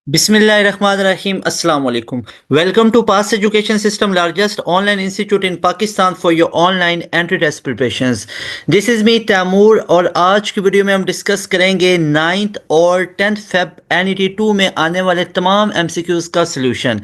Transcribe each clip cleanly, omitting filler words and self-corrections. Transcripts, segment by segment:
Bismillahirrahmanirrahim. Assalamu alaikum. Welcome to Pass Education System, largest online institute in Pakistan for your online entry test preparations. This is me Taimur और आज की video में हम discuss करेंगे 9th और 10th Feb NET2 में आने वाले तमाम MCQs का सलूशन,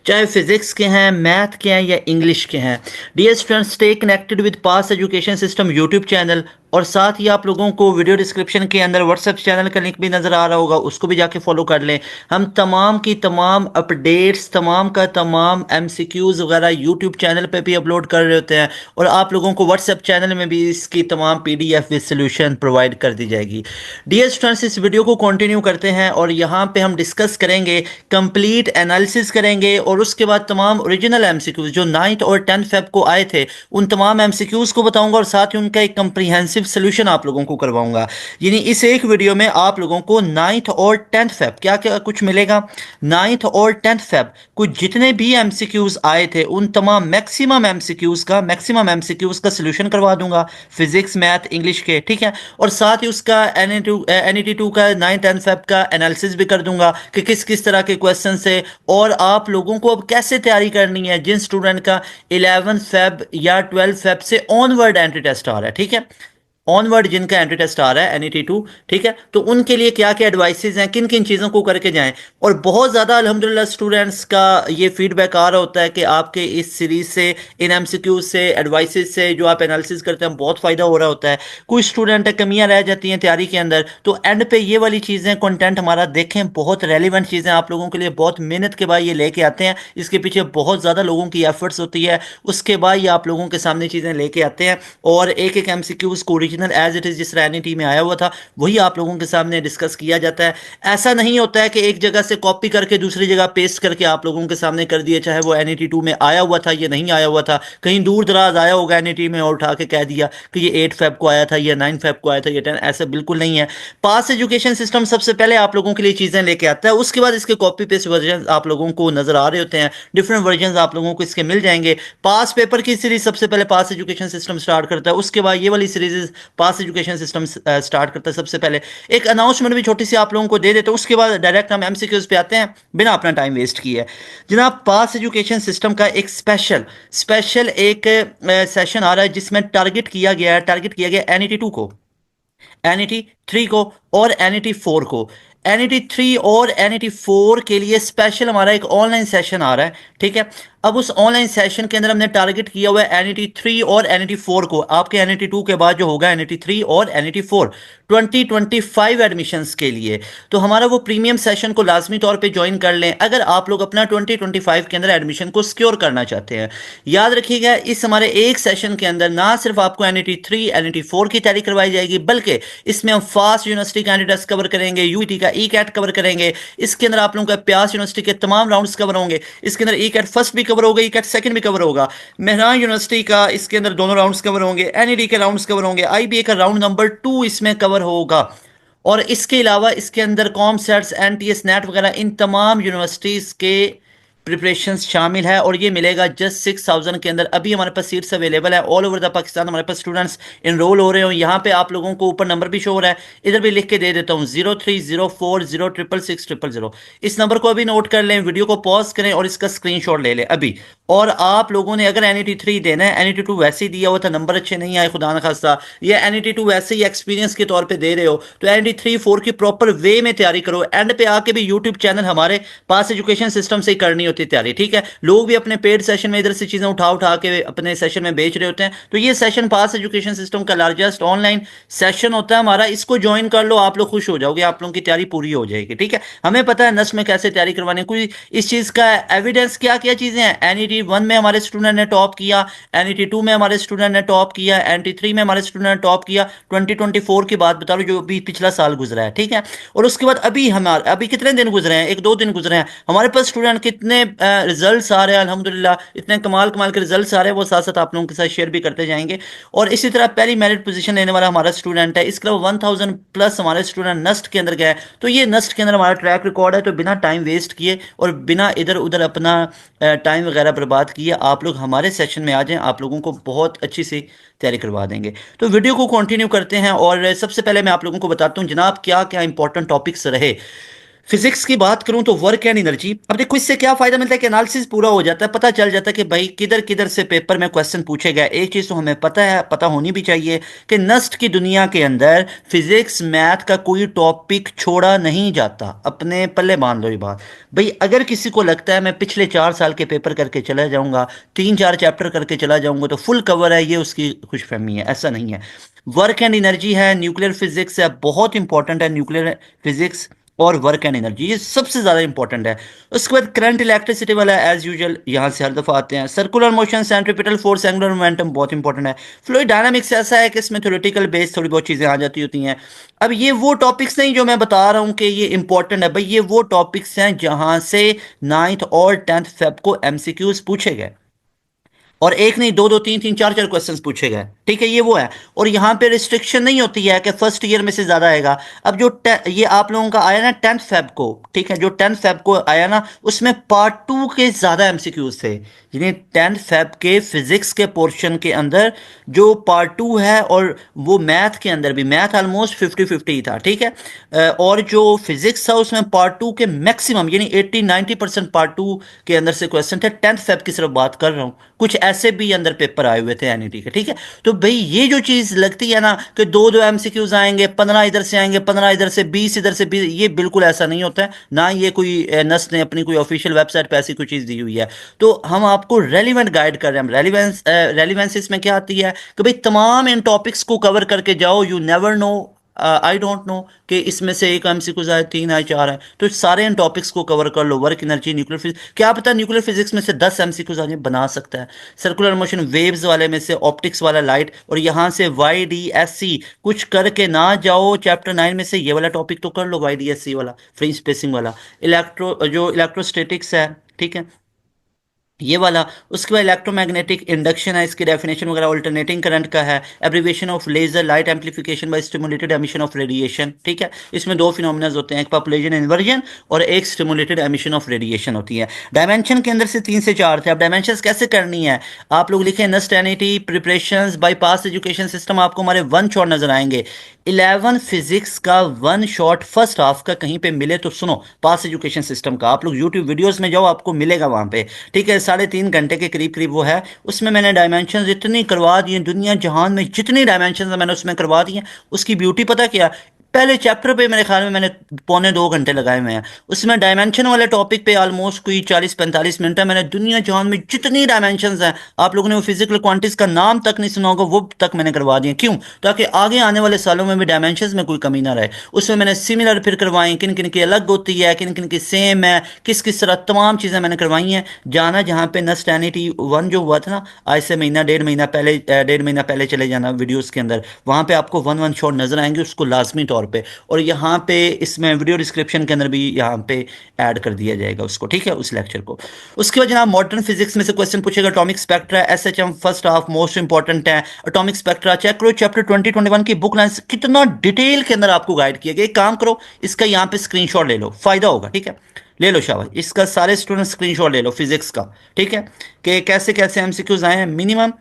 चाहे फिजिक्स के हैं, मैथ के हैं या इंग्लिश के हैं। Dear students, stay connected with pass education system YouTube channel और साथ ही आप लोगों को वीडियो डिस्क्रिप्शन के अंदर व्हाट्सएप चैनल का लिंक भी नज़र आ रहा होगा, उसको भी जाके फॉलो कर लें। हम तमाम की तमाम अपडेट्स, तमाम का तमाम MCQs वगैरह यूट्यूब चैनल पे भी अपलोड कर रहे होते हैं और आप लोगों को व्हाट्सएप चैनल में भी इसकी तमाम PDF विद सोल्यूशन प्रोवाइड कर दी जाएगी। डियर स्टूडेंट्स, इस वीडियो को कंटिन्यू करते हैं और यहाँ पे हम डिस्कस करेंगे, कंप्लीट एनालिसिस करेंगे और उसके बाद तमाम ओरिजिनल MCQs जो 9th और 10th फेब को आए थे उन तमाम MCQs को बताऊंगा और साथ ही उनका एक कंप्रीहेंसिव सॉल्यूशन आप लोगों को करवाऊंगा। यानी इस एक वीडियो में आप लोगों को 9th और 10th फेब क्या क्या कुछ मिलेगा, 9th और 10th फेब कुछ जितने भी MCQs आए थे उन तमाम मैक्सिमम MCQs का सॉल्यूशन करवा दूंगा, फिजिक्स मैथ इंग्लिश के, ठीक है। और साथ ही उसका NET2 का 9th 10th फेब का एनालिसिस भी कर दूंगा कि किस किस तरह के क्वेश्चन से और आप लोगों को अब कैसे तैयारी करनी है जिन स्टूडेंट का 11th फेब या 12th फेब से ऑनवर्ड एंट्री टेस्ट आ रहा है, ठीक है। ऑनवर्ड जिनका एंट्री टेस्ट आ रहा है NET2, ठीक है, तो उनके लिए क्या क्या एडवाइसेज हैं, किन किन चीज़ों को करके जाएं। और बहुत ज़्यादा अल्हम्दुलिल्लाह स्टूडेंट्स का ये फीडबैक आ रहा होता है कि आपके इस सीरीज से, इन MCQ से, एडवाइसेज से जो आप एनालिसिस करते हैं बहुत फ़ायदा हो रहा होता है। कुछ स्टूडेंट है कमियाँ रह जाती हैं तैयारी के अंदर, तो एंड पे ये वाली चीज़ें कंटेंट हमारा देखें, बहुत रेलिवेंट चीज़ें आप लोगों के लिए बहुत मेहनत के बाद ये लेके आते हैं। इसके पीछे बहुत ज़्यादा लोगों की एफर्ट्स होती है, उसके बाद ये आप लोगों के सामने चीज़ें लेके आते हैं और एक एक MCQs को ओरिजिनल एज इट इज़ जिस NET में आया हुआ था वही आप लोगों के सामने डिस्कस किया जाता है। ऐसा नहीं होता है कि एक जगह से कॉपी करके दूसरी जगह पेस्ट करके आप लोगों के सामने कर दिए, चाहे वो NET2 में आया हुआ था या नहीं आया हुआ था, कहीं दूर दराज आया होगा NET में और उठा के कह दिया कि ये 8 फेब को आया था या 9 फेब को आया था या 10, ऐसा बिल्कुल नहीं है। पास एजुकेशन सिस्टम सबसे पहले आप लोगों के लिए चीज़ें लेके आता है, उसके बाद इसके कॉपी पेस्ट वर्जन आप लोगों को नजर आ रहे होते हैं, डिफरेंट वर्जन आप लोगों को इसके मिल जाएंगे। पास पेपर की सीरीज सबसे पहले पास एजुकेशन सिस्टम स्टार्ट करता है, उसके बाद ये वाली सीरीज पास एजुकेशन सिस्टम स्टार्ट करता है। सबसे पहले एक अनाउंसमेंट भी छोटी सी आप लोगों को दे देते हैं, उसके बाद डायरेक्ट हम MCQs पे आते हैं बिना अपना टाइम वेस्ट किए। जनाब, पास एजुकेशन सिस्टम का एक स्पेशल एक सेशन आ रहा है जिसमें टारगेट किया गया NET2 को, NET3 को और NET4 को। NET3 और NET4 के लिए स्पेशल हमारा एक ऑनलाइन सेशन आ रहा है, ठीक है। अब उस ऑनलाइन सेशन के अंदर हमने टारगेट किया हुआ है NET3 और NET4 को। आपके NET2 के बाद जो होगा NET3 और NET4 2025 एडमिशंस के लिए, तो हमारा वो प्रीमियम सेशन को लाजमी तौर पे ज्वाइन कर लें अगर आप लोग अपना 2025 के अंदर एडमिशन को सिक्योर करना चाहते हैं। याद रखिएगा, इस हमारे एक सेशन के अंदर ना सिर्फ आपको NET3 NET4 की तैयारी करवाई जाएगी, बल्कि इसमें हम फास्ट यूनिवर्सिटी कैंडिडेट्स कवर करेंगे, UET का ECAT कवर करेंगे, इसके अंदर आप लोगों का प्यास यूनिवर्सिटी के तमाम राउंड्स कवर होंगे, इसके अंदर ECAT फर्स्ट भी कवर होगा, ECAT सेकंड भी कवर होगा, मेहरान यूनिवर्सिटी का इसके अंदर दोनों राउंड्स कवर होंगे, NED के राउंड्स कवर होंगे, IBA का राउंड नंबर 2 इसमें कवर होगा। और इसके अलावा इसके अंदर कॉम सेट्स NTS नेट वगैरह इन तमाम यूनिवर्सिटीज़ के प्रिपरेशंस शामिल है और ये मिलेगा जस्ट 6000 के अंदर। अभी हमारे पास सीट्स अवेलेबल है ऑल ओवर द पाकिस्तान, हमारे पास स्टूडेंट्स इनरोल हो रहे हो। यहाँ पे आप लोगों को ऊपर नंबर भी शो हो रहा है, इधर भी लिख के दे देता हूँ 0304066600। इस नंबर को अभी नोट कर लें, वीडियो को पॉज करें और इसका स्क्रीनशॉट ले लें अभी। और आप लोगों ने अगर NET3 देना है, NET2 वैसे ही दिया हुआ था, नंबर अच्छे नहीं आए खुदा न खास्ता, या NET2 वैसे ही एक्सपीरियंस के तौर पे दे रहे हो, तो NET3-4 की प्रॉपर वे में तैयारी करो। एंड पे आके भी यूट्यूब चैनल हमारे पास एजुकेशन सिस्टम से ही करनी होती है तैयारी, ठीक है। लोग भी अपने पेड सेशन में इधर से चीज़ें उठा उठा के अपने सेशन में बेच रहे होते हैं, तो ये सेशन पास एजुकेशन सिस्टम का लार्जेस्ट ऑनलाइन सेशन होता है हमारा, इसको ज्वाइन कर लो, आप लोग खुश हो जाओगे, आप लोगों की तैयारी पूरी हो जाएगी, ठीक है। हमें पता है नस्ट में कैसे तैयारी करवानी, कोई इस चीज़ का एविडेंस क्या क्या चीज़ें हैं। NET1 में हमारे स्टूडेंट ने टॉप किया, NET2 में हमारे स्टूडेंट ने टॉप किया, NET3 में हमारे स्टूडेंट ने टॉप किया। 2024 की बात बता रहा हूं जो अभी पिछला साल गुजरा है, ठीक है। और उसके बाद अभी कितने दिन गुजरे हैं, 1-2 दिन गुजरे हैं, हमारे पास स्टूडेंट कितने रिजल्ट्स आ रहे हैं अल्हम्दुलिल्लाह, इतने कमाल कमाल के रिजल्ट्स आ रहे हैं, वो साथ साथ आप लोगों के साथ शेयर भी करते जाएंगे। और इसी तरह पहली मेरिट पोजीशन लेने वाला हमारा स्टूडेंट है, इसके अलावा 1000 प्लस हमारे स्टूडेंट नस्ट के अंदर गए। तो ये नस्ट के अंदर हमारा ट्रैक रिकॉर्ड है, तो बिना टाइम वेस्ट किए और बिना इधर उधर अपना टाइम वगैरह बर्बाद किए आप लोग हमारे सेशन में आ जाएं, आप लोगों को बहुत अच्छी सी तैयारी करवा देंगे। तो वीडियो को कंटिन्यू करते हैं और सबसे पहले मैं आप लोगों को बताता हूं जनाब क्या क्या इंपॉर्टेंट टॉपिक्स रहे। फिजिक्स की बात करूं तो वर्क एंड एनर्जी, अब देखो इससे क्या फायदा मिलता है कि एनालिसिस पूरा हो जाता है, पता चल जाता है कि भाई किधर किधर से पेपर में क्वेश्चन पूछे गए। एक चीज तो हमें पता है, पता होनी भी चाहिए कि नस्ट की दुनिया के अंदर फिजिक्स मैथ का कोई टॉपिक छोड़ा नहीं जाता। अपने पल्ले मान लो ये बात। भाई अगर किसी को लगता है मैं पिछले 4 साल के पेपर करके चला जाऊंगा, 3 4 चैप्टर करके चला जाऊंगा तो फुल कवर है, ये उसकी खुशफहमी है, ऐसा नहीं है। वर्क एंड एनर्जी है, न्यूक्लियर फिजिक्स है, बहुत इंपॉर्टेंट है न्यूक्लियर फिजिक्स और वर्क एंड एनर्जी, ये सबसे ज्यादा इंपॉर्टेंट है। उसके बाद करंट इलेक्ट्रिसिटी वाला एज यूजुअल यहाँ से हर दफा आते हैं। Circular motion, centripetal force, angular momentum बहुत इंपॉर्टेंट है। फ्लूइड डायनामिक्स ऐसा है कि इसमें थ्योरेटिकल बेस थोड़ी बहुत चीजें आ जाती होती हैं। अब ये वो टॉपिक्स नहीं जो मैं बता रहा हूँ कि ये इंपॉर्टेंट है, भाई ये वो टॉपिक्स हैं जहां से 9th और 10th फेब को एमसीक्यूज पूछे गए, और एक नहीं, दो दो तीन तीन चार चार क्वेश्चंस पूछे गए। ठीक है, ये वो है। और यहाँ पे रिस्ट्रिक्शन नहीं होती है कि फर्स्ट ईयर में से ज्यादा आएगा। अब जो ये आप लोगों का आया ना 10th फेब को, ठीक है, जो 10th फेब को आया ना, उसमें पार्ट 2 के ज्यादा एमसीक्यूज थे। यानी 10th फेब के फिजिक्स के पोर्शन के अंदर जो पार्ट 2 है, और वो मैथ के अंदर भी, मैथ ऑलमोस्ट 50-50 था, ठीक है। और जो फिजिक्स था उसमें पार्ट 2 के मैक्सिमम यानी 80-90% पार्ट 2 के अंदर से क्वेश्चन थे। 10th फेब की सिर्फ बात कर रहा हूँ, कुछ ऐसे भी अंदर पेपर आए हुए थे एनईटी के, ठीक है। तो भाई ये जो चीज लगती है ना कि दो दो एमसीक्यूज आएंगे, 15 इधर से आएंगे, 15 इधर से, 20 इधर से 20, ये बिल्कुल ऐसा नहीं होता है ना। ये कोई नस ने अपनी कोई ऑफिशियल वेबसाइट पे ऐसी कोई चीज दी हुई है। तो हम आपको रेलिवेंट गाइड कर रहे हैं। रेलिवेंस इसमें क्या आती है कि भाई तमाम इन टॉपिक्स को कवर करके जाओ। You never know, I don't know कि इसमें से एक एमसीक्यूज आए, 3 आए, 4 आए, तो सारे इन टॉपिक्स को कवर कर लो। वर्क एनर्जी, न्यूक्लियर फिजिक्स, क्या पता न्यूक्लियर फिजिक्स में से 10 एमसीक्यूज आने बना सकता है। सर्कुलर मोशन, वेव्स वाले में से ऑप्टिक्स वाला लाइट, और यहाँ से वाई डी एस सी कुछ करके ना जाओ चैप्टर 9 में से, ये वाला टॉपिक तो कर लो, वाई डी एस सी वाला, फ्री स्पेसिंग वाला। जो इलेक्ट्रोस्टेटिक्स है, ठीक है, ये वाला। उसके बाद इलेक्ट्रोमैग्नेटिक इंडक्शन है, इसकी डेफिनेशन वगैरह अल्टरनेटिंग करंट का है। Abbreviation of laser light amplification by stimulated emission of radiation, ठीक है। इसमें दो फिनोमिना होते हैं, एक पॉपुलेशन इन्वर्जन और एक स्टिमुलेटेड एमिशन ऑफ रेडिएशन होती है। डायमेंशन के अंदर से 3 से 4 थे। अब डायमेंशन कैसे करनी है, आप लोग लिखें नस्टैनिटी preparation by pass education system, आपको हमारे वन शॉट नजर आएंगे। 11 फिजिक्स का वन शॉट फर्स्ट हाफ का कहीं पे मिले तो सुनो, पास एजुकेशन सिस्टम का, आप लोग यूट्यूब वीडियोस में जाओ, आपको मिलेगा वहां पे, ठीक है। 3.5 घंटे के करीब करीब वो है। उसमें मैंने डायमेंशन इतनी करवा दी, दुनिया जहान में जितनी डायमेंशन मैंने उसमें करवा दी हैं। उसकी ब्यूटी पता क्या, पहले चैप्टर पे मेरे ख्याल में मैंने 1.25 घंटे लगाए हुए हैं। उसमें डायमेंशन वाले टॉपिक पे ऑलमोस्ट कोई 40-45 मिनट है। मैंने दुनिया जहान में जितनी डायमेंशंस हैं, आप लोगों ने वो फिजिकल क्वांटिटीज का नाम तक नहीं सुना होगा, वो तक मैंने करवा दिए। क्यों? ताकि आगे आने वाले सालों में भी डायमेंशंस में कोई कमी ना रहे। उसमें मैंने सिमिलर फिर करवाई, किन किन की अलग होती है, किन किन की सेम है, किस किस तरह, तमाम चीज़ें मैंने करवाई हैं। जाना जहाँ पे नस्टैनिटी 1 जो हुआ था ना, आज से महीना 1.5 महीना पहले, 1.5 महीना पहले चले जाना वीडियोस के अंदर, वहाँ पे आपको वन वन शॉट नजर आएंगे, उसको लाजमी तौर पे। और यहाँ पे इसमें वीडियो डिस्क्रिप्शन के अंदर भी यहाँ पे ऐड कर दिया जाएगा उसको, ठीक है, उस लेक्चर को। उसके बाद जनाब मॉडर्न फिजिक्स में से क्वेश्चन पूछेगा। Atomic spectra, SHM first half most important है। एटॉमिक स्पेक्ट्रा चेक करो, चैप्टर 2021 की बुक लाइन कितना डिटेल के अंदर आपको गाइड किया गया। एक काम करो, इसका यहाँ पे स्क्रीनशॉट ले लो, फायदा होगा, ठीक है। ले लो शाबाश, इसका सारे स्टूडेंट स्क्रीनशॉट ले लो फिजिक्स का, ठीक है, कि कैसे कैसे एमसीक्यूज आए हैं। मिनिमम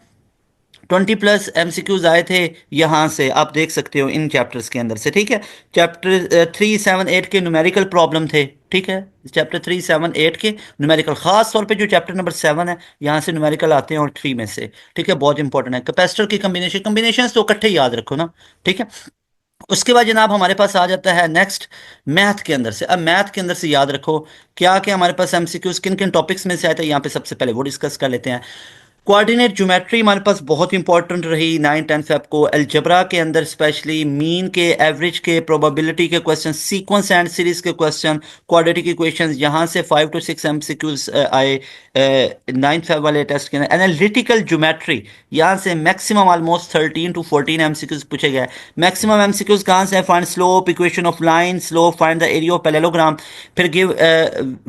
20+ एमसीक्यूज आए थे यहाँ से, आप देख सकते हो इन चैप्टर्स के अंदर से, ठीक है। चैप्टर 3, 7, 8 के न्यूमेरिकल प्रॉब्लम थे, ठीक है। चैप्टर 3, 7, 8 के न्यूमेरिकल, खास तौर पे जो चैप्टर नंबर 7 है, यहाँ से न्यूमेरिकल आते हैं, और 3 में से, ठीक है, बहुत इंपॉर्टेंट है। कैपेसिटर की कम्बिनेशन तो इकट्ठे याद रखो ना, ठीक है। उसके बाद जनाब हमारे पास आ जाता है नेक्स्ट मैथ के अंदर से। अब मैथ के अंदर से याद रखो क्या क्या हमारे पास एमसीक्यूज किन किन टॉपिक्स में से आए थे, यहाँ पे सबसे पहले वो डिस्कस कर लेते हैं। कोऑर्डिनेट ज्योमेट्री हमारे पास बहुत इंपॉर्टेंट रही 9-10 फेब को। अलजबरा के अंदर स्पेशली मीन के, एवरेज के, प्रोबेबिलिटी के क्वेश्चन, सीक्वेंस एंड सीरीज के क्वेश्चन, क्वाड्रेटिक इक्वेशंस, यहाँ से 5 to 6 एमसीक्यूज आए 9th फेब वाले टेस्ट के अंदर। एनालिटिकल ज्योमेट्री, यहाँ से मैक्सिमम ऑलमोस्ट 13 to 14 एमसीक्यूज पूछे गए। मैक्सिमम एमसीक्यूज कहाँ से? Find slope, equation of line, slope, find the area of parallelogram, फिर give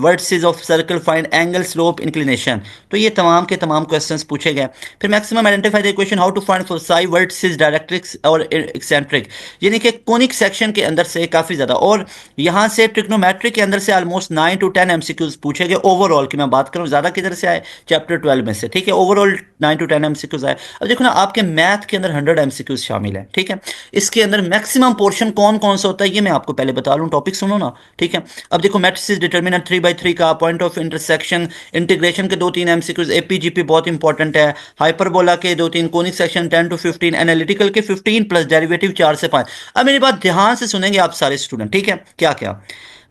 vertices of circle, find angle, slope, inclination. तो ये तमाम के तमाम क्वेश्चंस पूछे गए। फिर maximum identify the equation, how to find foci, vertices, directrix और एक्सेंट्रिक, यानी कि कोनिक सेक्शन के अंदर से काफ़ी ज़्यादा। और यहाँ से ट्रिग्नोमेट्री के अंदर से ऑलमोस्ट 9 to 10 एमसीक्यूज पूछे गए ओवरऑल की मैं बात करूँ। ज़्यादा किधर से आए? चैप्टर 12 में से, ठीक है। ओवरऑल 9 to 10 एमसीक्यूज आए। अब देखो ना, आपके मैथ के अंदर 100 एमसीक्यूज शामिल है, ठीक है। इसके अंदर मैक्सिमम पोर्शन कौन कौन सा होता है ये मैं आपको पहले बता लूं, टॉपिक सुनो ना, ठीक है। अब देखो, मैट्रिसेस, डिटरमिनेंट 3 by 3 का, पॉइंट ऑफ इंटरसेक्शन, इंटीग्रेशन के 2-3 एमसीक्यूज, एपीजीपी बहुत इंपॉर्टेंट है, हाइपरबोला के 2-3, कोनिक सेक्शन 10 to 15, एनालिटिकल के 15 प्लस डेरिवेटिव 4 से 5। अब मेरी बात ध्यान से सुनेंगे आप सारे स्टूडेंट, ठीक है। क्या क्या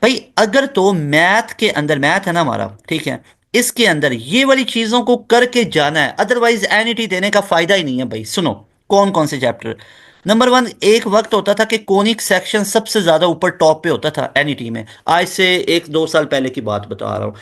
भाई, अगर तो मैथ के अंदर, मैथ है ना हमारा, ठीक है, इसके अंदर ये वाली चीजों को करके जाना है, अदरवाइज एनईटी देने का फायदा ही नहीं है भाई। सुनो कौन कौन से चैप्टर। नंबर 1, एक वक्त होता था कि कोनिक सेक्शन सबसे ज्यादा ऊपर टॉप पे होता था एनईटी में, आज से 1-2 साल पहले की बात बता रहा हूं।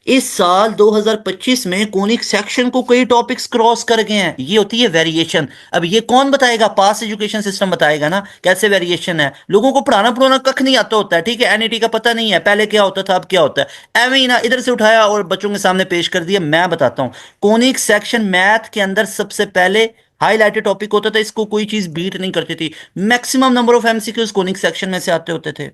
इस साल 2025 में कोनिक सेक्शन को कई टॉपिक्स क्रॉस कर गए हैं, ये होती है वेरिएशन। अब ये कौन बताएगा? पास एजुकेशन सिस्टम बताएगा ना कैसे वेरिएशन है। लोगों को पढ़ाना पढ़ाना कख नहीं आता होता है, ठीक है, एनईटी का पता नहीं है पहले क्या होता था अब क्या होता है, एवं ही ना इधर से उठाया और बच्चों के सामने पेश कर दिया। मैं बताता हूं, कोनिक सेक्शन मैथ के अंदर सबसे पहले हाईलाइटेड टॉपिक होता था, इसको कोई चीज बीट नहीं करती थी। Maximum number of MCQs conic section में से आते होते थे।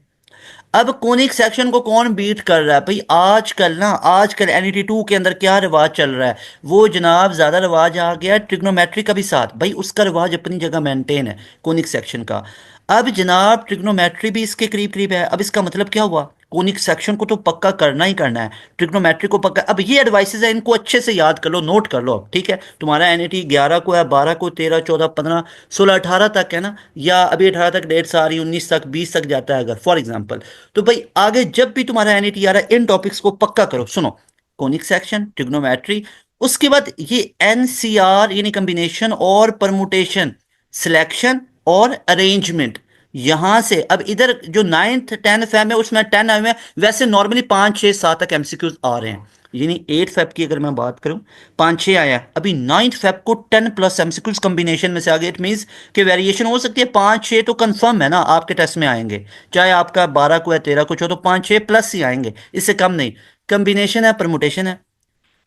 अब कोनिक सेक्शन को कौन बीट कर रहा है भाई? आजकल एनईटी 2 के अंदर क्या रिवाज चल रहा है, वो जनाब ज्यादा रिवाज आ गया ट्रिग्नोमेट्री का भी साथ, भाई उसका रिवाज अपनी जगह मेंटेन है कोनिक सेक्शन का। अब जनाब ट्रिग्नोमेट्री भी इसके करीब करीब है। अब इसका मतलब क्या हुआ? कोनिक सेक्शन को तो पक्का करना ही करना है, ट्रिग्नोमेट्री को पक्का। अब ये एडवाइसेस है, इनको अच्छे से याद कर लो, नोट कर लो अब, ठीक है। तुम्हारा एनईटी 11 को है, 12 को, 13, 14, 15, 16, 18 तक है ना, या अभी 18 तक डेट्स आ रही, 19 तक, 20 तक जाता है अगर फॉर एग्जाम्पल। तो भाई आगे जब भी तुम्हारा एनईटी आ रहा है, इन टॉपिक्स को पक्का करो। सुनो, कोनिक सेक्शन, ट्रिग्नोमेट्री, उसके बाद ये एनसीआर यानी कॉम्बिनेशन और परमुटेशन, सिलेक्शन और अरेंजमेंट। यहां से अब इधर जो 9th 10th फैम है उसमें 10 आए हुए हैं, वैसे नॉर्मली 5 6 7 तक एमसीक्यूज आ रहे हैं। यानी 8 फेब की अगर मैं बात करूं 5-6 आया, अभी 9th फेब को 10 प्लस एमसीक्यूज कॉम्बिनेशन में से आ गए। इट मींस कि वेरिएशन हो सकती है, 5-6 तो कंफर्म है ना आपके टेस्ट में आएंगे, चाहे आपका 12 को है 13 को हो, तो 5-6 प्लस ही आएंगे, इससे कम नहीं। कॉम्बिनेशन है, परमुटेशन है।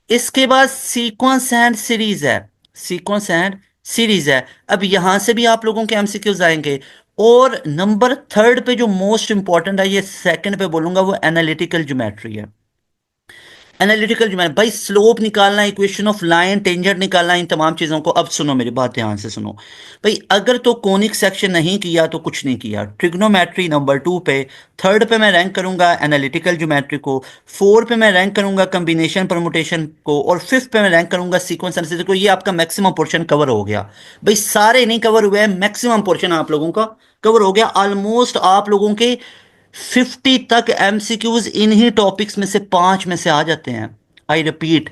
इसके बाद सीक्वेंस एंड सीरीज है, सीक्वेंस एंड सीरीज है। अब यहां से भी आप लोगों के एमसीक्यूज आएंगे। और नंबर 3 पे जो मोस्ट इंपॉर्टेंट है, ये सेकंड पे बोलूंगा, वो एनालिटिकल ज्योमेट्री है। एनालिटिकल ज्योमेट्री भाई, स्लोप निकालना, इक्वेशन ऑफ लाइन, टेंजेंट निकालना, इन तमाम चीजों को। अब सुनो मेरी बात ध्यान से सुनो भाई, अगर तो कोनिक सेक्शन नहीं किया तो कुछ नहीं किया। ट्रिग्नोमेट्री नंबर 2 पे, 3rd पे मैं रैंक करूंगा एनालिटिकल ज्योमेट्री को, 4 पे मैं रैंक करूंगा कॉम्बिनेशन परमुटेशन को, और 5th पे मैं रैंक करूंगा सीक्वेंस एनालिसिस को। ये आपका मैक्सिमम पोर्शन कवर हो गया भाई, सारे नहीं कवर हुए, मैक्सिमम पोर्शन आप लोगों का कवर हो गया। ऑलमोस्ट आप लोगों के 50 तक एमसीक्यूज इन्हीं टॉपिक्स में से 5 में से आ जाते हैं। आई रिपीट,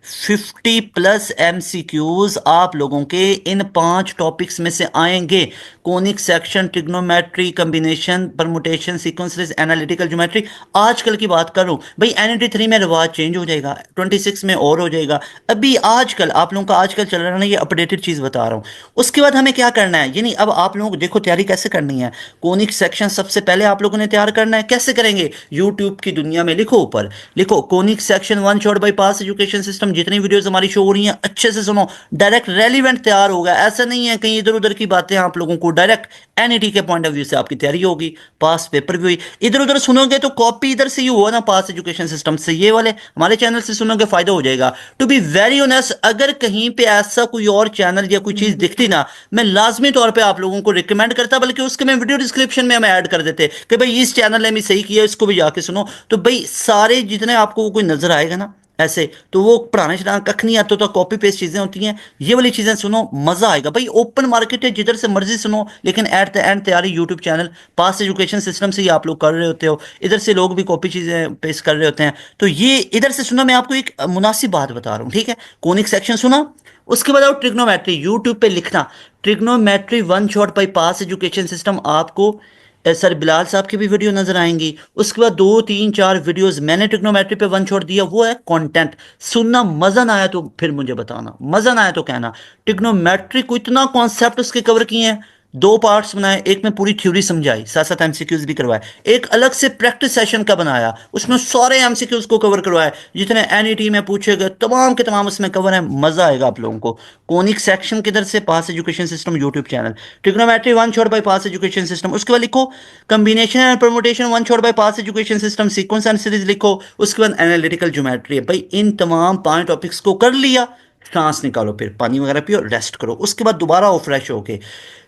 50 प्लस एमसीक्यूज आप लोगों के इन 5 टॉपिक्स में से आएंगे। Conic section, trigonometry, combination, permutation, sequences, analytical geometry. आजकल की बात करूं भाई, एनईटी 3 में रिवाज चेंज हो जाएगा, 26 में और हो जाएगा। अभी आजकल आप लोगों का आजकल चल रहा है ना, ये अपडेटेड चीज बता रहा हूं। उसके बाद हमें क्या करना है, यानी अब आप लोगों को देखो तैयारी कैसे करनी है। कोनिक सेक्शन सबसे पहले आप लोगों ने तैयार करना है, कैसे करेंगे? यूट्यूब की दुनिया में लिखो, ऊपर लिखो conic section 1 shot by pass education system. जितनी वीडियोस हमारी शो हो रही हैं अच्छे से सुनो, डायरेक्ट रेलिवेंट तैयार होगा। ऐसा नहीं है कहीं इधर उधर की बातें, आप लोगों को डायरेक्ट एनईटी के पॉइंट ऑफ व्यू से आपकी तैयारी होगी, पास पेपर भी हुई। इधर उधर सुनोगे तो कॉपी इधर से ही हुआ ना, पास एजुकेशन सिस्टम से, ये वाले हमारे चैनल से सुनोगे फायदा हो जाएगा। टू बी वेरी ऑनेस्ट, अगर कहीं पे ऐसा कोई और चैनल या कोई चीज दिखती ना, मैं लाजमी तौर पे आप लोगों को रिकमेंड करता, बल्कि उसके मैं वीडियो डिस्क्रिप्शन में हम ऐड कर देते कि भाई इस चैनल ने भी सही किया, इसको भी जाके सुनो। तो भाई सारे जितने आपको कोई नजर आएगा ना ऐसे, तो वो पढ़ाने चढ़ाना कख नहीं आता, तो कॉपी पेस्ट चीजें होती हैं। ये वाली चीजें सुनो, मजा आएगा भाई। ओपन मार्केट है, जिधर से मर्जी सुनो, लेकिन एट द एंड तैयारी यूट्यूब चैनल पास एजुकेशन सिस्टम से ही आप लोग कर रहे होते हो। इधर से लोग भी कॉपी चीजें पेस्ट कर रहे होते हैं, तो ये इधर से सुनो। मैं आपको एक मुनासिब बात बता रहा हूँ, ठीक है। कोनिक सेक्शन सुना, उसके बाद आओ ट्रिग्नोमेट्री। यूट्यूब पे लिखना trigonometry 1 shot by pass education system, आपको सर बिलाल साहब की भी वीडियो नजर आएंगी। उसके बाद 2-3-4 वीडियोस मैंने ट्रिग्नोमेट्री पे 1 शॉट दिया, वो है कंटेंट। सुनना, मजा ना आया तो फिर मुझे बताना, मजा ना आया तो कहना। ट्रिग्नोमेट्री को इतना कॉन्सेप्ट उसके कवर किए हैं, 2 पार्ट्स बनाए, एक में पूरी थ्योरी समझाई, साथ साथ एमसीक्यूज भी करवाए। एक अलग से प्रैक्टिस सेशन का बनाया, उसमें सारे एमसीक्यूज को कवर करवाए, जितने एनईटी में पूछे गए तमाम के तमाम उसमें कवर है। मजा आएगा आप लोगों को। कोनिक सेक्शन किधर से? Pass education system YouTube channel. Trigonometry 1 shot by pass education system. उसके बाद लिखो combination and permutation 1 shot by pass education system, sequence and series लिखो। उसके बाद एनालिटिकल ज्योमेट्री है भाई। इन तमाम 5 टॉपिक्स को कर लिया, सांस निकालो, फिर पानी वगैरह पियो, रेस्ट करो, उसके बाद दोबारा आओ फ्रेश होके।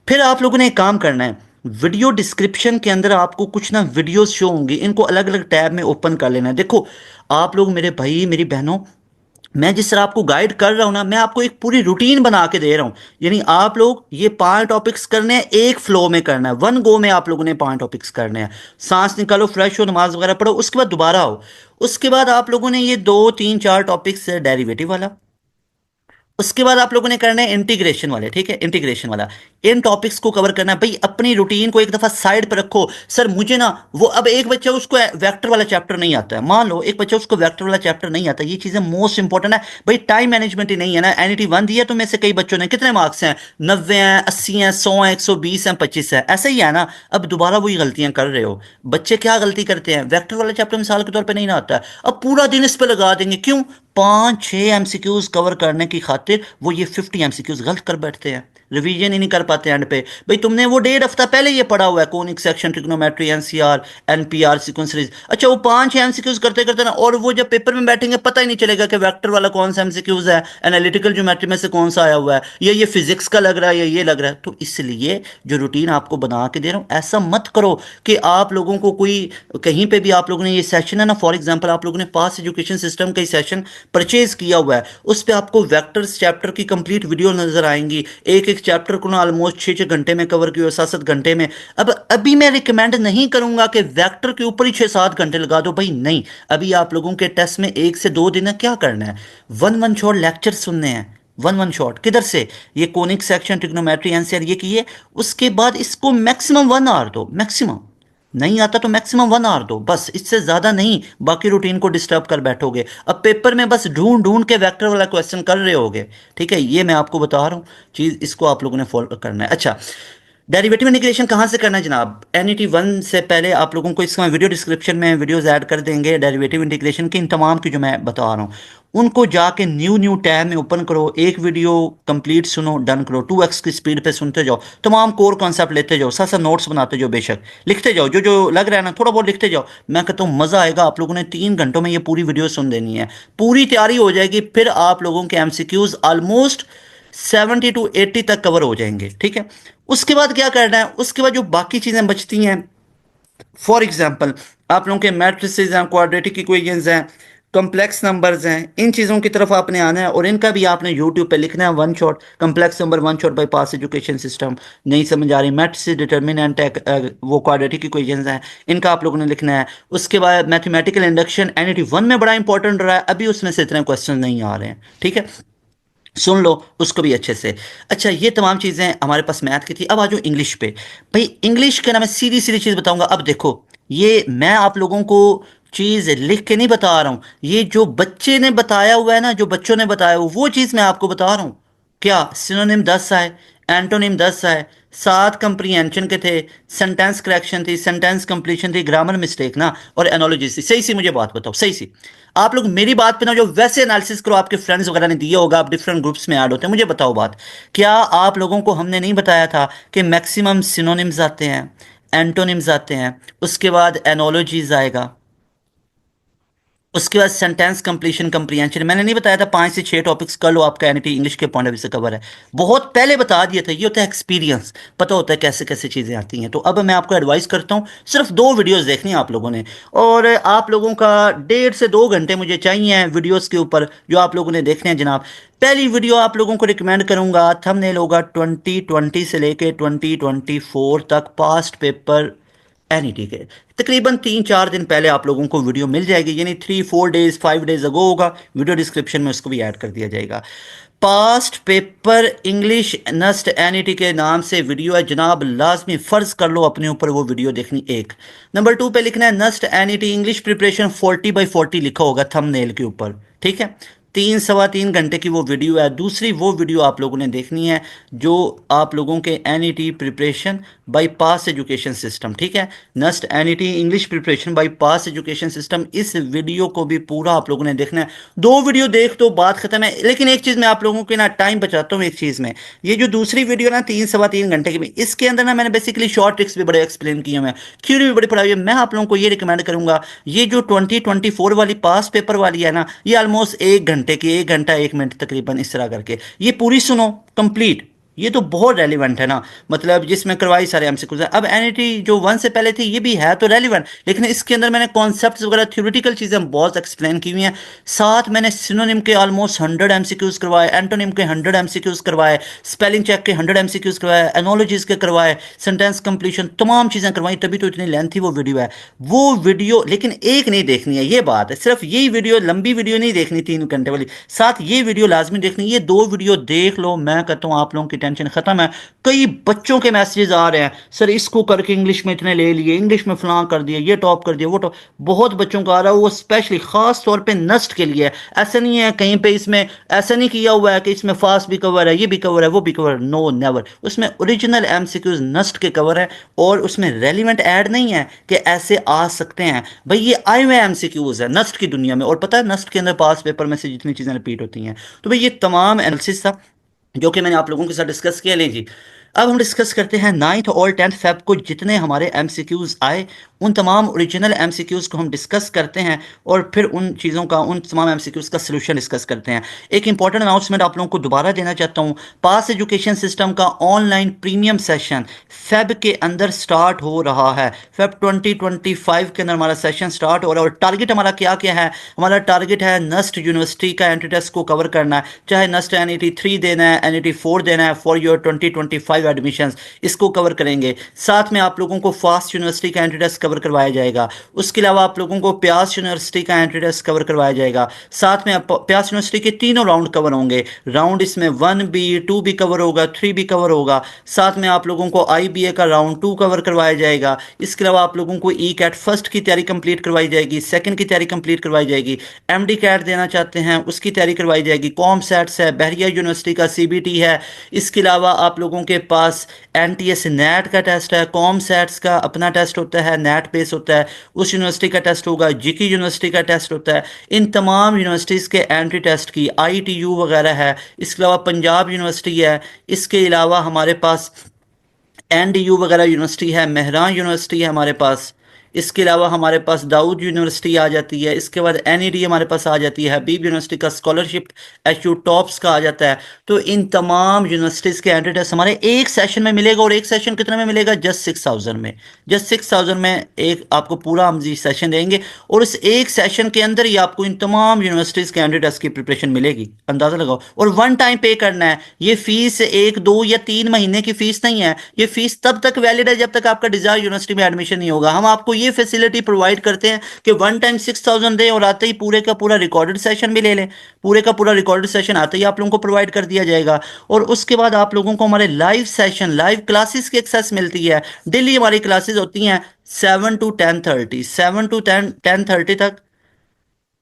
फिर आप लोगों ने एक काम करना है, वीडियो डिस्क्रिप्शन के अंदर आपको कुछ ना वीडियोस शो होंगी, इनको अलग अलग टैब में ओपन कर लेना है। देखो आप लोग मेरे भाई मेरी बहनों, मैं जिस तरह आपको गाइड कर रहा हूं ना, मैं आपको एक पूरी रूटीन बना के दे रहा हूं। यानी आप लोग ये 5 टॉपिक्स करने हैं, एक फ्लो में करना है, वन गो में आप लोगों ने 5 टॉपिक्स करने हैं। सांस निकालो, फ्रेश हो, नमाज वगैरह पढ़ो, उसके बाद दोबारा आओ। उसके बाद आप लोगों ने ये 2 3 4 टॉपिक्स डेरिवेटिव वाला, उसके बाद आप लोगों ने करना है इंटीग्रेशन वाले, ठीक है, इंटीग्रेशन वाला। इन टॉपिक्स को कवर करना है भाई। अपनी रूटीन को एक दफा साइड पर रखो। सर मुझे ना वो, अब एक बच्चा उसको वेक्टर वाला चैप्टर नहीं आता है, मान लो एक बच्चा उसको वेक्टर वाला चैप्टर नहीं आता, ये चीजें मोस्ट इंपॉर्टेंट है भाई। टाइम मैनेजमेंट ही नहीं है ना। NET 1 दिया तो में से कई बच्चों ने कितने मार्क्स हैं, 90 हैं, 80 हैं, 100 हैं, 120 हैं, 25 है, ऐसा ही है ना। अब दोबारा वही गलतियां कर रहे हो। बच्चे क्या गलती करते हैं, वेक्टर वाला चैप्टर मिसाल के तौर पर नहीं ना आता है, अब पूरा दिन इस पर लगा देंगे। क्यों? 5 6 MCQs कवर करने की खातिर वो ये 50 MCQs गलत कर बैठते हैं, रिवीजन ही नहीं कर पाते एंड पे। भाई तुमने वो 1.5 हफ्ता पहले ये पढ़ा हुआ है, conic section, trigonometry, NCR, NPR, sequence series. अच्छा वो 5 6 MCQs करते करते ना, और वो जब पेपर में बैठेंगे पता ही नहीं चलेगा कि वेक्टर वाला कौन सा MCQs है, एनालिटिकल ज्योमेट्री में से कौन सा आया हुआ है, या ये फिजिक्स का लग रहा है, या ये लग रहा है। तो इसलिए जो रूटीन आपको बना के दे रहा हूँ, ऐसा मत करो कि आप लोगों को कोई कहीं पे भी आप लोगों ने ये सेशन है ना, फॉर एग्जांपल आप लोगों ने पास एजुकेशन सिस्टम का सेशन परचेज किया हुआ है, उस पे आपको वेक्टर्स चैप्टर की कंप्लीट वीडियो नजर आएंगी। एक एक चैप्टर को ना ऑलमोस्ट 6 6 घंटे में कवर किया, 7 7 घंटे में। अब अभी मैं रिकमेंड नहीं करूंगा कि वेक्टर के ऊपर ही 6 7 घंटे लगा दो भाई, नहीं। अभी आप लोगों के टेस्ट में 1 से 2 दिन है, क्या करना है, वन वन शॉट लेक्चर सुनने हैं। वन वन शॉट किधर से, ये कोनिक सेक्शन, ट्रिग्नोमेट्री, एनसीआर ये किए, उसके बाद इसको मैक्सिमम 1 आवर दो, मैक्सिमम। नहीं आता तो मैक्सिमम 1 आवर दो, बस इससे ज्यादा नहीं। बाकी रूटीन को डिस्टर्ब कर बैठोगे, अब पेपर में बस ढूंढ ढूंढ के वेक्टर वाला क्वेश्चन कर रहे होगे। ठीक है, ये मैं आपको बता रहा हूँ चीज, इसको आप लोगों ने फॉलो करना है। अच्छा, डेरिवेटिव इंटीग्रेशन कहाँ से करना है जनाब? NET 1 से पहले आप लोगों को इसका वीडियो डिस्क्रिप्शन में वीडियोस ऐड कर देंगे, डेरिवेटिव इंटीग्रेशन की इन तमाम की जो मैं बता रहा हूँ, उनको जाके न्यू न्यू टैब में ओपन करो, एक वीडियो कंप्लीट सुनो, डन करो, 2x की स्पीड पे सुनते जाओ, तमाम कोर कॉन्सेप्ट लेते जाओ, साथ साथ नोट्स बनाते जाओ, बेशक लिखते जाओ, जो जो लग रहा है ना थोड़ा बहुत लिखते जाओ। मैं कहता हूँ मज़ा आएगा। आप लोगों ने 3 घंटों में ये पूरी वीडियो सुन देनी है, पूरी तैयारी हो जाएगी, फिर आप लोगों के MCQs ऑलमोस्ट 70 to 80 तक कवर हो जाएंगे। ठीक है, उसके बाद क्या करना है, उसके बाद जो बाकी चीज़ें बचती हैं, फॉर एग्जाम्पल आप लोगों के मैट्रिसेस हैं, क्वाड्रेटिक इक्वेशंस हैं, कॉम्प्लेक्स नंबर्स हैं, इन चीज़ों की तरफ आपने आना है, और इनका भी आपने यूट्यूब पे लिखना है one shot, complex number one shot by pass education system. नहीं समझ आ रही, मैट्रिसेस, डिटर्मिनेंट, वो क्वाड्रेटिक इक्वेशंस हैं, इनका आप लोगों ने लिखना है। उसके बाद मैथमेटिकल इंडक्शन NET 1 में बड़ा इंपॉर्टेंट रहा है, अभी उसमें से इतने क्वेश्चन नहीं आ रहे हैं। ठीक है, सुन लो उसको भी अच्छे से। अच्छा, ये तमाम चीज़ें हमारे पास मैथ की थी। अब आ जाओ इंग्लिश पे। भाई इंग्लिश के ना मैं सीधी सीधी चीज़ बताऊंगा। अब देखो, ये मैं आप लोगों को चीज़ लिख के नहीं बता रहा हूँ, ये जो बच्चे ने बताया हुआ है ना, जो बच्चों ने बताया हुआ वो चीज़ मैं आपको बता रहा हूँ। क्या सिनोनिम 10 आए, एंटोनिम 10 आए, 7 कंप्रीहेंशन के थे, सेंटेंस करेक्शन थी, सेंटेंस कंप्लीशन थी, ग्रामर मिस्टेक ना, और एनोलॉजी थी। सही सी मुझे बात बताओ, सही सी। आप लोग मेरी बात पे ना जो वैसे एनालिसिस करो, आपके फ्रेंड्स वगैरह ने दिया होगा, आप डिफरेंट ग्रुप्स में ऐड होते हैं, मुझे बताओ बात, क्या आप लोगों को हमने नहीं बताया था कि मैक्सिमम सिनोनिम्स आते हैं, एंटोनिम्स आते हैं, उसके बाद एनोलॉजीज आएगा, उसके बाद सेंटेंस कंप्लीशन, कंप्रीहेंशन। मैंने नहीं बताया था 5 से 6 टॉपिक्स कर लो, आपका NET इंग्लिश के पॉइंट ऑफ व्यू से कवर है। बहुत पहले बता दिया था, ये होता है एक्सपीरियंस, पता होता है कैसे कैसे चीज़ें आती हैं। तो अब मैं आपको एडवाइस करता हूँ, सिर्फ 2 वीडियोस देखनी है आप लोगों ने, और आप लोगों का 1.5 से 2 घंटे मुझे चाहिए वीडियोस के ऊपर जो आप लोगों ने देखने हैं जनाब। पहली वीडियो आप लोगों को रिकमेंड करूंगा, थंबनेल होगा 2020 से लेके 2024 तक पास्ट पेपर NET के, तकरीबन 3 4 दिन पहले आप लोगों को वीडियो मिल जाएगी, यानी 3 4 डेज 5 डेज अगो होगा। वीडियो डिस्क्रिप्शन में उसको भी ऐड कर दिया जाएगा। Past paper English NUST NET के नाम से वीडियो है जनाब, लाजमी फ़र्ज कर लो अपने ऊपर वो वीडियो देखनी। एक नंबर 2 पे लिखना है नस्ट NET इंग्लिश प्रिपरेशन 40/40 लिखा होगा थंबनेल के ऊपर। ठीक है, 3 सवा 3 घंटे की वो वीडियो है। दूसरी वो वीडियो आप लोगों ने देखनी है जो आप लोगों के NET preparation by pass education system. ठीक है, NUST NET English preparation by pass education system, इस वीडियो को भी पूरा आप लोगों ने देखना है। 2 वीडियो देख तो बात खत्म है, लेकिन एक चीज़ मैं आप लोगों के ना टाइम बचाता हूँ एक चीज़ में। ये जो दूसरी वीडियो ना 3 सवा 3 घंटे की, इसके अंदर ना मैंने बेसिकली शॉर्ट ट्रिक्स भी बड़े एक्सप्लेन किए हुए हैं, थ्योरी भी बड़ी पढ़ाई है। मैं आप लोगों को ये रिकमेंड करूंगा, ये जो 2024 वाली पास पेपर वाली है ना, ये ऑलमोस्ट 1 घंटे घंटे की, 1 घंटा 1 मिनट तकरीबन, इस तरह करके ये पूरी सुनो कंप्लीट। ये तो बहुत रेलिवेंट है ना, मतलब जिसमें करवाई सारे एमसीक्यूज है। अब एनईटी जो 1 से पहले थी ये भी है तो रेलिवेंट, लेकिन इसके अंदर मैंने कॉन्सेप्ट्स वगैरह थ्योरेटिकल चीज़ें बहुत एक्सप्लेन की हुई हैं। साथ मैंने सिनोनिम के ऑलमोस्ट 100 एमसीक्यूज करवाए, एंटोनिम के 100 एमसीक्यूज करवाए, स्पेलिंग चेक के 100 एमसीक्यूज करवाए, एनोलॉजीज के करवाए, सेंटेंस कंप्लीशन, तमाम चीज़ें करवाई, तभी तो इतनी लेंथी वो वीडियो है। वो वीडियो लेकिन एक नहीं देखनी है, ये बात है, सिर्फ यही वीडियो, लंबी वीडियो नहीं देखनी 3 घंटे वाली, साथ ये वीडियो लाजमी देखनी। ये 2 वीडियो देख लो, मैं कहता हूँ आप लोगों की टेंशन खत्म है। कई बच्चों के मैसेजेस आ रहे हैं, सर इसको करके इंग्लिश में इतने ले लिए, इंग्लिश में फलां कर दिया, ये टॉप कर दिया, वो टॉप, बहुत बच्चों का आ रहा है। वो स्पेशली खास तौर पे नस्ट के लिए है। ऐसा नहीं है कहीं पे इसमें ऐसा नहीं किया हुआ है कि इसमें फास्ट भी कवर है, ये भी कवर है, वो भी कवर है, नो नेवर। उसमें ओरिजिनल एमसीक्यूज नस्ट के कवर है, और उसमें रेलिवेंट ऐड नहीं है कि ऐसे आ सकते हैं भाई, ये आए हुए एमसीक्यूज है नस्ट की दुनिया में। और पता है नस्ट के अंदर पास पेपर में से जितनी चीजें रिपीट होती हैं, तो भाई ये तमाम एनालिसिस था जो कि मैंने आप लोगों के साथ डिस्कस किया। लें जी, अब हम डिस्कस करते हैं 9th और 10th फेब को जितने हमारे एमसीक्यूज आए, उन तमाम ओरिजिनल एमसीक्यूज को हम डिस्कस करते हैं, और फिर उन चीज़ों का, उन तमाम एमसीक्यूज का सोल्यूशन डिस्कस करते हैं। एक इंपॉर्टेंट अनाउंसमेंट आप लोगों को दोबारा देना चाहता हूँ, पास एजुकेशन सिस्टम का ऑनलाइन प्रीमियम सेशन फेब के अंदर स्टार्ट हो रहा है। फेब 2025 के अंदर हमारा सेशन स्टार्ट हो रहा है, और टारगेट हमारा क्या क्या है? हमारा टारगेट है नस्ट यूनिवर्सिटी का एंट्री टेस्ट को कवर करना है, चाहे नस्ट एनईटी 3 देना है, एनईटी 4 देना है फॉर योर 2025 एडमिशंस, इसको कवर करेंगे। साथ में आप लोगों को फास्ट यूनिवर्सिटी का एंट्री टेस्ट कवर करवाया जाएगा। उसके अलावा आप लोगों को प्यास यूनिवर्सिटी का एंट्री टेस्ट कवर करवाया जाएगा। साथ में प्यास यूनिवर्सिटी के तीनों राउंड कवर होंगे। राउंड इसमें 1B 2 भी कवर होगा, 3 भी कवर होगा। साथ में आप लोगों को IBA का राउंड 2 कवर करवाया जाएगा। इसके अलावा आप लोगों को ई कैट फर्स्ट की तैयारी कंप्लीट करवाई जाएगी, सेकंड की तैयारी कंप्लीट करवाई जाएगी। MD कैट देना चाहते हैं उसकी तैयारी करवाई जाएगी। कॉम सेट्स है, बहरिया यूनिवर्सिटी का CBT है। इसके अलावा आप लोगों के पास NTS नेट का टेस्ट है, कॉम सेट्स का अपना टेस्ट होता है, नेट बेस होता है, उस यूनिवर्सिटी का टेस्ट होगा, जीकी यूनिवर्सिटी का टेस्ट होता है। इन तमाम यूनिवर्सिटीज़ के एंट्री टेस्ट की ITU वगैरह है। इसके अलावा पंजाब यूनिवर्सिटी है। इसके अलावा हमारे पास NDU वगैरह यूनिवर्सिटी है, मेहरान यूनिवर्सिटी है हमारे पास। इसके अलावा हमारे पास दाऊद यूनिवर्सिटी आ जाती है। इसके बाद NED हमारे पास आ जाती है, हबीब यूनिवर्सिटी का स्कॉलरशिप HU टॉप्स का आ जाता है। तो इन तमाम यूनिवर्सिटीज़ के एंट्री टेस्ट हमारे एक सेशन में मिलेगा, और एक सेशन कितने में मिलेगा? जस्ट 6000 में। जस्ट 6000 में एक आपको पूरा हम जी सेशन देंगे, और इस एक सेशन के अंदर ही आपको इन तमाम यूनिवर्सिटीज़ के एंट्री टेस्ट की प्रिपरेशन मिलेगी। अंदाज़ा लगाओ। और वन टाइम पे करना है। ये फीस 1 2 या 3 महीने की फीस नहीं है। ये फीस तब तक वैलिड है जब तक आपका डिजायर यूनिवर्सिटी में एडमिशन नहीं होगा। हम आपको ये फैसिलिटी प्रोवाइड करते हैं कि वन टाइम 6000 दें, और आते ही पूरे का पूरा रिकॉर्डेड सेशन भी ले लें। पूरे का पूरा रिकॉर्डेड सेशन आते ही आप लोगों को प्रोवाइड कर दिया जाएगा। और उसके बाद आप लोगों को हमारे लाइव सेशन, लाइव क्लासेस की एक्सेस मिलती है। डेली हमारी क्लासेस होती हैं 7 to 10:30, 7 to 10:30 तक,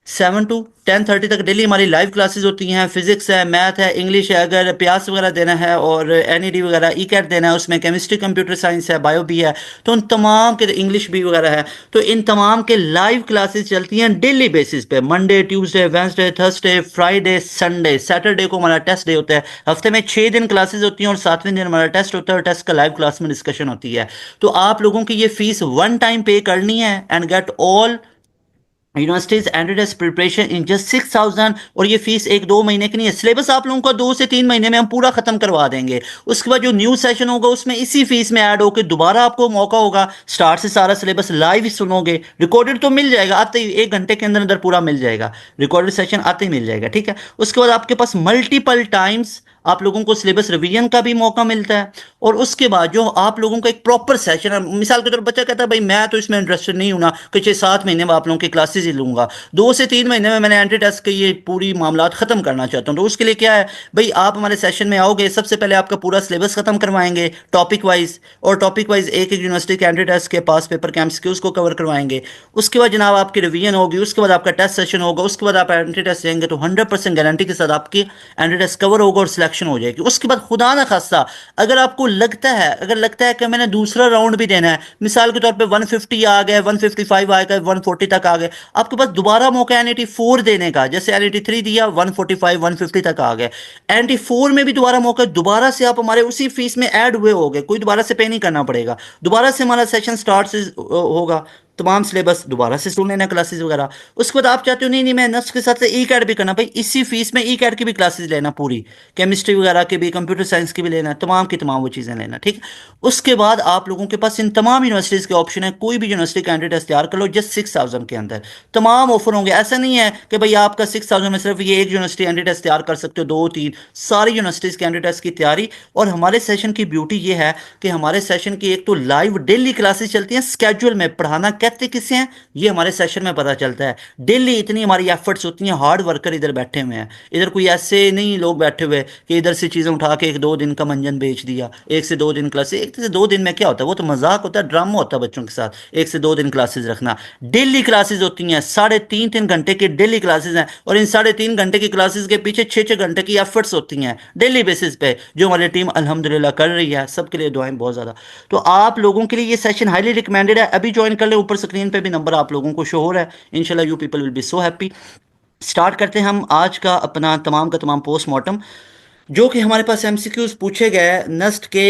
7 to 10:30 तक डेली हमारी लाइव क्लासेस होती हैं। फिजिक्स है, मैथ है, इंग्लिश है, अगर प्यास वगैरह देना है, और NED वगैरह ई कैट देना है, उसमें केमिस्ट्री, कंप्यूटर साइंस है, बायो भी है, तो उन तमाम के, इंग्लिश भी वगैरह है, तो इन तमाम के लाइव क्लासेस चलती हैं डेली बेसिस पे। Monday, Tuesday, Wednesday, Thursday, Friday, Sunday, Saturday को हमारा टेस्ट डे होता है। हफ्ते में 6 दिन क्लासेस होती हैं, और 7वें दिन हमारा टेस्ट होता है, और टेस्ट का लाइव क्लास में डिस्कशन होती है। तो आप लोगों की ये फीस वन टाइम पे करनी है, and get all universities entry test preparation in just 6000। और ये फीस 1 2 महीने की नहीं है। सिलेबस आप लोगों को 2 से 3 महीने में हम पूरा खत्म करवा देंगे। उसके बाद जो न्यू सेशन होगा उसमें इसी फीस में ऐड होकर दोबारा आपको मौका होगा, स्टार्ट से सारा सिलेबस लाइव ही सुनोगे। रिकॉर्डेड तो मिल जाएगा, आते ही 1 घंटे के अंदर अंदर पूरा मिल जाएगा, रिकॉर्डेड सेशन आते ही मिल जाएगा, ठीक है। उसके बाद आपके पास मल्टीपल टाइम्स आप लोगों को सिलेबस रिवीजन का भी मौका मिलता है। और उसके बाद जो आप लोगों का एक प्रॉपर सेशन है, मिसाल के तौर पर बच्चा कहता है भाई मैं तो इसमें इंटरेस्टेड नहीं हूं ना, कि 6 7 महीने में आप लोगों की क्लासेस ही लूंगा, 2 से 3 महीने में मैंने एंट्री टेस्ट के ये पूरी मामला खत्म करना चाहता हूं। तो उसके लिए क्या है भाई, आप हमारे सेशन में आओगे, सबसे पहले आपका पूरा सिलेबस खत्म करवाएंगे टॉपिक वाइज, और टॉपिक वाइज एक एक यूनिवर्सिटी के एंट्री टेस्ट के पास पेपर के MCQs को कवर करवाएंगे। उसके बाद जनाब आपकी रिवीजन होगी, उसके बाद आपका टेस्ट सेशन होगा, उसके बाद आप एंट्री टेस्ट देंगे, तो 100% गारंटी के साथ आपकी एंट्री टेस्ट कवर होगा और सिलेक्शन हो जाएगी। उसके बाद खुदा ना खास्ता अगर आपको लगता है, कि मैंने दूसरा राउंड भी देना है, मिसाल के तौर पे 150 आ गए, 155 आ गए, 140 तक आ गए, आपके पास दोबारा मौका NET 4 देने का। जैसे NET 3 दिया, 145 150 तक आ गए, NET 4 में भी दोबारा मौका, दोबारा से आप हमारे उसी फीस में ऐड हुए होगे, कोई दोबारा से पे नहीं करना पड़ेगा, दोबारा से हमारा सेशन स्टार्ट से होगा। तमाम सिलेबस दोबारा से सुन लेना क्लासेस वगैरह। उसके बाद आप चाहते हो नहीं नहीं मैं नर्स के साथ ई कैड भी करना, भाई इसी फीस में ई कैड की भी क्लासेस लेना पूरी, केमिस्ट्री वगैरह की भी, कंप्यूटर साइंस की भी लेना, तमाम की तमाम वो चीज़ें लेना, ठीक। उसके बाद आप लोगों के पास इन तमाम यूनिवर्सिटीज़ के ऑप्शन है, कोई भी यूनिवर्सिटी कैंडिडेट तैयार कर लो जस्ट 6,000 के अंदर तमाम ऑफर होंगे। ऐसा नहीं है कि भाई आपका 6,000 में सिर्फ ये एक यूनिवर्सिटी कैंडिडेट्स तैयार कर सकते हो, दो तीन, सारी यूनिवर्सिटीज़ कैंडिडेट्स की तैयारी। और हमारे सेशन की ब्यूटी ये है कि हमारे सेशन की एक तो लाइव डेली क्लासेस चलती हैं स्केड्यूल में, पढ़ाना कहते किसे हैं ये हमारे सेशन में पता चलता है। डेली इतनी हमारी एफर्ट्स होती हैं, हार्ड वर्कर इधर बैठे हुए हैं, इधर कोई ऐसे नहीं लोग बैठे हुए कि इधर से चीज़ें उठा के एक दो दिन का मंजन बेच दिया। एक से दो दिन क्लासेस, एक से दो दिन में क्या होता है, वो तो मजाक होता है, ड्रामा होता है बच्चों के साथ, एक से दो दिन क्लासेस रखना। डेली क्लासेस होती हैं, 3.5 घंटे की डेली क्लासेस हैं, और इन 3.5 घंटे की क्लासेस के पीछे 6 6 घंटे की एफर्ट्स होती हैं डेली बेसिस पे, जो हमारी टीम अल्हम्दुलिल्लाह कर रही है। सबके लिए दुआएं बहुत ज़्यादा। तो आप लोगों के लिए ये सेशन हाईली रिकमेंडेड है, अभी ज्वाइन कर ले, ऊपर स्क्रीन पे भी नंबर आप लोगों को शो हो रहा है। इंशाल्लाह you people will be so happy. Start करते हैं हम आज का अपना तमाम का तमाम पोस्टमार्टम, जो कि हमारे पास एमसीक्यूज पूछे गए नस्ट के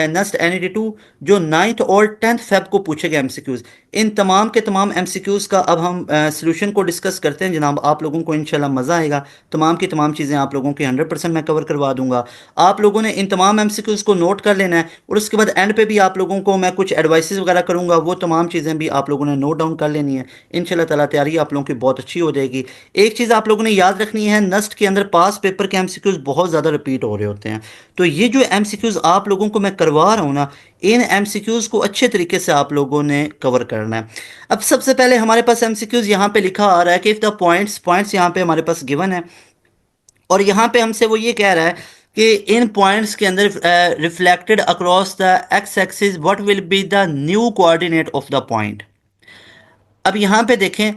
नस्ट एनईडी 2 जो 9th और 10th फेब को पूछे गए एमसीक्यूज। इन तमाम के तमाम एमसीक्यूज का अब हम सॉल्यूशन को डिस्कस करते हैं जनाब। आप लोगों को इंशाल्लाह मज़ा आएगा, तमाम की तमाम चीज़ें आप लोगों की 100% मैं कवर करवा दूंगा। आप लोगों ने इन तमाम एमसीक्यूज को नोट कर लेना है, और उसके बाद एंड पे भी आप लोगों को मैं कुछ एडवाइसेस वगैरह करूंगा, वो तमाम चीज़ें भी आप लोगों ने नोट डाउन कर लेनी है। इंशाल्लाह ताला तैयारी आप लोगों की बहुत अच्छी हो जाएगी। एक चीज़ आप लोगों ने याद रखनी है, नस्ट के अंदर पास पेपर के एमसीक्यूज बहुत ज़्यादा रिपीट हो रहे होते हैं। तो ये जो एमसीक्यूज आप लोगों को मैं करवा रहा हूँ ना, इन एमसीक्यूज को अच्छे तरीके से आप लोगों ने कवर करना है। अब सबसे पहले हमारे पास एमसीक्यूज यहाँ पे लिखा आ रहा है कि इफ द पॉइंट्स पॉइंट्स यहाँ पे हमारे पास गिवन है, और यहाँ पे हमसे वो ये कह रहा है कि इन पॉइंट्स के अंदर reflected across the x axis what will be the new coordinate of the point. अब यहाँ पे देखें,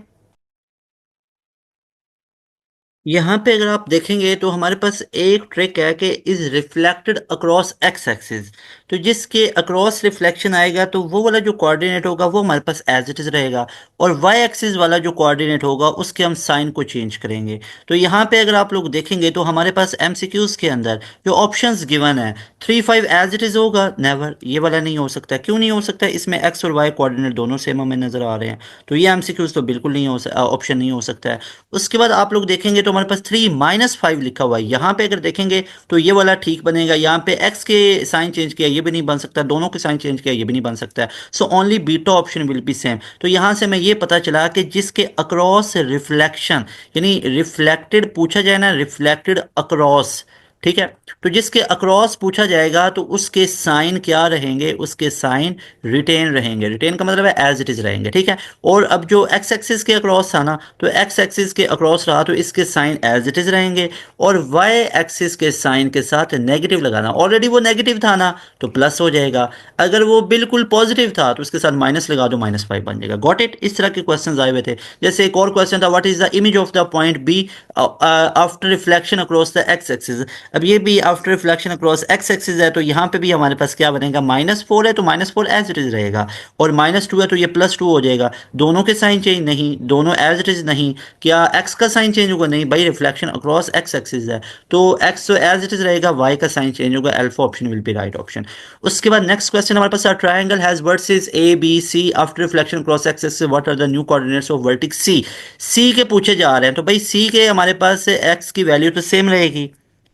यहाँ पे अगर आप देखेंगे तो हमारे पास एक ट्रिक है कि is reflected across x axis. तो जिसके अक्रॉस रिफ्लेक्शन आएगा तो वो वाला जो कोऑर्डिनेट होगा वो हमारे पास एज इट इज रहेगा, और वाई एक्सिस वाला जो कोऑर्डिनेट होगा उसके हम साइन को चेंज करेंगे। तो यहाँ पे अगर आप लोग देखेंगे तो हमारे पास एमसीक्यूज के अंदर जो ऑप्शंस गिवन है 3 5 एज इट इज होगा, नेवर, ये वाला नहीं हो सकता। क्यों नहीं हो सकता? इसमें एक्स और वाई कोऑर्डिनेट दोनों सेम हमें नजर आ रहे हैं, तो ये एमसीक्यूज तो बिल्कुल नहीं हो ऑप्शन नहीं हो सकता है। उसके बाद आप लोग देखेंगे तो हमारे पास 3 - 5 लिखा हुआ है, यहाँ पे अगर देखेंगे तो ये वाला ठीक बनेगा। यहाँ पे एक्स के साइन चेंज किया ये भी नहीं बन सकता, दोनों के साइन चेंज किया ये भी नहीं बन सकता है। So only beta option will B same. तो यहाँ से मैं ये पता चला कि जिसके अक्रॉस रिफ्लेक्शन यानी रिफ्लेक्टेड पूछा जाए ना, रिफ्लेक्टेड अक्रॉस, ठीक है, तो जिसके अक्रॉस पूछा जाएगा तो उसके साइन क्या रहेंगे, उसके साइन रिटेन रहेंगे। रिटेन का मतलब है एज इट इज रहेंगे, ठीक है। और अब जो एक्स एक्सिस के अक्रॉस था ना, तो एक्स एक्सिस के अक्रॉस रहा तो इसके साइन एज इट इज रहेंगे, और वाई एक्सिस के साइन के साथ नेगेटिव लगाना। ऑलरेडी वो नेगेटिव था ना तो प्लस हो जाएगा, अगर वो बिल्कुल पॉजिटिव था तो उसके साथ माइनस लगा दो, -5 बन जाएगा। Got it? इस तरह के क्वेश्चन आए हुए थे। जैसे एक और क्वेश्चन था, what is the image of the point b after reflection across the x axis. अब ये भी after reflection across x axis है, तो यहाँ पे भी हमारे पास क्या बनेगा, -4 है तो -4 एज इट इज रहेगा, और -2 है तो ये +2 हो जाएगा। दोनों के साइन चेंज नहीं, दोनों एज इट इज नहीं। क्या एक्स का साइन चेंज होगा? नहीं भाई, रिफ्लेक्शन अक्रॉस एक्स एक्सिस है, तो एक्स तो एज इट इज रहेगा, वाई का साइन चेंज होगा। Alpha option will be right option. उसके बाद नेक्स्ट क्वेश्चन हमारे पास, triangle has vertices A B C after reflection across x axis, what are the new coordinates of vertex C. C के पूछे जा रहे हैं, तो भाई सी के हमारे पास एक्स की वैल्यू तो सेम रहेगी,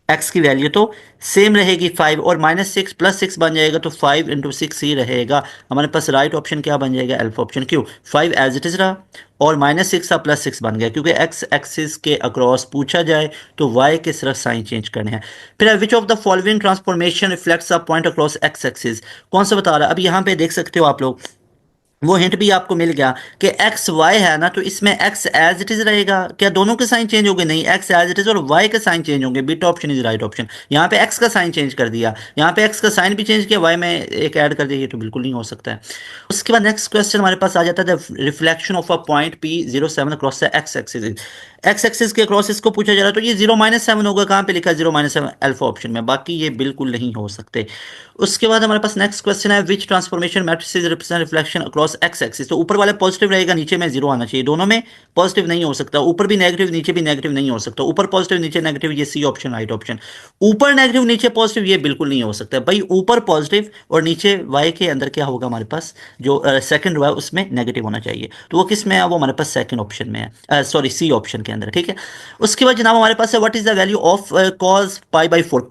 एक्स की वैल्यू तो सेम रहेगी 5, और -6 +6 बन जाएगा तो 5 × 6 ही रहेगा। हमारे पास राइट ऑप्शन क्या बन जाएगा, अल्फा ऑप्शन। क्यों? 5 एज इट इज रहा, और -6 था +6 बन गया, क्योंकि एक्स एक्सिस के अक्रॉस पूछा जाए तो वाई के सिर्फ साइन चेंज करने हैं। फिर which of the following transformation reflects a point across x axis, कौन सा बता रहा है? अब यहाँ पे देख सकते हो आप लोग, वो हिंट भी आपको मिल गया कि एक्स वाई है ना, तो इसमें एक्स एज इट इज रहेगा। क्या दोनों के साइन चेंज होंगे? नहीं, एक्स एज इट इज और वाई के साइन चेंज होंगे। Beta option is right option. यहाँ पे एक्स का साइन चेंज कर दिया, यहाँ पे एक्स का साइन भी चेंज किया, वाई में एक ऐड कर दिया, ये तो बिल्कुल नहीं हो सकता है। उसके बाद नेक्स्ट क्वेश्चन हमारे पास आ जाता है, reflection of a point P07 across the x axis. X axis के अक्रॉस इसको पूछा जा रहा है, तो ये 0 - 7 होगा। कहाँ पे लिखा है 0 - 7? अल्फा ऑप्शन में। बाकी ये बिल्कुल नहीं हो सकते। उसके बाद हमारे पास नेक्स्ट क्वेश्चन है, which transformation matrices represent reflection across across x axis, तो ऊपर वाला पॉजिटिव रहेगा, नीचे में जीरो आना चाहिए, दोनों में पॉजिटिव नहीं हो सकता, ऊपर भी नेगेटिव नीचे भी नेगेटिव नहीं हो सकता, ऊपर पॉजिटिव नीचे नेगेटिव, ये सी ऑप्शन राइट ऑप्शन। ऊपर नेगेटिव नीचे पॉजिटिव ये बिल्कुल नहीं हो सकता भाई, ऊपर पॉजिटिव और नीचे वाई के अंदर क्या होगा हमारे पास, जो सेकंड रो है उसमें नेगेटिव होना चाहिए, तो वो किस में है, वो हमारे पास सेकंड ऑप्शन में है, सॉरी सी ऑप्शन के अंदर है, ठीक है। उसके बाद जनाब हमारे पास है what is the value of cos pi by four,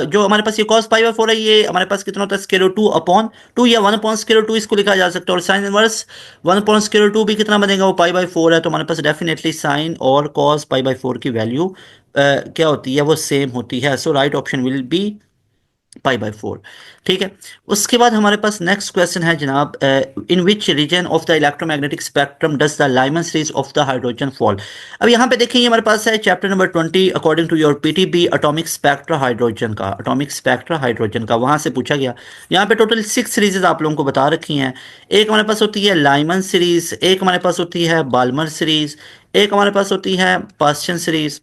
जो हमारे पास ये कॉस पाई बाई फोर है, ये हमारे पास कितना होता है, स्क्वायर रूट 2 अपॉन 2 या 1 अपॉन स्क्वायर रूट 2 इसको लिखा जा सकता है, और sine inverse 1 upon square root 2 भी कितना बनेगा, वो पाई बाई फोर है, तो हमारे पास डेफिनेटली साइन और कॉस पाई बाई फोर की वैल्यू क्या होती है, वो सेम होती है, so right option will be pi by four, ठीक है। उसके बाद हमारे पास नेक्स्ट क्वेश्चन है जनाब, in which region of the electromagnetic spectrum does the Lyman series of the hydrogen fall. अब यहाँ पे देखिए हमारे पास है chapter number 20 according to your PTB atomic spectra hydrogen का, एटॉमिक स्पेक्ट्रा हाइड्रोजन का, वहां से पूछा गया। यहाँ पे टोटल 6 सीरीजेज आप लोगों को बता रखी हैं। एक हमारे पास होती है लाइमन सीरीज, एक हमारे पास होती है बाल्मर सीरीज, एक हमारे पास होती है पास्चन सीरीज,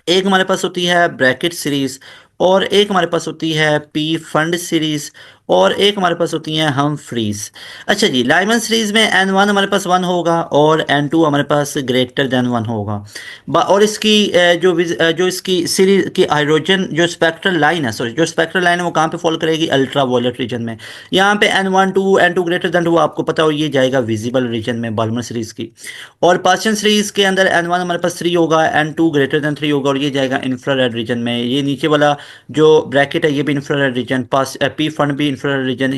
एक हमारे पास होती है ब्रैकेट सीरीज, और एक हमारे पास होती है पी फंड सीरीज, और एक हमारे पास होती है हम फ्रीज। अच्छा जी, लाइमन सीरीज में n1 हमारे पास 1 होगा और n2 हमारे पास ग्रेटर देन 1 होगा। और इसकी जो इसकी सीरीज की हाइड्रोजन जो स्पेक्ट्रल लाइन है, सॉरी जो स्पेक्ट्रल लाइन है वो कहाँ पे फॉल करेगी, अल्ट्रा वायलेट रीजन में। यहाँ पे n1 2 n2 ग्रेटर देन 2 आपको पता हो, ये जाएगा विजिबल रीजन में बाल्मर सीरीज की। और पास्चन सीरीज के अंदर n1 हमारे पास 3 होगा, n2 ग्रेटर देन 3 होगा, और ये जाएगा इंफ्रारेड रीजन में। ये नीचे वाला जो ब्रैकेट है ये भी इंफ्रारेड रीजन, पास पी फंड भी इंफ्रारेड रीजन,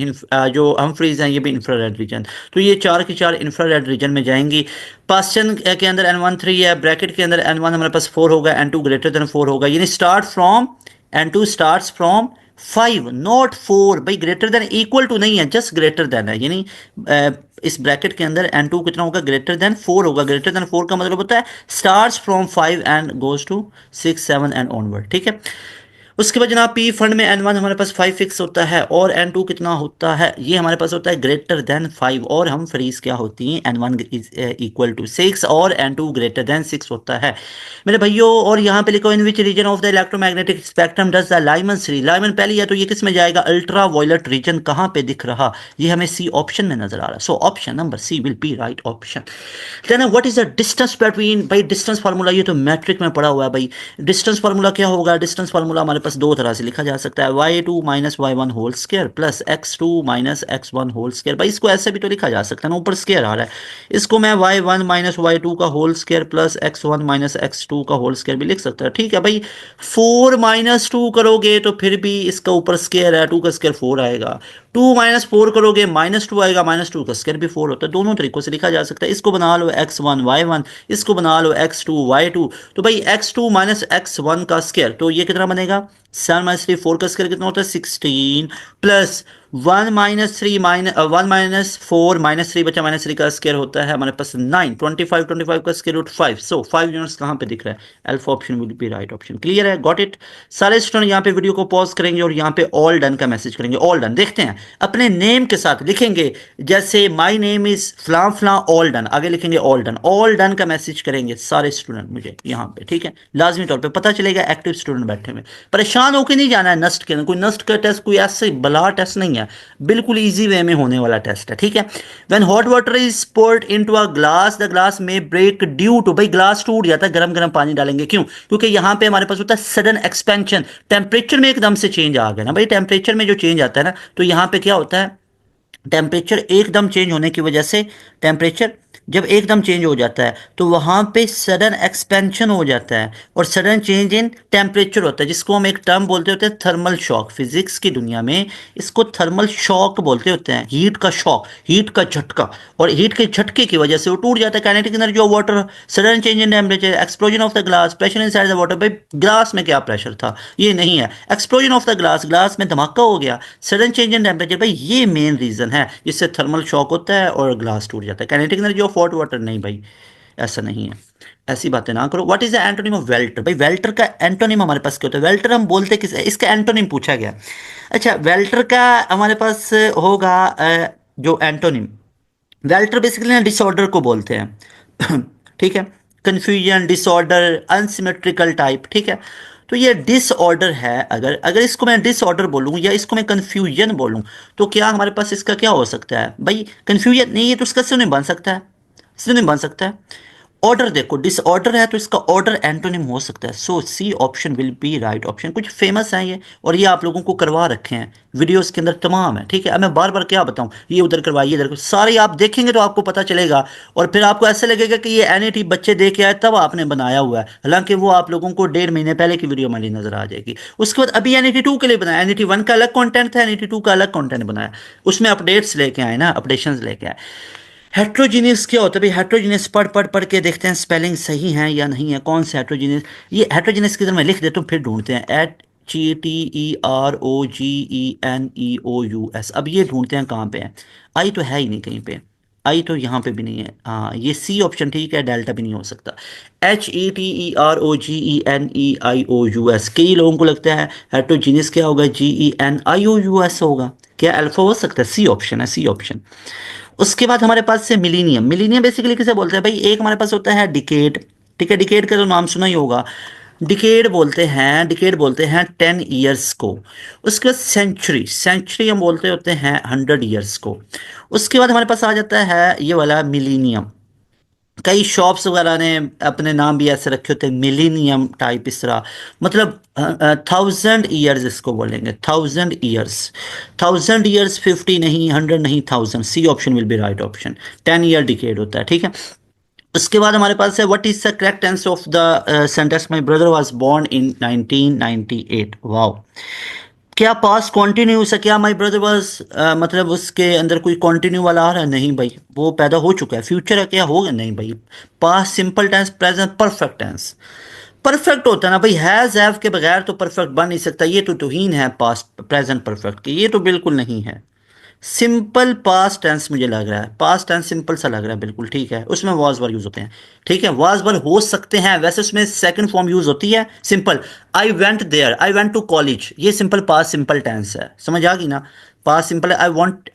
जो हम फ्रीज हैं ये भी इंफ्रारेड रीजन, तो ये चार की चार इंफ्रारेड रीजन में जाएंगी। पास्चन के अंदर n1 3 है, ब्रैकेट के अंदर n1 हमारे पास 4 होगा, n2 ग्रेटर देन 4 होगा, यानी start from n2 starts from 5 not 4, भाई ग्रेटर देन इक्वल टू नहीं है, जस्ट ग्रेटर देन है, यानी इस ब्रैकेट के अंदर n2 कितना होगा, ग्रेटर देन 4 होगा। ग्रेटर देन 4 का मतलब होता है starts from 5 and goes to 6 7 and onward, ठीक है। उसके बाद जनाब पी फंड में n1 हमारे पास 5 फिक्स होता है, और n2 कितना होता है, ये हमारे पास होता है ग्रेटर देन 5, और हम फ्रीज क्या होती हैं, n1 इज इक्वल टू 6 और n2 ग्रेटर देन 6 होता है मेरे भाइयों। और यहाँ पे लिखो in which region of the electromagnetic spectrum does the Lyman series, Lyman पहली है तो ये किस में जाएगा, अल्ट्रा वायलेट रीजन, कहाँ पे दिख रहा, ये हमें सी ऑप्शन में नजर आ रहा है, so option number c will be right option. Then what is the distance between, भाई डिस्टेंस फार्मूला ये तो मैट्रिक में पड़ा हुआ है भाई। डिस्टेंस फार्मूला क्या होगा, डिस्टेंस फार्मूला हमारे पास दो तरह से लिखा जा सकता है, y2 minus y1 whole square plus x2 minus x1 whole square. भाई इसको ऐसे भी तो लिखा जा सकता है ना, ऊपर स्क्वायर आ रहा है, इसको मैं y1 माइनस y2 का whole square plus x1 minus x2 का होल स्क्वायर भी लिख सकता है, ठीक है भाई। 4 माइनस 2 करोगे तो फिर भी इसका ऊपर स्क्वायर है, 2 का स्क्वायर 4 आएगा, 2 माइनस 4 करोगे माइनस 2 आएगा, माइनस 2 का स्क्वायर भी 4 होता है, दोनों तरीकों से लिखा जा सकता है। इसको बना लो x1 y1, इसको बना लो x2 y2, तो भाई x2 माइनस x1 का स्क्वायर, तो ये कितना बनेगा, 7 माइनस 3 4 का स्क्वायर कितना होता है 16, प्लस 1 माइनस 3 1 माइनस 4 माइनस 3 बचा, माइनस 3 का स्क्वायर होता है हमारे पास 9, 25 का स्क्वायर रूट 5, सो 5 यूनिट्स कहाँ पे दिख रहा है, alpha option will be right option. Clear है, गॉट इट। सारे स्टूडेंट यहाँ पे वीडियो को पॉज करेंगे और यहाँ पे ऑल डन का मैसेज करेंगे, ऑल डन। देखते हैं अपने नेम के साथ लिखेंगे, जैसे माई नेम इज फ्लां फ्लां ऑल डन, आगे लिखेंगे ऑल डन का मैसेज करेंगे सारे स्टूडेंट मुझे यहाँ पे, ठीक है, लाजमी तौर पे पता चलेगा एक्टिव स्टूडेंट बैठे हुए। परेशान होकर नहीं जाना है नस्ट के, कोई नस्ट का टेस्ट कोई ऐसे बला टेस्ट नहीं है, बिल्कुल इजी वे में होने वाला टेस्ट है, ठीक है। When hot water is poured into a glass the glass may break due to, भाई ग्लास टूट जाता है, गरम गरम पानी डालेंगे, क्यों, क्योंकि यहाँ पे हमारे पास होता है सडन एक्सपेंशन, टेम्परेचर में एकदम से चेंज आ गया ना भाई, टेम्परेचर में जो चेंज आता है ना, तो यहाँ पे क्या होता है, टेम्परेचर एकदम चेंज होने की वजह से, टेम्परेचर जब एकदम चेंज हो जाता है तो वहाँ पे सडन एक्सपेंशन हो जाता है और सडन चेंज इन टेम्परेचर होता है, जिसको हम एक टर्म बोलते होते हैं थर्मल शॉक। फिजिक्स की दुनिया में इसको थर्मल शॉक बोलते होते हैं, हीट का शॉक, हीट का झटका, और हीट के झटके की वजह से वो टूट जाता है। Kinetic energy of water, sudden change in temperature, explosion of the glass, pressure inside the water. भाई ग्लास में क्या प्रेशर था, ये नहीं है, explosion of the glass, glass में धमाका हो गया, सडन चेंज इन टेम्परेचर, भाई ये मेन रीजन है जिससे थर्मल शॉक होता है और ग्लास टूट जाता है। Kinetic energy of hot water नहीं भाई, ऐसा नहीं है, ऐसी बातें ना करो। What is the antonym of welter, भाई वेल्टर का एंटोनिम हमारे पास क्या होता है, वेल्टर हम बोलते किस, इसका एंटोनिम पूछा गया। अच्छा वेल्टर का हमारे पास होगा जो एंटोनिम, वेल्टर बेसिकली डिसऑर्डर को बोलते हैं ठीक है, कंफ्यूजन, डिसऑर्डर, अनसिमेट्रिकल टाइप, ठीक है। तो ये डिसऑर्डर है। अगर अगर इसको मैं डिसऑर्डर बोलूँ या इसको मैं कन्फ्यूजन बोलूँ, तो क्या हमारे पास इसका क्या हो सकता है भाई? कन्फ्यूजन नहीं, ये तो इसका सिनोनिम बन सकता है, सिनोनिम बन सकता है। ऑर्डर देखो, डिसऑर्डर है तो इसका ऑर्डर एंटोनिम हो सकता है। So C option will be right option. कुछ फेमस है ये, और ये आप लोगों को करवा रखे हैं वीडियोस के अंदर तमाम है, ठीक है। अब मैं बार बार क्या बताऊं, ये उधर करवाइए इधर सारे आप देखेंगे तो आपको पता चलेगा, और फिर आपको ऐसे लगेगा कि ये एनईटी बच्चे दे के आए तब आपने बनाया हुआ है, हालांकि वो आप लोगों को 1.5 महीने पहले की वीडियो हमारी नजर आ जाएगी। उसके बाद अभी एनईटी 2 के लिए बनाया, एनईटी 1 का अलग कंटेंट था, एनईटी 2 का अलग कंटेंट बनाया, उसमें अपडेट्स लेके आए ना, अपडेशन लेके आए। हेट्रोजीनियस क्या होता है भाई? हेट्रोजीनियस पढ़ पढ़ पढ़ के देखते हैं स्पेलिंग सही है या नहीं है, कौन से हेट्रोजीनियस। ये हेट्रोजीनियस की तरह मैं लिख देता हूँ, फिर ढूंढते हैं। HETROGENEOUS। अब ये ढूंढते हैं कहाँ पे है। आई तो है ही नहीं कहीं पे, आई तो यहाँ पे भी नहीं है। हाँ, ये सी ऑप्शन ठीक है, डेल्टा भी नहीं हो सकता। HETEROGENEIOUS। कई लोगों को लगता है हेट्रोजीनियस क्या होगा, GENIOUS होगा। क्या अल्फा हो सकता है? सी ऑप्शन है, सी ऑप्शन। उसके बाद हमारे पास से मिलीनियम। मिलीनियम बेसिकली किसे बोलते हैं भाई? एक हमारे पास होता है डिकेड, ठीक है, डिकेड का तो नाम सुना ही होगा। डिकेड बोलते हैं, डिकेड बोलते हैं 10 ईयर्स को। उसके बाद सेंचुरी, सेंचुरी हम बोलते होते हैं 100 ईयर्स को। उसके बाद हमारे पास आ जाता है ये वाला मिलीनियम। कई शॉप्स वगैरह ने अपने नाम भी ऐसे रखे होते हैं, मिलीनियम टाइप इस तरह, मतलब 1000 ईयर्स इसको बोलेंगे, 1000 ईयर्स। 1000 ईयर्स 50 नहीं, 100 नहीं, 1000। C option will be right option. 10 year decade होता है, ठीक है। उसके बाद हमारे पास है what is the correct answer of the sentence my brother was born in 1998। Wow. क्या पास कॉन्टिन्यूस है? क्या माई ब्रदर वाज मतलब उसके अंदर कोई कॉन्टिन्यू वाला आ रहा है? नहीं भाई, वो पैदा हो चुका है। फ्यूचर है क्या? होगा नहीं भाई। Past simple tense, present perfect tense. Perfect होता है ना भाई, हैज हैव के बगैर तो परफेक्ट बन नहीं सकता। ये तो तौहीन है पास्ट प्रेजेंट परफेक्ट की, ये तो बिल्कुल नहीं है। सिंपल पास्ट टेंस मुझे लग रहा है, पास्ट टेंस सिंपल सा लग रहा है बिल्कुल, ठीक है। उसमें वाज वर यूज होते हैं, ठीक है, वाज वर हो सकते हैं, वैसे उसमें सेकंड फॉर्म यूज होती है simple. I went there, I went to college, ये सिंपल पास्ट सिंपल टेंस है, समझ आ गई ना। पास्ट सिंपल है,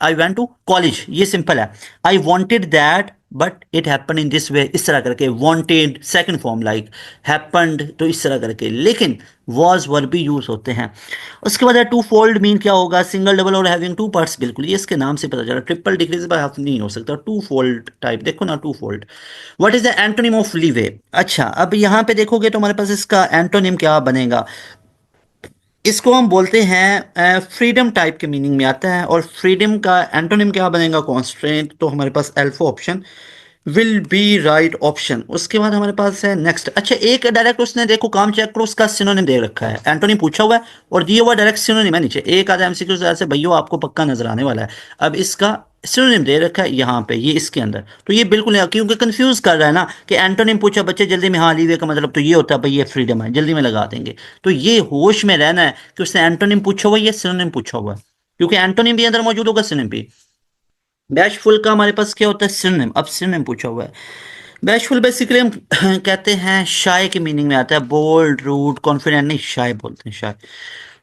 आई वेंट टू कॉलेज, ये सिंपल है। I wanted that but it happen in this way, इस तरह करके। Wanted second form, like happened, तो इस तरह करके। लेकिन वॉज वर भी यूज होते हैं। उसके बाद है टू फोल्ड मीन क्या होगा? सिंगल डबल और हैविंग टू पार्ट्स, बिल्कुल ये इसके नाम से पता चला। ट्रिपल डिक्रीज बाय हाफ नहीं हो सकता। टू फोल्ड टाइप देखो ना, two fold. What is the antonym of leeway? अच्छा, अब यहाँ पे देखोगे तो हमारे पास इसका एंटोनिम क्या बनेगा। इसको हम बोलते हैं फ्रीडम टाइप के मीनिंग में आता है, और फ्रीडम का एंटोनिम क्या बनेगा? कॉन्स्ट्रेंट। तो हमारे पास alpha option will be right option. उसके बाद हमारे पास है नेक्स्ट। अच्छा, एक डायरेक्ट उसने देखो काम चेक करो, उसका सिनोनिम दे रखा है, एंटोनिम पूछा हुआ है और दिया हुआ डायरेक्ट सिनोनिम है नीचे। एक आधा एमसीक्यू ऐसे भैया आपको पक्का नजर आने वाला है। अब इसका सिनोनिम दे रखा है यहाँ पे, ये इसके अंदर, तो ये बिल्कुल नहीं, क्योंकि कंफ्यूज कर रहा है ना कि एंटोनिम पूछा बच्चे जल्दी में, हाँ लीवे का मतलब तो ये होता है भाई ये फ्रीडम है, जल्दी में लगा देंगे। तो ये होश में रहना है कि उसने एंटोनिम पूछा हुआ है या सिनोनिम पूछा हुआ है, क्योंकि एंटोनिम भी अंदर मौजूद होगा, सिनोनिम भी। बैशफुल का हमारे पास क्या होता है? सिनोनिम। अब सिनोनिम पूछा हुआ है। बैशफुल बेसिकली हम कहते हैं शाय के मीनिंग में आता है, बोल्ड, रूड, कॉन्फिडेंट नहीं, शाय बोलते हैं, शाय।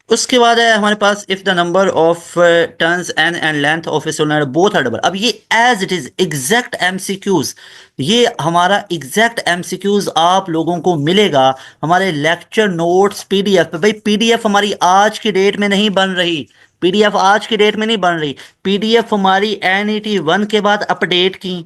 उसके बाद है हमारे पास if the number of turns and length of a solenoid both are double. अब ये as it is exact MCQs, ये हमारा एग्जैक्ट एमसीक्यूज आप लोगों को मिलेगा हमारे लेक्चर नोट्स पीडीएफ पे। भाई पीडीएफ हमारी आज की डेट में नहीं बन रही, पीडीएफ आज की डेट में नहीं बन रही। पीडीएफ हमारी एनईटी 1 के बाद अपडेट की,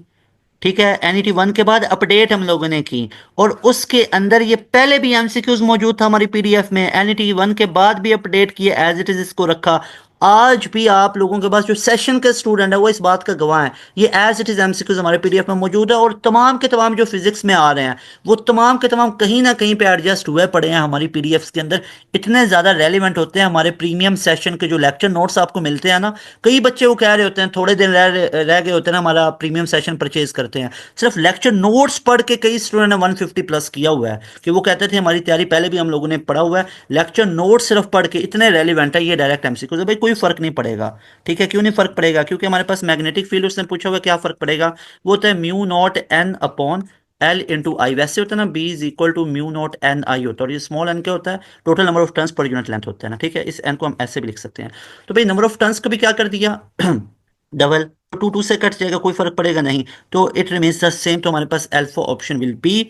ठीक है, एनईटी 1 के बाद अपडेट हम लोगों ने की, और उसके अंदर ये पहले भी एमसीक्यूज मौजूद था हमारी पीडीएफ में, एनईटी 1 के बाद भी अपडेट किए, एज इट इज इसको रखा। आज भी आप लोगों के पास जो सेशन के स्टूडेंट है वो इस बात का गवाह है, ये एज इट इज एमसीक्यूज हमारे पीडीएफ में मौजूद है, और तमाम के तमाम जो फिजिक्स में आ रहे हैं वो तमाम के तमाम कहीं ना कहीं पे एडजस्ट हुए पड़े हैं हमारी पीडीएफ के अंदर। इतने ज्यादा रेलिवेंट होते हैं हमारे प्रीमियम सेशन के जो लेक्चर नोट्स आपको मिलते हैं ना। कई बच्चे वो कह रहे होते हैं थोड़े दिन रह गए होते हैं ना, हमारा प्रीमियम सेशन परचेज करते हैं, सिर्फ लेक्चर नोट्स पढ़ के कई स्टूडेंट ने 150 प्लस किया हुआ है, कि वो कहते थे हमारी तैयारी पहले भी हम लोगों ने पढ़ा हुआ है, लेक्चर नोट्स सिर्फ पढ़ के इतने रेलिवेंट है। ये डायरेक्ट एमसीक्यू है भाई, कोई फर्क नहीं पड़ेगा, ठीक है। क्यों नहीं फर्क पड़ेगा? क्योंकि हमारे पास मैग्नेटिक फील्ड उसने पूछा हुआ, क्या फर्क पड़ेगा? वो होता है mu nought n upon L into I. वैसे होता है ना, B is equal to mu nought n I होता है, और ये स्मॉल एन क्या होता है? Total number of turns per unit length होता है ना, ठीक है। इस एन को हम ऐसे भी लिख सकते हैं। तो भाई नंबर ऑफ टर्न्स को भी क्या कर दिया डबल, टू टू से कट जाएगा, कोई फर्क पड़ेगा नहीं, तो इट रिमेन्स द सेम। तो हमारे पास alpha option will be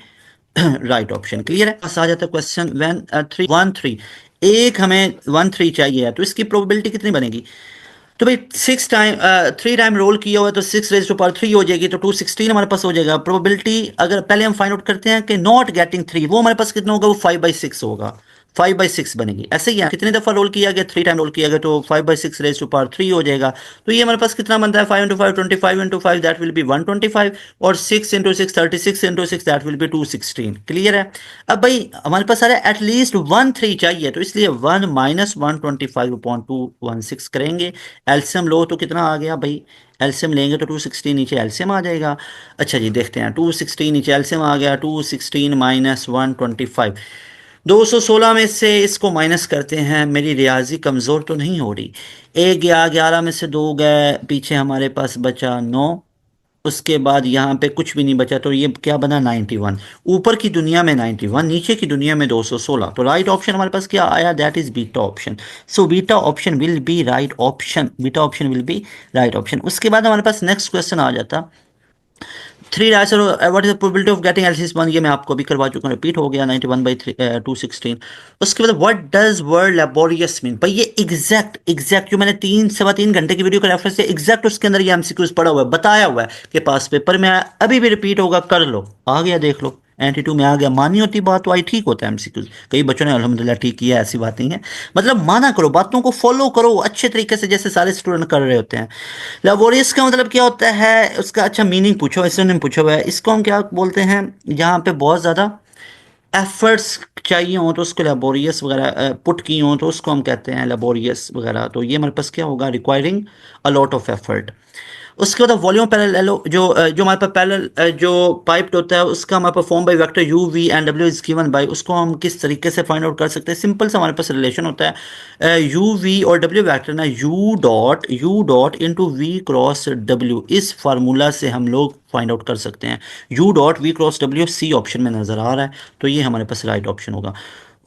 right option. Clear है। बस आ जाता है क्वेश्चन व्हेन 3 1 3, एक हमें 1 3 चाहिए है, तो इसकी प्रोबेबिलिटी कितनी बनेगी? तो भाई 3 टाइम रोल किया हुआ है, तो 6 रेज़ टू पावर 3 हो जाएगी, तो 216 हमारे पास हो जाएगा। प्रोबेबिलिटी अगर पहले हम फाइंड आउट करते हैं कि नॉट गेटिंग 3, वो हमारे पास कितना होगा? वो 5/6 होगा, 5/6 बनेगी। ऐसे ही है, कितनी दफा रोल किया गया? 3 टाइम रोल किया गया, तो 5/6 रेज़ टू पावर 3 हो जाएगा। तो ये हमारे पास कितना बनता है? 5 × 5 25 × 5 दैट विल बी 125, और 6 × 6 36 × 6 दैट विल बी 216। क्लियर है। अब भाई हमारे पास आ रहा है एटलीस्ट 1 3 चाहिए, तो इसलिए 1 - 125/216 करेंगे। एलसीएम लो तो कितना आ गया भाई? एलसीएम लेंगे तो 216 नीचे एलसीएम आ जाएगा। अच्छा जी, देखते हैं। 216 नीचे एलसीएम आ गया, 216 - 125, 216 में से इसको माइनस करते हैं। मेरी रियाजी कमज़ोर तो नहीं हो रही। एक गया, 11 में से 2 गए, पीछे हमारे पास बचा 9। उसके बाद यहाँ पे कुछ भी नहीं बचा, तो ये क्या बना? 91। ऊपर की दुनिया में 91, नीचे की दुनिया में 216। तो राइट ऑप्शन हमारे पास क्या आया? That is beta option. So beta option will be right option. Beta option will be right option. उसके बाद हमारे पास नेक्स्ट क्वेश्चन आ जाता, 3 what is the probability of getting LCS 1? ये मैं आपको अभी करवा चुका हूँ, रिपीट हो गया। 91/216। उसके बाद what does word laborious mean? भाई ये एग्जैक्ट जो मैंने 3 सवा 3 घंटे की वीडियो का रेफरेंस दिया, एग्जैक्ट उसके अंदर ये एमसीक्यूज पड़ा हुआ है, बताया हुआ है कि पास पेपर में आया, अभी भी रिपीट होगा, कर लो। आ गया, देख लो। NT2 में आ गया। मानी होती बात तो आई ठीक होता है एमसीक्यूज। कई बच्चों ने अल्हम्दुलिल्लाह ठीक किया, ऐसी बात नहीं है। मतलब माना करो, बातों को फॉलो करो अच्छे तरीके से, जैसे सारे स्टूडेंट कर रहे होते हैं। लेबोरियस का मतलब क्या होता है उसका? अच्छा मीनिंग पूछो, ऐसे ने पूछा हुआ है। इसको हम क्या बोलते हैं? जहाँ पे बहुत ज़्यादा एफर्ट्स चाहिए हो तो उसको लेबोरियस वगैरह पुट की हो तो उसको हम कहते हैं लेबोरियस वगैरह। तो ये हमारे पास क्या होगा? Requiring a lot of effort. उसके बाद वॉल्यूम पैरेलल जो हमारे पास पैरेलल जो पाइप्ड होता है, उसका हमारे पास form by vector u v and डब्ल्यू इज गिवन बाय, उसको हम किस तरीके से फाइंड आउट कर सकते हैं? सिंपल सा हमारे पास रिलेशन होता है, यू वी और डब्ल्यू वेक्टर ना, u dot into v cross डब्ल्यू, इस फार्मूला से हम लोग फाइंड आउट कर सकते हैं। यू डॉट वी क्रॉस डब्ल्यू सी ऑप्शन में नज़र आ रहा है, तो ये हमारे पास राइट ऑप्शन होगा।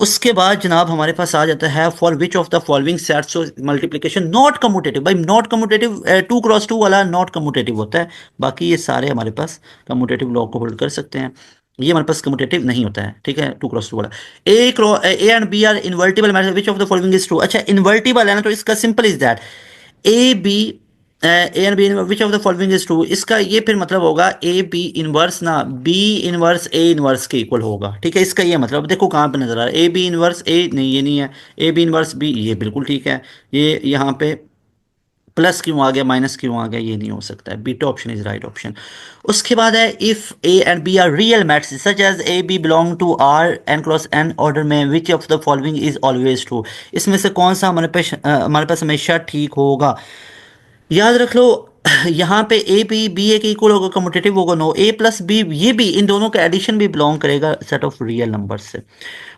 उसके बाद जनाब हमारे पास आ जाता है for which of the following sets of multiplication not commutative. भाई नॉट कम्यूटेटिव 2 × 2 वाला नॉट कम्यूटेटिव होता है, बाकी ये सारे हमारे पास कम्यूटेटिव लॉ को होल्ड कर सकते हैं। ये हमारे पास कम्यूटेटिव नहीं होता है, ठीक है। 2 × 2 वाला a and B are invertible matter, which of the following is true? अच्छा इन्वर्टिबल है ना, तो इसका simple is that a b a and b which of the following is true. इसका ये फिर मतलब होगा ए बी इनवर्स ना बी इनवर्स ए इनवर्स के इक्वल होगा, ठीक है। इसका ये मतलब देखो कहाँ पे नजर आ रहा है, ए बी इनवर्स ए, नहीं ये नहीं है। ए बी इनवर्स बी, ये बिल्कुल ठीक है। ये यहाँ पे प्लस क्यों आ गया, माइनस क्यों आ गया? ये नहीं हो सकता है। Beta option is right option. उसके बाद है if A and B are real matrix such as A B belong to R n cross n order में, which of the following is always true? इसमें से कौन सा हमारे पास हमेशा ठीक होगा? याद रख लो, यहाँ पे ए बी बी ए के इक्वल होगा, कम्यूटेटिव होगा। नो ए प्लस बी, ये भी इन दोनों का एडिशन भी बिलोंग करेगा सेट ऑफ रियल नंबर से।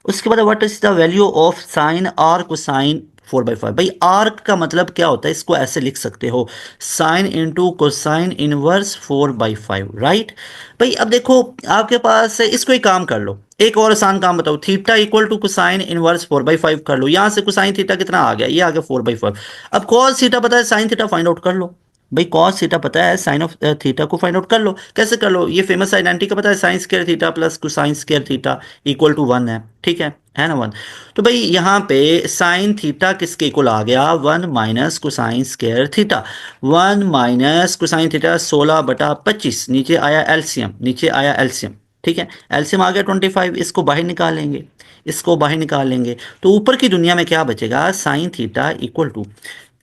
उसके बाद what is the value of sine arc cosine 4/5? भाई आर्क का मतलब क्या होता है? इसको ऐसे लिख सकते हो, sine into cosine inverse 4/5, right. भाई अब देखो आपके पास इसको एक काम कर लो, एक और आसान काम बताओ। Theta equal to cosine inverse 4/5 कर लो। यहां से कोसाइन थीटा कितना आ गया? ये आ गया 4/5। अब कॉस थीटा पता है, साइन थीटा फाइंड आउट कर लो। भाई कॉस थीटा पता है, साइन ऑफ थीटा को फाइंड आउट कर लो। कैसे कर लो? ये फेमस आइडेंटिटी का पता है, sine square theta plus cosine square theta equal to 1 है, ठीक है ना 1। तो भाई यहाँ पे साइन थीटा किसके इक्वल आ गया? 1 minus cosine square theta. 1 minus cosine theta 16/25, नीचे आया एलसीएम, नीचे आया एलसीएम, ठीक है। एलसीएम आ गया 25, इसको बाहर निकालेंगे, इसको बाहर निकालेंगे, तो ऊपर की दुनिया में क्या बचेगा? Sine theta equal to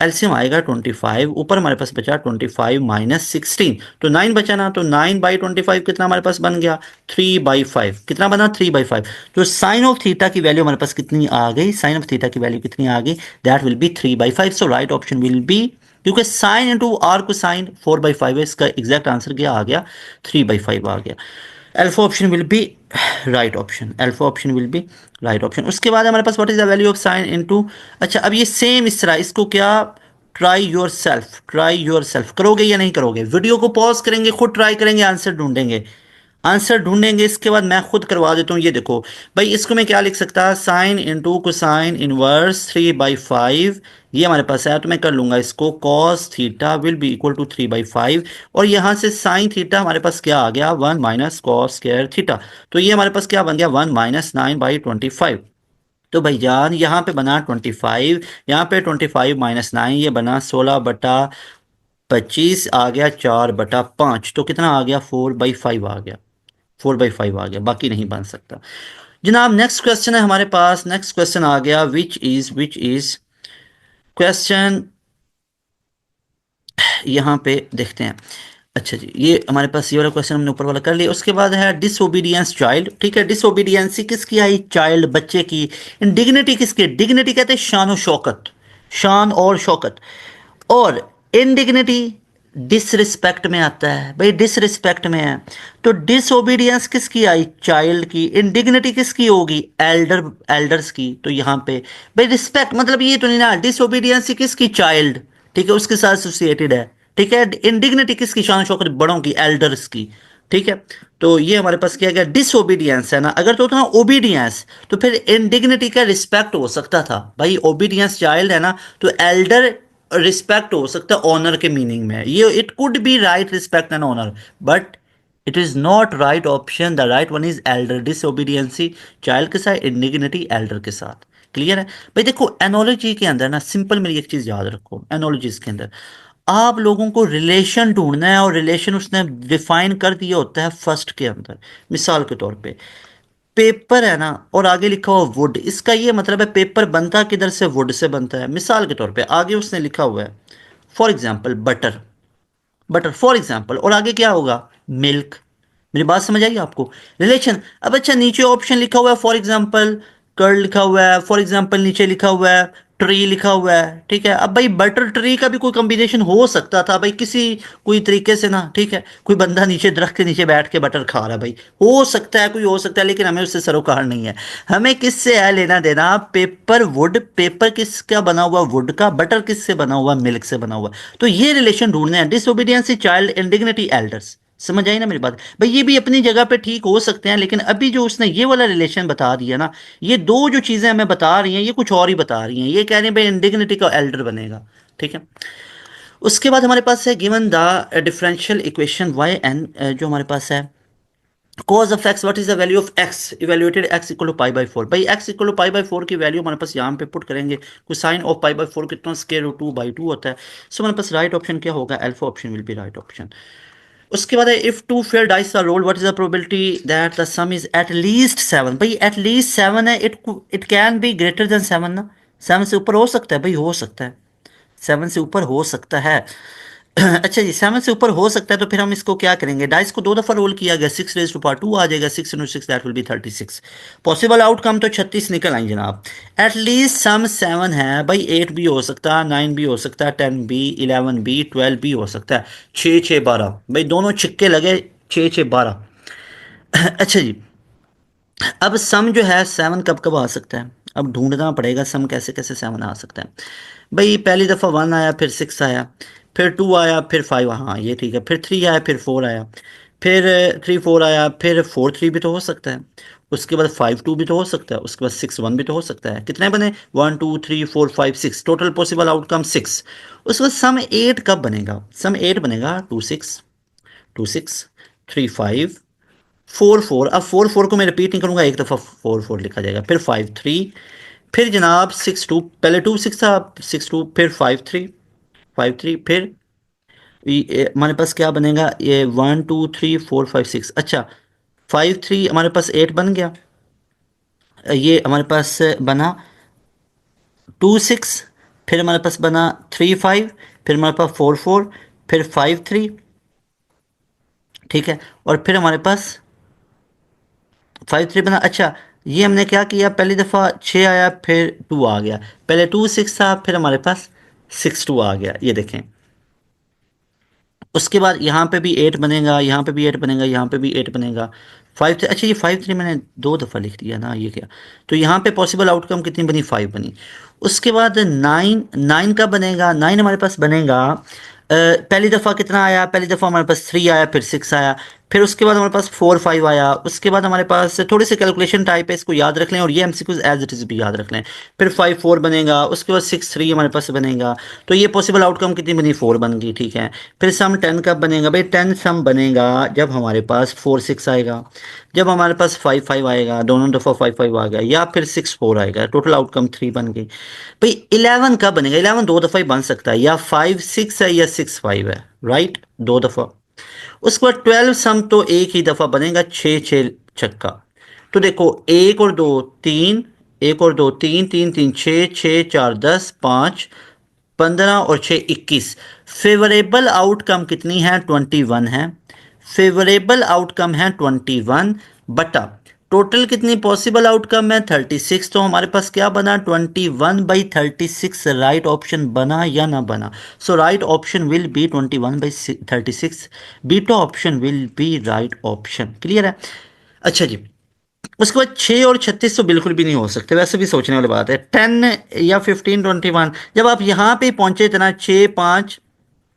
LCM आएगा 25, ऊपर हमारे पास बचा 25 माइनस 16, तो 9 बचा ना, तो 9/25 कितना हमारे पास बन गया? 3/5। कितना बना? 3/5। तो साइन ऑफ थीटा की वैल्यू हमारे पास कितनी आ गई? साइन ऑफ थीटा की वैल्यू कितनी आ गई? That will B 3/5। So right option will B, क्योंकि साइन इंटू आर को साइन 4/5 है, इसका एग्जैक्ट आंसर क्या आ गया? 3/5 आ गया। Alpha option will be right option. Alpha option will be right option. उसके बाद हमारे पास what is the value of sine into, अच्छा अब ये सेम इस तरह, इसको क्या ट्राई योर सेल्फ करोगे या नहीं करोगे? वीडियो को पॉज करेंगे, खुद ट्राई करेंगे, आंसर ढूंढेंगे। आंसर ढूंढेंगे, इसके बाद मैं खुद करवा देता हूँ। ये देखो भाई, इसको मैं क्या लिख सकता, साइन इंटू कोसाइन इनवर्स 3/5, ये हमारे पास है, तो मैं कर लूंगा इसको, cos theta will be equal to 3/5, और यहाँ से साइन थीटा हमारे पास क्या आ गया, 1 माइनस कॉस स्क्वायर थीटा, तो ये हमारे पास क्या बन गया, 1 - 9/25। तो भाईजान यहाँ पे बना 25, यहाँ पे 25 - 9, ये बना 16/25, आ गया 4/5, तो कितना आ गया, 4/5 आ गया, 4/5 आ गया, बाकी नहीं बन सकता। जनाब नेक्स्ट क्वेश्चन है हमारे पास, नेक्स्ट क्वेश्चन आ गया, विच इज क्वेश्चन, यहाँ पे देखते हैं। अच्छा जी, ये हमारे पास ये वाला क्वेश्चन हमने ऊपर वाला कर लिया। उसके बाद है डिसओबीडियंस चाइल्ड, ठीक है, डिसओबीडियंसी किसकी आई, चाइल्ड, बच्चे की। डिग्निटी किसकी, डिग्निटी कहते हैं शान और शौकत, शान और शौकत। और इनडिग्निटी डिसरिस्पेक्ट में आता है भाई, डिसरिस्पेक्ट में है। तो डिसओबीडियंस किसकी आई, चाइल्ड की। इनडिग्निटी किसकी होगी, एल्डर्स की। तो यहाँ पे भाई रिस्पेक्ट मतलब ये तो नहीं ना, डिसओबीडियंस किसकी, चाइल्ड, ठीक है, उसके साथ एसोसिएटेड है। ठीक है, इनडिग्निटी किसकी, शान शौकत बड़ों की, एल्डर्स की। ठीक है, तो ये हमारे पास क्या गया, डिसओबीडियंस है ना। अगर तो था ओबीडियंस, तो फिर इनडिग्निटी का रिस्पेक्ट हो सकता था भाई, ओबीडियंस चाइल्ड है ना, तो एल्डर रिस्पेक्ट हो सकता है ऑनर के मीनिंग में, ये it could be right respect and honour, but it is not right option. The right one is elder, disobediency child के साथ, इंडिग्निटी एल्डर के साथ। क्लियर है भाई। देखो एनोलॉजी के अंदर ना, सिंपल मेरी एक चीज याद रखो, एनोलॉजीज के अंदर आप लोगों को रिलेशन ढूंढना है, और रिलेशन उसने डिफाइन कर दिया होता है फर्स्ट के अंदर। मिसाल के तौर पे पेपर है ना, और आगे लिखा हुआ वुड, इसका ये मतलब है पेपर बनता किधर से, वुड से बनता है। मिसाल के तौर पे आगे उसने लिखा हुआ है for example butter, butter for example, और आगे क्या होगा, मिल्क। मेरी बात समझ आई आपको, रिलेशन। अब अच्छा, नीचे ऑप्शन लिखा हुआ है फॉर एग्जाम्पल कर्ड लिखा हुआ है, फॉर एग्जाम्पल नीचे लिखा हुआ है ट्री लिखा हुआ है, ठीक है। अब भाई बटर ट्री का भी कोई कॉम्बिनेशन हो सकता था भाई, किसी कोई तरीके से ना, ठीक है, कोई बंदा नीचे दरख्त के नीचे बैठ के बटर खा रहा है भाई, हो सकता है, कोई हो सकता है, लेकिन हमें उससे सरोकार नहीं है। हमें किससे है लेना देना, पेपर वुड, पेपर किसका बना हुआ, वुड का, बटर किससे बना हुआ, मिल्क से बना हुआ। तो ये रिलेशन ढूंढने हैं, डिसोबीडियंस चाइल्ड, इंडिग्निटी एल्डर्स। समझ आई ना मेरी बात भाई, ये भी अपनी जगह पे ठीक हो सकते हैं, लेकिन अभी जो उसने ये वाला रिलेशन बता दिया ना, ये दो जो चीजें हमें बता रही हैं, ये कुछ और ही बता रही हैं। ये कह रहे हैं भाई इंडिग्निटी का एल्डर बनेगा, ठीक है। उसके बाद हमारे पास है given the differential equation y n, जो हमारे पास है cos of x, what is the value of x, evaluated x equal to pi/4। भाई x equal to pi/4 की वैल्यू हमारे पास यहाँ पे पुट करेंगे, कोसाइन ऑफ pi/4 कितना, स्क्वायर रूट 2/2 होता है। सो हमारे पास राइट ऑप्शन क्या होगा, alpha option will be right option. उसके बाद है if two fair dice are rolled, what is the probability that the sum is at least 7। भाई एट लीस्ट 7 है, it can be greater than 7 ना, 7 से ऊपर हो सकता है भाई, हो सकता है, 7 से ऊपर हो सकता है। अच्छा जी, 7 से ऊपर हो सकता है, तो फिर हम इसको क्या करेंगे, डाइस को 2 दफा रोल किया गया, 6 raised to power 2 आ जाएगा, 6 × 6 that will B 36। Possible outcome तो 36 निकल आई जनाब। एटलीस्ट सम 7 है भाई, 8 भी हो सकता है, 9 भी हो सकता है, 10 भी, 11 भी, 12 भी हो सकता है, 6 6 12 भाई, दोनों छिक्के लगे, 6 6 12। अच्छा जी, अब सम जो है 7 कब कब आ सकता है, अब ढूंढना पड़ेगा सम कैसे कैसे 7 आ सकता है। भाई पहली दफ़ा 1 आया, फिर 6 आया, फिर 2 आया, फिर 5, हाँ ये ठीक है, फिर 3 आया, फिर 4 आया, फिर 3 4 आया, फिर 4 3 भी तो हो सकता है, उसके बाद 5 2 भी तो हो सकता है, उसके बाद 6 1 भी तो हो सकता है। कितने बने, 1 2 3 4 5 6, टोटल पॉसिबल आउटकम 6। उसके बाद सम 8 कब बनेगा, सम 8 बनेगा 2 6 2 6 3 5 4 4। अब 4 4 को मैं रिपीट नहीं करूंगा, एक दफ़ा 4 4 लिखा जाएगा, फिर 5 3, फिर जनाब 6 2, पहले 2 6 था, 6 2, फिर 5 3 5 3, फिर हमारे पास क्या बनेगा, ये 1 2 3 4 5 6। अच्छा 5 3 हमारे पास 8 बन गया, ये हमारे पास बना 2 6, फिर हमारे पास बना 3 5, फिर हमारे पास 4 4, फिर 5 3, ठीक है, और फिर हमारे पास 5 3 बना। अच्छा ये हमने क्या किया, पहली दफ़ा 6 आया, फिर 2 आ गया, पहले 2 6 था, फिर हमारे पास 6 2 आ गया, ये देखें। उसके बाद यहाँ पे भी 8 बनेगा, यहाँ पे भी 8 बनेगा, यहाँ पे भी 8 बनेगा, 5 3। अच्छा ये 5 3 मैंने 2 दफ़ा लिख दिया ना, ये क्या, तो यहाँ पे पॉसिबल आउटकम कितनी बनी, 5 बनी। उसके बाद 9 9 का बनेगा, 9 हमारे पास बनेगा, पहली दफ़ा कितना आया, पहली दफ़ा हमारे पास 3 आया, फिर 6 आया, फिर उसके बाद हमारे पास 4 5 आया, उसके बाद हमारे पास थोड़ी सी कैलकुलेशन टाइप है, इसको याद रख लें और ये एमसीक्यूज एज इट इज भी याद रख लें। फिर 5 4 बनेगा, उसके बाद 6 3 हमारे पास बनेगा। तो ये पॉसिबल आउटकम कितनी बनी, 4 बन गई, ठीक है। फिर सम 10 कब बनेगा भाई, 10 सम बनेगा जब हमारे पास 4 6 आएगा, जब हमारे पास 5 5 आएगा, दोनों दफ़ा 5 5 आ गया, या फिर 6 4 आएगा, टोटल आउटकम 3 बन गई। भाई 11 कब बनेगा, 11 दो दफ़ा ही बन सकता है, या 5 6 है या 6 5 है, राइट, दो दफ़ा। उसके बाद 12 सम तो एक ही दफ़ा बनेगा, 6 6 छक्का। तो देखो एक और दो तीन, एक और दो तीन, तीन तीन छः, छः चार 10, 5 15 और 6 21। फेवरेबल आउटकम कितनी है, 21 है। फेवरेबल आउटकम है 21 बटा टोटल कितनी पॉसिबल आउटकम है 36। तो हमारे पास क्या बना, 21/36 राइट ऑप्शन बना या ना बना। So right option will be 21/36, beta option will be right option. Clear है। अच्छा जी, उसके बाद 6 और 36 तो बिल्कुल भी नहीं हो सकते, वैसे भी सोचने वाली बात है। 10 या 15 21, जब आप यहाँ पे पहुंचे थे 6 5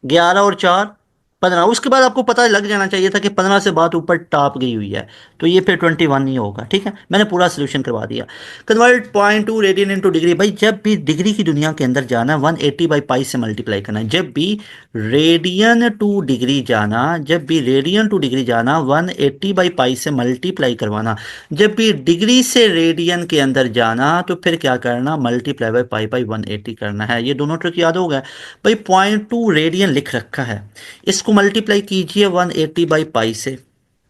11 और 4 15, उसके बाद आपको पता लग जाना चाहिए था कि 15 से बात ऊपर टॉप गई हुई है, तो ये फिर 21 नहीं होगा, ठीक है। मैंने पूरा सोल्यूशन करवा दिया। कन्वर्ट 0.2 रेडियन इनटू डिग्री, भाई जब भी डिग्री की दुनिया के अंदर जाना 180/पाई से मल्टीप्लाई करना है। जब भी रेडियन टू डिग्री जाना, जब भी रेडियन टू डिग्री जाना 180/पाई से मल्टीप्लाई करवाना। जब भी डिग्री से रेडियन के अंदर जाना तो फिर क्या करना, मल्टीप्लाई बाई पाई बाई 180 करना है। ये दोनों ट्रिक याद हो गया भाई। 0.2 रेडियन लिख रखा है, इसको मल्टीप्लाई कीजिए 180/पाई से,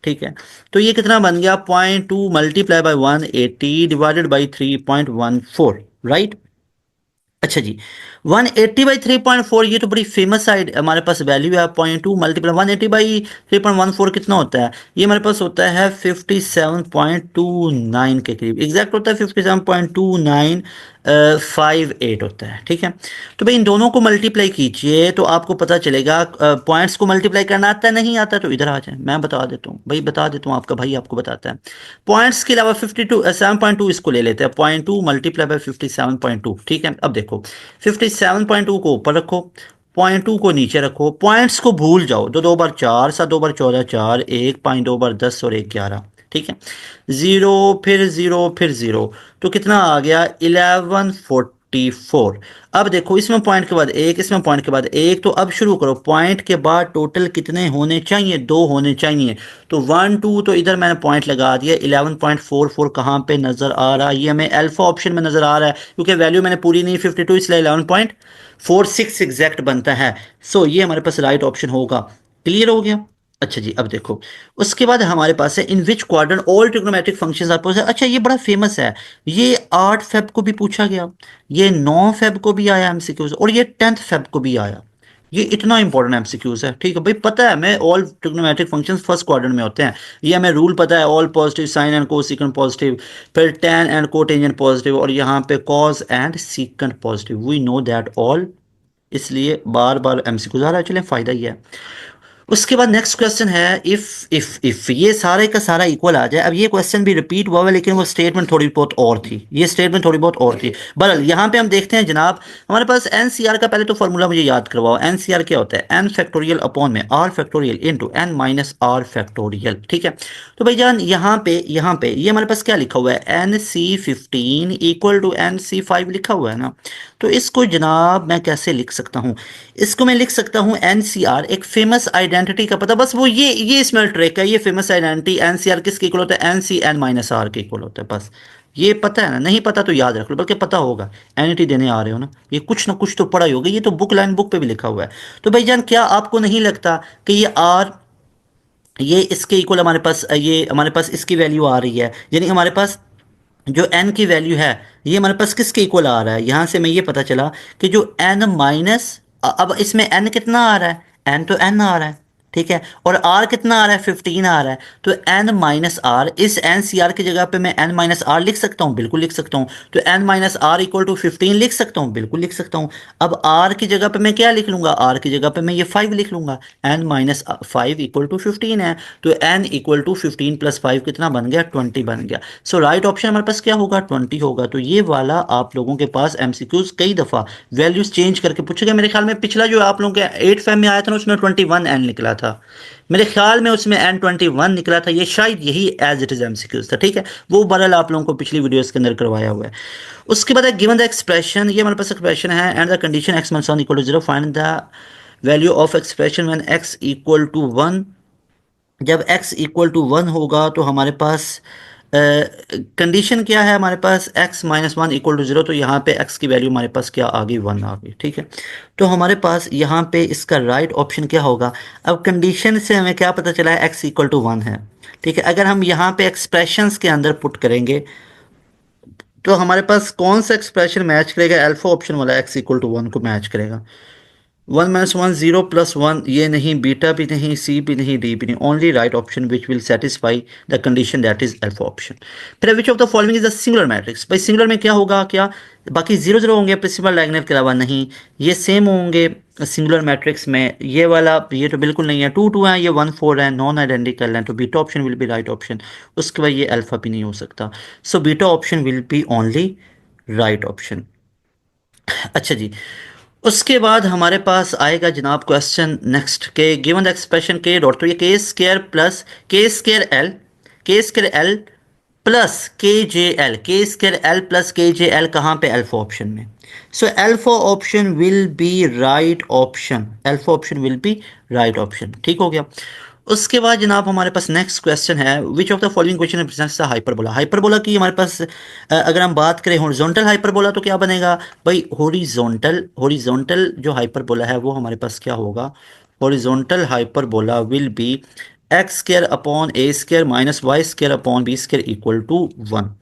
ठीक है। तो ये कितना बन गया, 0.2 multiply by 180 divided by 3.14, right. अच्छा जी, 180/3.4, ये तो बड़ी फेमस साइड हमारे पास वैल्यू है। 0.2 मल्टीप्लाई 180/3.14 कितना होता है, ये हमारे पास होता है 57.29 के करीब, एग्जैक्ट होता है 57.2958 होता है, ठीक है। तो भाई इन दोनों को मल्टीप्लाई कीजिए तो आपको पता चलेगा। पॉइंट्स को मल्टीप्लाई करना आता है, नहीं आता तो इधर आ जाए, मैं बता देता हूँ भाई, बता देता हूँ, आपका भाई आपको बताता है। पॉइंट्स के अलावा 7.2 इसको ले लेते हैं, 0.2 मल्टीप्लाई बाई 57.2, ठीक है। अब देखो 57.2 को ऊपर रखो, 0.2 को नीचे रखो, पॉइंट्स को भूल जाओ, दो दो बार 4, 7 2 बार 14 4, 1 5 2 बार 10 और 1 11, ठीक है। 0 फिर 0 फिर 0, तो कितना आ गया 1144। अब देखो इसमें पॉइंट के बाद एक, इसमें पॉइंट के बाद एक, तो अब शुरू करो। पॉइंट के बाद टोटल कितने होने चाहिए, 2 होने चाहिए। तो 1 2, तो इधर मैंने पॉइंट लगा दिया। 11.44 कहाँ पे नजर आ रहा है, ये हमें अल्फा ऑप्शन में नजर आ रहा है, क्योंकि वैल्यू मैंने पूरी नहीं 52, इसलिए 11.46 एग्जैक्ट बनता है। सो ये हमारे पास राइट ऑप्शन होगा। क्लियर हो गया। अच्छा जी, अब देखो उसके बाद हमारे पास है in which quadrant all trigonometric functions are possible. अच्छा ये बड़ा फेमस है, ये 8 फेब को भी पूछा गया, ये 9 फेब को भी आया एमसीक्यूज, और ये 10 फेब को भी आया। ये इतना इंपॉर्टेंट एमसीक्यूज है, ठीक है भाई। पता है हमें all trigonometric functions first quadrant में होते हैं, ये हमें रूल पता है। All positive sine and cosecant positive, फिर tan एंड कोटेंजेंट पॉजिटिव, और यहाँ पे cos and secant positive, we know that all, इसलिए बार बार एमसीक्यूज आ रहा है। चलें, फायदा ही है। उसके बाद नेक्स्ट क्वेश्चन है, इफ ये सारे का सारा इक्वल आ जाए। अब ये क्वेश्चन भी रिपीट हुआ है, लेकिन वो स्टेटमेंट थोड़ी बहुत और थी, ये स्टेटमेंट थोड़ी बहुत और थी। बहरहाल यहाँ पे हम देखते हैं जनाब, हमारे पास एनसीआर का पहले तो फॉर्मूला मुझे याद करवाओ। एनसीआर क्या होता है, एन फैक्टोरियल अपॉन में r factorial into n minus r factorial, ठीक है। तो भाई जान यहाँ पे ये हमारे पास क्या लिखा हुआ है, NC15 इक्वल टू NC5 लिखा हुआ है ना। तो इसको जनाब मैं कैसे लिख सकता हूँ, इसको मैं लिख सकता हूँ NCR, एक फेमस आइडेंटिटी का पता, बस वो ये इसमें ट्रिक है। ये फेमस आइडेंटिटी NCR किसके इक्वल होता है, NCN माइनस आर के इक्वल होता है। बस ये पता है ना, नहीं पता तो याद रख लो, बल्कि पता होगा, एनईटी देने आ रहे हो ना, ये कुछ ना कुछ तो पढ़ा ही होगा, ये तो बुक लाइन बुक पे भी लिखा हुआ है। तो भाईजान क्या आपको नहीं लगता कि ये आर, ये इसके इक्वल हमारे पास, ये हमारे पास इसकी वैल्यू आ रही है, यानी हमारे पास जो n की वैल्यू है ये हमारे पास किसके इक्वल आ रहा है। यहां से मैं ये पता चला कि जो n माइनस, अब इसमें n कितना आ रहा है, n तो n आ रहा है, ठीक है, और r कितना आ रहा है, 15 आ रहा है। तो n माइनस आर, इस एन सी आर की जगह पे मैं n माइनस आर लिख सकता हूँ, बिल्कुल लिख सकता हूँ। तो n minus r equal to 15 लिख सकता हूँ, बिल्कुल लिख सकता हूँ। अब r की जगह पे मैं क्या लिख लूंगा, r की जगह पे मैं ये 5 लिख लूंगा, n माइनस 5 इक्वल टू 15 है। तो n इक्वल टू 15 प्लस 5 कितना बन गया, 20 बन गया। सो राइट ऑप्शन हमारे पास क्या होगा, 20 होगा। तो ये वाला आप लोगों के पास एमसीक्यूज कई दफा वैल्यूज चेंज करके पूछेगा। मेरे ख्याल में पिछला जो आप लोगों के 8 फैम में आया था ना, उसमें 21n निकला था। था, मेरे ख्याल में उसमें N21 निकला था, ये शायद यही एज इट इज एमसीक्यूज था, ठीक है। वो बहरहाल आप लोगों को पिछली वीडियोस के अंदर करवाया हुआ है। उसके बाद है गिवन द एक्सप्रेशन, ये हमारे पास एक्सप्रेशन है, and the condition x minus 1 equal to 0, find the value of expression when x equal to 1। जब x इक्वल टू 1 होगा तो हमारे पास कंडीशन क्या है, हमारे पास x माइनस 1 इक्वल टू 0, तो यहाँ पे x की वैल्यू हमारे पास क्या आ गई, 1 आ गई, ठीक है। तो हमारे पास यहाँ पे इसका राइट ऑप्शन क्या होगा। अब कंडीशन से हमें क्या पता चला है, x इक्वल टू 1 है, ठीक है। अगर हम यहाँ पे एक्सप्रेशंस के अंदर पुट करेंगे तो हमारे पास कौन सा एक्सप्रेशन मैच करेगा, अल्फा ऑप्शन वाला x इक्वल टू 1 को मैच करेगा। 1 - 1 0 + 1, ये नहीं, बीटा भी नहीं, सी भी नहीं, डी भी नहीं, only right option which will satisfy the condition, that is alpha option. फिर which of the following is the singular matrix. भाई सिंगुलर में क्या होगा, क्या बाकी 0 0 होंगे प्रिंसिपल डायगोनल के अलावा, नहीं, ये सेम होंगे सिंगुलर मैट्रिक्स में। ये वाला, ये तो बिल्कुल नहीं है, 2 2 है, ये 1 4 है, नॉन आइडेंटिकल है, तो beta option will be right option. उसके बाद ये अल्फा भी नहीं हो सकता, सो beta option will B only right option. अच्छा जी, उसके बाद हमारे पास आएगा जनाब क्वेश्चन नेक्स्ट के गिवन द एक्सप्रेशन के डॉट, तो ये के स्क्वायर प्लस के स्क्वायर एल, के स्क्वायर एल प्लस के जे एल, के स्क्वायर एल प्लस के जे एल कहाँ पे, अल्फा ऑप्शन में। So alpha option will be right option, alpha option will be right option, ठीक हो गया। उसके बाद जनाब हमारे पास नेक्स्ट क्वेश्चन है, which of the following question represents the hyperbola. Hyperbola की हमारे पास अगर हम बात करें हॉरिजॉन्टल हाइपरबोला तो क्या बनेगा भाई, हॉरिजॉन्टल, हॉरिजॉन्टल जो हाइपरबोला है वो हमारे पास क्या होगा, horizontal hyperbola will be x square upon a square minus y square upon b square equal to 1।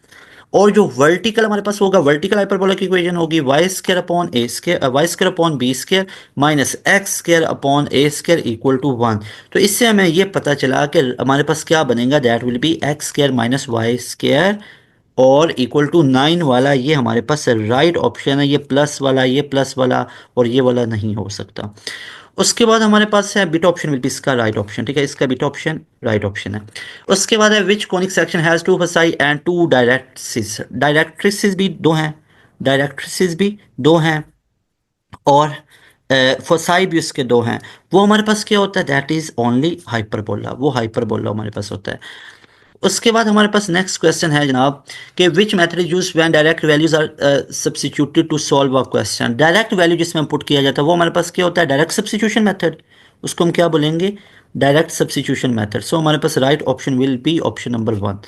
और जो वर्टिकल हमारे पास होगा, वर्टिकल हाइपरबोला की इक्वेशन होगी y square upon a square, y square upon b square minus x square upon a square equal to 1। तो इससे हमें ये पता चला कि हमारे पास क्या बनेगा, that will be x square minus y square और इक्वल टू 9 वाला, ये हमारे पास राइट ऑप्शन है। ये प्लस वाला, ये प्लस वाला और ये वाला नहीं हो सकता। उसके बाद हमारे पास है बीटा ऑप्शन विल बी इसका राइट ऑप्शन, ठीक है, इसका बीटा ऑप्शन राइट ऑप्शन है। उसके बाद है which conic section has 2 foci and 2 directrices. Directrices भी 2 हैं, डायरेक्ट्रिसेस भी 2 हैं और फोसाई भी उसके 2 हैं। वो हमारे पास क्या होता है, दैट इज ओनली हाइपरबोला, वो हाइपरबोला हमारे पास होता है। उसके बाद हमारे पास नेक्स्ट क्वेश्चन है जनाब कि which method is used when direct values are substituted to solve a question. Direct value जिसमें पुट किया जाता है वो हमारे पास क्या होता है, डायरेक्ट सब्स्टिट्यूशन मेथड, उसको हम क्या बोलेंगे, डायरेक्ट सब्स्टिट्यूशन मेथड। सो हमारे पास right option will be option number 1।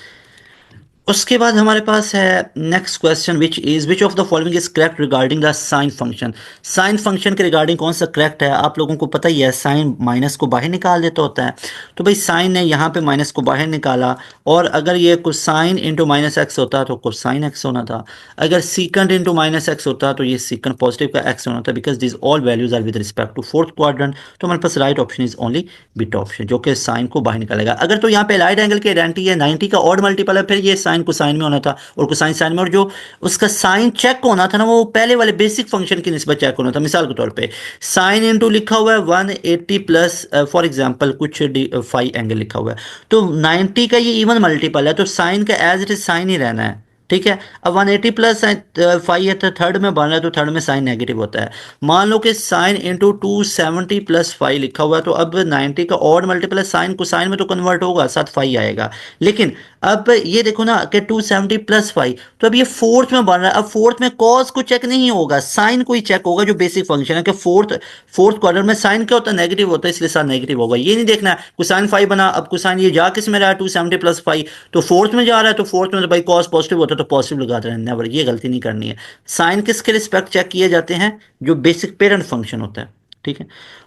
उसके बाद हमारे पास है next question which is which of the following is correct regarding the sine function. Sine function के रिगार्डिंग कौन सा करेक्ट है, आप लोगों को पता ही है, साइन माइनस को बाहर निकाल देता होता है। तो भाई साइन ने यहाँ पे माइनस को बाहर निकाला, और अगर ये कोसाइन इंटू माइनस एक्स होता तो कोसाइन एक्स होना था, अगर सीकेंड इंटू माइनस एक्स होता तो ये सीकेंड पॉजिटिव का एक्स होना था, because this all values are with respect to fourth quadrant. तो हमारे पास right option is only beta option, जो कि साइन को बाहर निकालेगा। अगर तो यहाँ पे राइट एंगल की आइडेंटिटी है, 90 का ऑड मल्टीपल है, फिर ये साइन को साइन में होना था और कोसाइन साइन में, और जो उसका साइन चेक होना था ना वो पहले वाले बेसिक फंक्शन की निस्बत चेक होना था। मिसाल के तौर पे साइन इंटू लिखा हुआ है 180 प्लस फॉर एग्जांपल कुछ फाई एंगल लिखा हुआ है, तो 90 का ये इवन मल्टीपल है, तो साइन का एज इट इज साइन ही रहना है, ठीक है। अब 180 प्लस 5 है तो थर्ड में बन रहा है, तो थर्ड में साइन नेगेटिव होता है। मान लो कि साइन इंटू 270 प्लस 5 लिखा हुआ है, तो अब 90 का ऑड मल्टीपल है, साइन को साइन में तो कन्वर्ट होगा, साथ 5 आएगा। लेकिन अब ये देखो ना कि 270 प्लस 5, तो अब ये फोर्थ में बन रहा है। अब फोर्थ में कॉस को चेक नहीं होगा, साइन को ही चेक होगा, जो बेसिक फंक्शन है कि फोर्थ क्वाड्रेंट में साइन क्या होता है, नेगेटिव होता है, इसलिए साइन नेगेटिव होगा। ये नहीं देखना कोसाइन 5 बना, अब कोसाइन ये जा किस में रहा है, 270 प्लस 5, तो फोर्थ में जा रहा है, तो फोर्थ में तो भाई कॉस पॉजिटिव होता है तो पॉजिटिव लगाते हैं, नेवर, ये गलती नहीं करनी है। साइन किसके रिस्पेक्ट चेक किए जाते हैं, जो बेसिक पेरेंट फंक्शन होता है, ठीक है।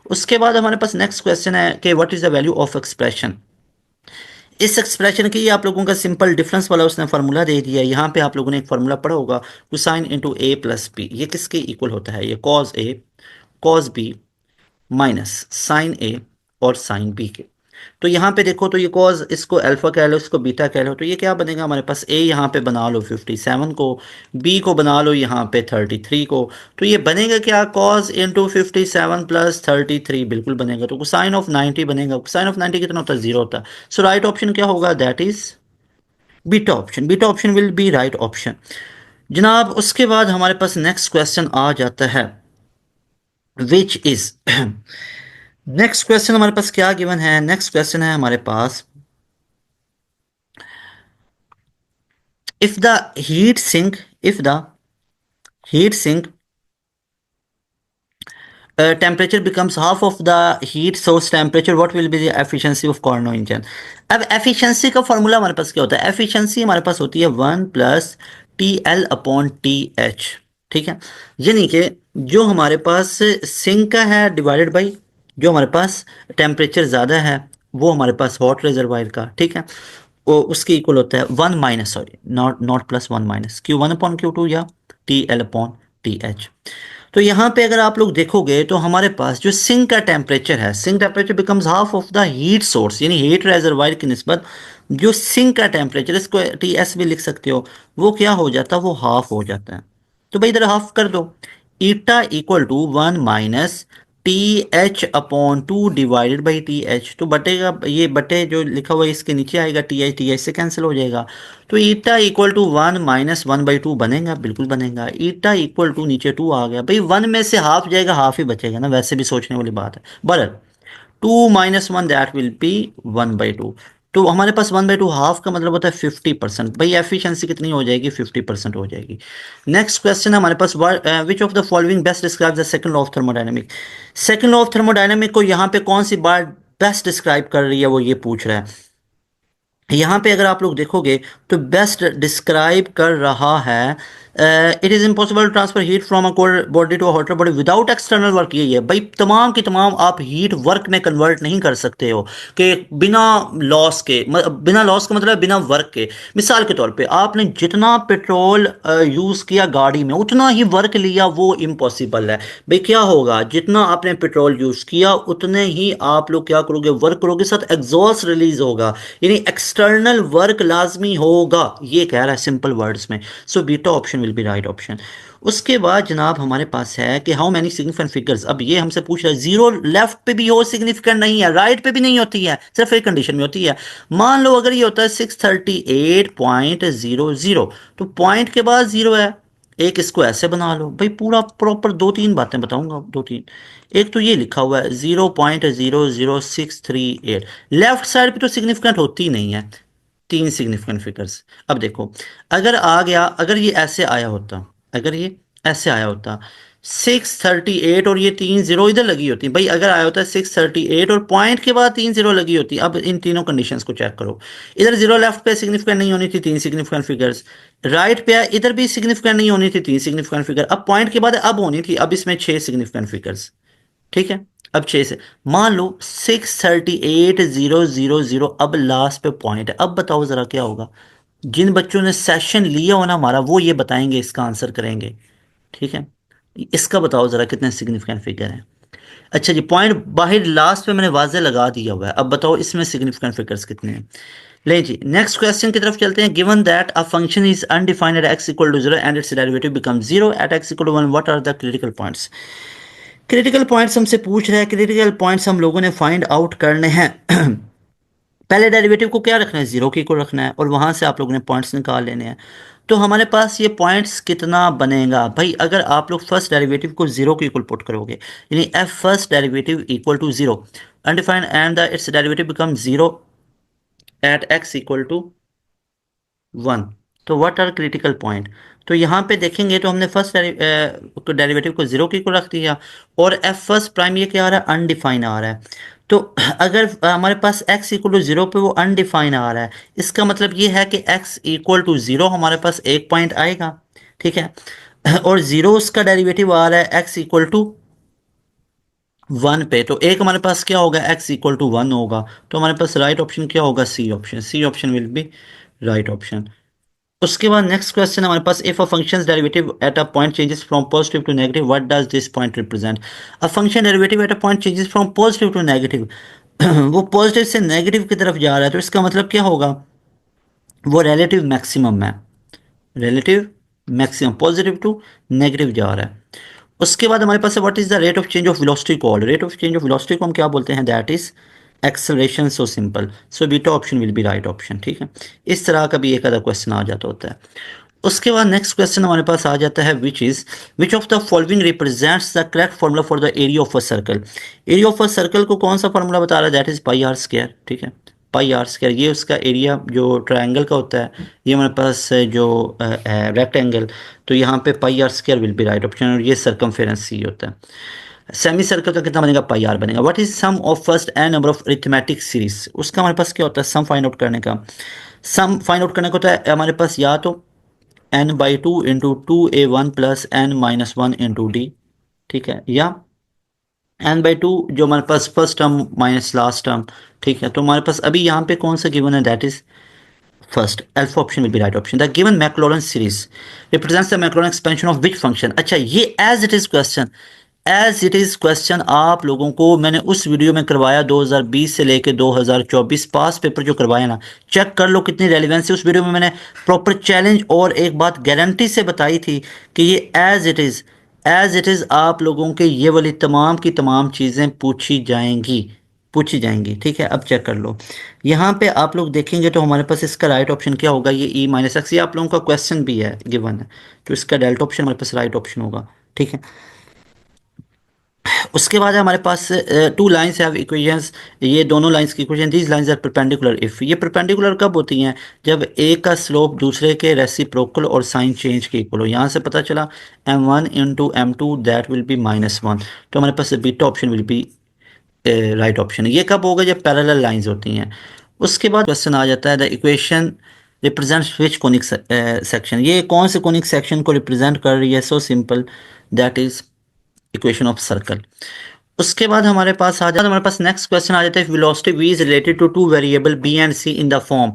उसके बाद हमारे पास नेक्स्ट क्वेश्चन है कि what is the value of expression. इस एक्सप्रेशन की आप लोगों का सिंपल डिफरेंस वाला उसने फार्मूला दे दिया है। यहाँ पे आप लोगों ने एक फार्मूला पढ़ा होगा, कोसाइन इंटू ए प्लस बी, ये किसके इक्वल होता है, ये cos A cos B minus sign ए और साइन बी के। तो यहाँ पे देखो, तो ये कॉज इसको अल्फा कह लो, इसको बीटा कह लो, तो ये क्या बनेगा हमारे पास, ए यहाँ पे बना लो 57 को, बी को बना लो यहाँ पे 33 को, तो ये बनेगा क्या, कॉज इंटू 57 प्लस 33 बिल्कुल बनेगा। तो साइन ऑफ 90 बनेगा, साइन ऑफ 90 कितना होता है, 0 होता है। सो राइट ऑप्शन क्या होगा, that is beta option, beta option will be right option जनाब। उसके बाद हमारे पास नेक्स्ट क्वेश्चन आ जाता है विच इज नेक्स्ट क्वेश्चन हमारे पास क्या गिवन है? नेक्स्ट क्वेश्चन है हमारे पास, if the heat sink, if the heat sink temperature becomes half of the heat source temperature, what will be the efficiency of Carnot engine? अब efficiency का formula हमारे पास क्या होता है? efficiency हमारे पास होती है 1 plus T L upon T H, ठीक है। यानी कि जो हमारे पास सिंक का है डिवाइडेड बाई जो हमारे पास टेम्परेचर ज़्यादा है वो हमारे पास हॉट रिजर्वायर का, ठीक है, वो उसके इक्वल होता है 1 minus, sorry nought nought plus 1 minus Q one upon Q two या T L upon T H. तो यहाँ पे अगर आप लोग देखोगे तो हमारे पास जो सिंक का टेम्परेचर है, sink temperature becomes half of the heat source, यानी हीट रेजर्वायर की निस्बत जो सिंक का टेम्परेचर, इसको टी एस भी लिख सकते हो, वो क्या हो जाता है? वो हाफ हो जाता है। तो भाई इधर हाफ कर दो, eta equal to 1 minus T H upon two divided by T H. तो बटेगा, ये बटे जो लिखा हुआ है इसके नीचे आएगा, टी एच से कैंसिल हो जाएगा। तो ईटा इक्वल टू 1 माइनस 1/2 बनेगा, बिल्कुल बनेगा। ईटा इक्वल टू नीचे 2 आ गया, भाई 1 में से हाफ जाएगा, हाफ ही बचेगा ना, वैसे भी सोचने वाली बात है। But 2 minus 1 that will B 1/2। तो हमारे पास 1/2 हाफ का मतलब होता है 50%। भाई एफिशिएंसी कितनी हो जाएगी? 50% हो जाएगी। नेक्स्ट क्वेश्चन है हमारे पास, which of the following best describe the second law of thermodynamic. Second law of thermodynamic को यहाँ पे कौन सी बात बेस्ट डिस्क्राइब कर रही है, वो ये पूछ रहा है। यहाँ पे अगर आप लोग देखोगे तो बेस्ट डिस्क्राइब कर रहा है, it is impossible to transfer heat from a cold body to a hotter body without external work. यही है भाई, तमाम की तमाम आप हीट वर्क में कन्वर्ट नहीं कर सकते हो कि बिना लॉस के, बिना लॉस का मतलब बिना वर्क के। मिसाल के तौर पे आपने जितना पेट्रोल यूज़ किया गाड़ी में उतना ही वर्क लिया, वो इम्पॉसिबल है। भाई क्या होगा? जितना आपने पेट्रोल यूज़ किया उतने ही आप लोग क्या करोगे? वर्क करोगे, साथ एग्जॉस्ट रिलीज होगा, यानी एक्सटर्नल वर्क लाजमी होगा, ये कह रहा है सिंपल वर्ड्स में। सो beta option will be right option. उसके बाद जनाब हमारे पास है कि हाउ मैनी सिग्निफिकेंट फिगर्स। अब ये हमसे पूछ रहा है, जीरो लेफ्ट पे भी हो सिग्निफिकेंट नहीं है, राइट पे भी नहीं होती है, सिर्फ एक कंडीशन में होती है। मान लो अगर ये होता है 638.00, तो पॉइंट के बाद जीरो है, एक इसको ऐसे बना लो भाई, पूरा प्रॉपर। दो तीन बातें बताऊंगा, दो तीन। एक तो ये लिखा हुआ है 0.00638, लेफ्ट साइड पे तो सिग्निफिकेंट होती ही नहीं है, तीन सिग्निफिकेंट फिगर्स। अब देखो, अगर आ गया, अगर ये ऐसे आया होता, अगर ये ऐसे आया होता 638 और ये 3 जीरो इधर लगी होती भाई, अगर आया होता 638 और पॉइंट के बाद 3 जीरो लगी होती। अब इन तीनों कंडीशंस को चेक करो, इधर जीरो लेफ्ट पे सिग्निफिकेंट नहीं होनी थी, तीन सिग्निफिकेंट फिगर्स। राइट पे है, इधर भी सिग्निफिकेंट नहीं होनी थी, तीन सिग्निफिकेंट फिगर। अब पॉइंट के बाद अब होनी थी, अब इसमें 6 सिग्निफिकेंट फिगर्स, ठीक है। अब 6 से मान लो 638,000, अब लास्ट पे पॉइंट है। अब बताओ जरा क्या होगा? जिन बच्चों ने सेशन लिया हो ना हमारा, वो ये बताएंगे, इसका आंसर करेंगे, ठीक है। इसका बताओ जरा कितने सिग्निफिकेंट फिगर हैं। अच्छा जी, पॉइंट बाहर लास्ट पे मैंने वाजे लगा दिया हुआ है, अब बताओ इसमें सिग्निफिकेंट फिगर्स कितने हैं। ले जी, नेक्स्ट क्वेश्चन की तरफ चलते हैं। Given that a function is undefined at x equal to 0 and its derivative become 0 at x equal to 1, what are the critical points. Critical points हमसे पूछ रहा है, क्रिटिकल पॉइंट्स हम लोगों ने फाइंड आउट करने हैं। पहले डेरिवेटिव को क्या रखना है? जीरो की को रखना है, और वहां से आप लोगों ने पॉइंट्स निकाल लेने हैं। तो हमारे पास ये पॉइंट्स कितना बनेगा भाई? अगर आप लोग फर्स्ट डेरिवेटिव को जीरो के इक्वल पुट करोगे, यानी f first derivative equal to zero undefined and the its derivative become zero at x equal to 1, तो व्हाट आर क्रिटिकल पॉइंट। तो यहाँ पे देखेंगे तो हमने फर्स्ट डेरिवेटिव को जीरो की को रख दिया, और एफ फर्स्ट प्राइम ये क्या आ रहा है? अनडिफाइन आ रहा है। तो अगर हमारे पास x इक्वल टू जीरो पे वो अनडिफाइन आ रहा है, इसका मतलब ये है कि x इक्वल टू जीरो हमारे पास एक पॉइंट आएगा, ठीक है। और जीरो उसका डेरिवेटिव आ रहा है x इक्वल टू 1 पे, तो एक हमारे पास क्या होगा? x इक्वल टू 1 होगा। तो हमारे पास राइट ऑप्शन क्या होगा? C option, C option will be right option. उसके बाद नेक्स्ट क्वेश्चन हमारे पास, if a function derivative at a point changes from positive to negative, what does this point represent. A function derivative at a point changes from positive to negative, वो positive से negative की तरफ जा रहा है, तो इसका मतलब क्या होगा? वो रिलेटिव मैक्सिमम है, relative maximum, positive to negative जा रहा है। उसके बाद हमारे पास है, what is the rate of change of velocity called. Rate of change of velocity को हम क्या बोलते हैं? That is acceleration. So simple, so beta option will be right option, ठीक है। इस तरह का भी एक आधा क्वेश्चन आ जाता होता है। उसके बाद नेक्स्ट क्वेश्चन हमारे पास आ जाता है which of the following represents the correct formula for the area of a circle. Area of a circle को कौन सा फॉर्मूला बता रहा है, that is pi r square. ठीक है, पाई आर स्क्वायर ये उसका एरिया जो ट्रायंगल का होता है, ये हमारे पास जो है रेक्टेंगल, तो यहाँ पे pi r square will be right option, और ये सर्कमफेरेंस सी होता है। सेमी सर्कल का कितना बनेगा, पाई आर बनेगा। What is sum of first n number of arithmetic series, उसका हमारे पास क्या होता है, सम फाइंड आउट करने का। सम फाइंड आउट करने को होता है हमारे पास या तो n by two into two a one plus n minus one into d, ठीक है, या n बाई टू जो हमारे पास first term minus last term. ठीक है, तो हमारे पास अभी यहाँ पे कौन सा गिवन है, that is first, alpha option will be right option. The given Maclaurin's series represents the Maclaurin's expansion of which function. अच्छा, ये as it is question, as it is question आप लोगों को मैंने उस वीडियो में करवाया 2020 से लेके 2024 पास पेपर जो करवाया ना, चेक कर लो कितनी रेलिवेंस है। उस वीडियो में मैंने प्रॉपर चैलेंज और एक बात गारंटी से बताई थी कि ये एज इट इज आप लोगों के ये वाली तमाम की तमाम चीज़ें पूछी जाएंगी। ठीक है, अब चेक कर लो, यहाँ पे आप लोग देखेंगे तो हमारे पास इसका राइट ऑप्शन क्या होगा, ये ई माइनस एक्स, ये आप लोगों का क्वेश्चन भी है गिवन है, तो इसका डेल्टा ऑप्शन हमारे पास राइट ऑप्शन होगा। ठीक है, उसके बाद हमारे पास टू लाइंस हैव इक्वेशंस, ये दोनों लाइंस की equation, these lines are perpendicular if, ये परपेंडिकुलर कब होती हैं, जब एक का स्लोप दूसरे के रेसिप्रोकल और साइन चेंज के इक्वल हो। यहाँ से पता चला m1 into m two that will be minus one, तो हमारे पास beta option will be right option. ये कब होगा, जब पैरेलल लाइंस होती हैं। उसके बाद क्वेश्चन आ जाता है the equation represents which conic section, ये कौन से कोनिक सेक्शन को रिप्रेजेंट कर रही है, so simple, that is equation of circle. उसके बाद हमारे पास आ जाता है, हमारे पास नेक्स्ट क्वेश्चन आ जाता है velocity v is related to two variable b and c in the form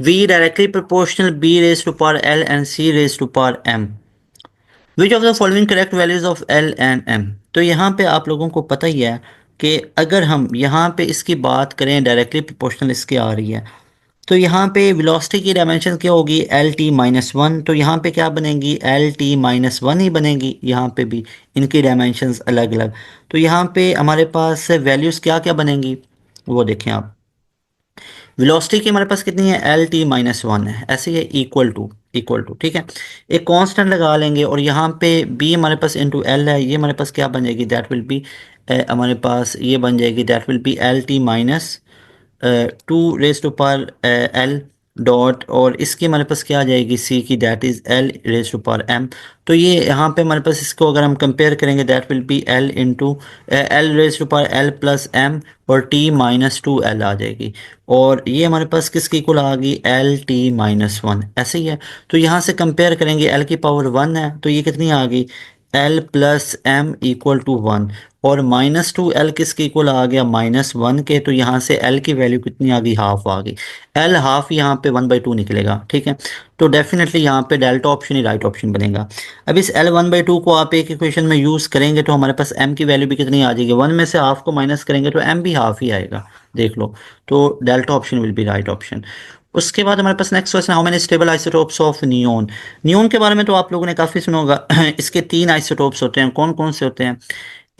v directly proportional b raise to power l and c raise to power m, which of the following correct values of l and m। तो यहाँ पे आप लोगों को पता ही है कि अगर हम यहाँ पे इसकी बात करें, डायरेक्टली प्रोपोर्शनल इसके आ रही है, तो यहाँ पे वेलोसिटी की डायमेंशन क्या होगी, एल टी माइनस वन, तो यहाँ पे क्या बनेगी, एल टी माइनस वन ही बनेगी। यहाँ पे भी इनकी डायमेंशंस अलग अलग, तो यहाँ पे हमारे पास वैल्यूज़ क्या क्या बनेंगी वो देखें आप। वेलोसिटी की हमारे पास कितनी है, एल टी माइनस वन है, ऐसे ही है, इक्वल टू, ठीक है, एक कांस्टेंट लगा लेंगे, और यहाँ पे बी हमारे पास इंटू एल है, ये हमारे पास क्या बन जाएगी, दैट विल बी हमारे पास ये बन जाएगी, that will be L T minus two raise to power L dot, और इसकी हमारे पास क्या आ जाएगी, सी की, that is L raise to power M. तो ये यहाँ पे हमारे पास इसको अगर हम कंपेयर करेंगे, that will be l into l raise to power l plus m, और टी माइनस टू एल आ जाएगी, और ये हमारे पास किसकी इक्वल आ गई, एल टी माइनस वन, ऐसे ही है। तो यहाँ से कंपेयर करेंगे, एल की पावर वन है तो ये कितनी आ गई, l plus m equal to one, और माइनस टू एल किसके इक्वल आ गया, माइनस वन के, तो यहाँ से एल की वैल्यू कितनी आ गई, हाफ आ गई, एल हाफ यहाँ पे वन बाई टू निकलेगा। ठीक है, तो डेफिनेटली यहाँ पे डेल्टा ऑप्शन ही राइट ऑप्शन बनेगा। अब इस एल वन बाई टू को आप एक इक्वेशन में यूज़ करेंगे तो हमारे पास एम की वैल्यू भी कितनी आ जाएगी, वन में से हाफ को माइनस करेंगे तो एम भी हाफ ही आएगा, देख लो, तो delta option will be right option. उसके बाद हमारे पास next question, how many stable isotopes of neon. Neon के बारे में तो आप लोगों ने काफ़ी सुना होगा इसके तीन आइसोटोप्स होते हैं, कौन कौन से होते हैं,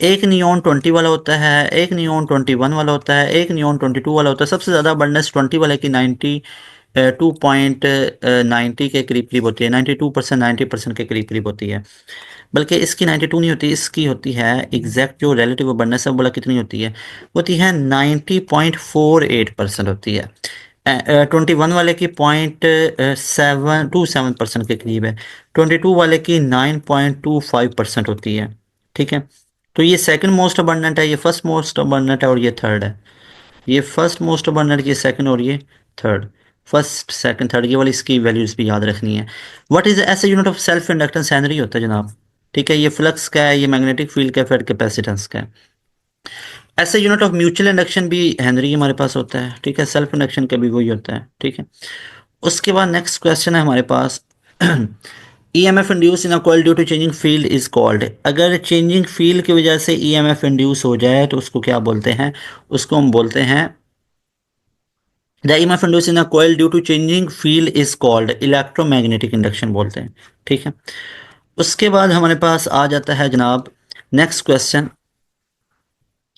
एक नियोन 20 वाला होता है, एक नियोन 21 वाला होता है, एक नियोन 22 वाला होता है। सबसे ज़्यादा अबंडेंस 20 वाले की 92.90 के करीब करीब होती है, 92% 90% के करीब करीब होती है, बल्कि इसकी 92 नहीं होती, इसकी होती है एग्जैक्ट जो रिलेटिव अबंडेंस है बोला कितनी होती है, होती है 90.48% होती है। 21 वाले की 0.727% के करीब है, 22 वाले की 9.25% होती है। ठीक है, तो ये सेकंड मोस्ट अबंडेंट है, ये फर्स्ट मोस्ट अबंडेंट है, और ये थर्ड है, ये फर्स्ट मोस्ट अबंडेंट, ये सेकंड, और ये थर्ड, फर्स्ट सेकंड थर्ड, ये वाली इसकी वैल्यूज भी याद रखनी है। व्हाट इज ऐसे unit of self inductance, Henry होता है जनाब। ठीक है, ये फ्लक्स का है, ये मैग्नेटिक फील्ड का, फिर कैपेसिटेंस का है। ऐसे यूनिट ऑफ म्यूचुअल इंडक्शन भी हेनरी हमारे पास होता है। ठीक है, सेल्फ इंडक्शन का भी वही होता है। ठीक है, उसके बाद नेक्स्ट क्वेश्चन है हमारे पास EMF induce in a coil due to changing field is called. अगर चेंजिंग फील्ड की वजह से EMF इंड्यूस हो जाए तो उसको क्या बोलते हैं, उसको हम बोलते हैं the EMF induce in a coil due to changing field is called electromagnetic induction बोलते हैं। ठीक है, उसके बाद हमारे पास आ जाता है जनाब नेक्स्ट क्वेश्चन,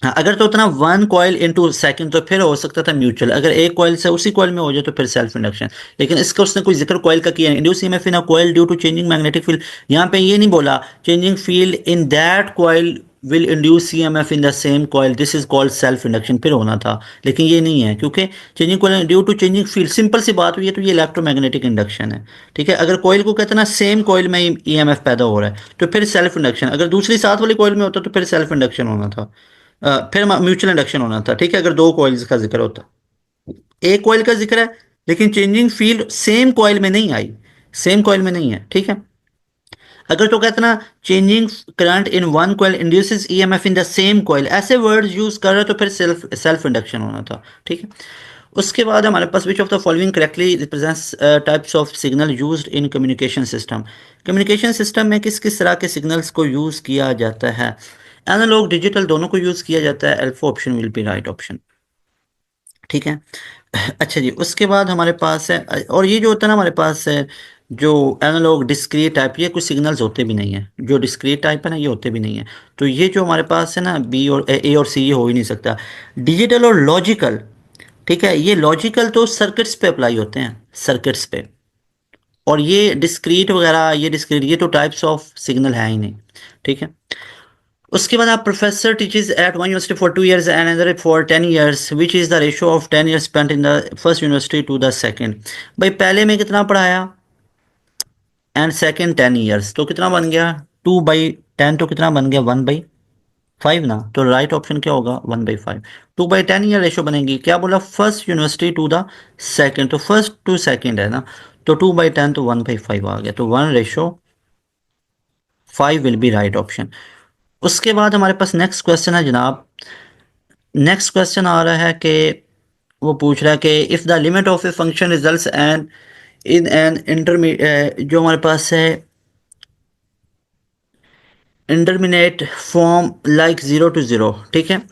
हाँ, अगर तो उतना 1 कॉइल × सेकंड तो फिर हो सकता था म्यूचुअल, अगर एक कॉइल से उसी कॉइल में हो जाए तो फिर सेल्फ इंडक्शन। लेकिन इसका उसने कोई जिक्र कॉइल का किया नहीं। Induce EMF in a coil due to changing magnetic field, यहाँ पे ये नहीं बोला changing field in that coil will induce EMF in the same coil, this is called self induction, फिर होना था। लेकिन ये नहीं है, क्योंकि changing coil due to changing field, simple सी बात हुई है, तो ये इलेक्ट्रोमैग्नेटिक इंडक्शन है। ठीक है, अगर कॉइल को कहते हैं ना सेम कॉइल में ईएमएफ पैदा हो रहा है तो फिर सेल्फ इंडक्शन, अगर दूसरी साथ वाली कॉइल में होता तो फिर सेल्फ इंडक्शन होना था, फिर म्यूचुअल इंडक्शन होना था। ठीक है, अगर दो कॉइल्स का जिक्र होता, एक कॉइल का जिक्र है लेकिन चेंजिंग फील्ड सेम कॉइल में नहीं आई, सेम कॉइल में नहीं है। ठीक है, अगर तो कहते ना changing current in one coil induces EMF in the same coil, ऐसे वर्ड्स यूज कर रहे तो फिर सेल्फ सेल्फ इंडक्शन होना था। ठीक है, उसके बाद हमारे पास which of the following correctly represents types of signal used in communication system, communication system में किस किस तरह के सिग्नल्स को यूज किया जाता है। एनालॉग डिजिटल दोनों को यूज किया जाता है, alpha option will be right option. ठीक है, अच्छा जी, उसके बाद हमारे पास है, और ये जो होता है ना हमारे पास है जो एनालॉग डिस्क्रीट टाइप, ये कुछ सिग्नल्स होते भी नहीं है, जो डिस्क्रीट टाइप है ना ये होते भी नहीं है। तो ये जो हमारे पास है ना बी और ए और सी, ये हो ही नहीं सकता। डिजिटल और लॉजिकल, ठीक है, ये लॉजिकल तो सर्किट्स पे अप्लाई होते हैं, सर्किट्स पे, और ये डिस्क्रीट वगैरह, ये डिस्क्रीट, ये तो टाइप्स ऑफ सिग्नल है ही नहीं। ठीक है, उसके बाद आप professor teachers at one university for 2 years and another for 10 years, which is the ratio of 10 years spent in the first university to the second. भाई पहले में कितना पढ़ाया एंड सेकंड 10 years, तो कितना बन गया 2/10, तो कितना बन गया 1/5 ना, तो राइट ऑप्शन क्या होगा 1/5। 2/10 रेशो बनेगी, क्या बोला first university to the second, तो फर्स्ट टू सेकंड है ना, तो 2/10 तो 1/5 आ गया, तो 1/5 विल बी राइट ऑप्शन। उसके बाद हमारे पास नेक्स्ट क्वेश्चन है जनाब, नेक्स्ट क्वेश्चन आ रहा है कि वो पूछ रहा है कि if the limit of a function results and in an intermediate, जो हमारे पास है इंटरमीडिएट फॉर्म लाइक 0 to 0, ठीक है,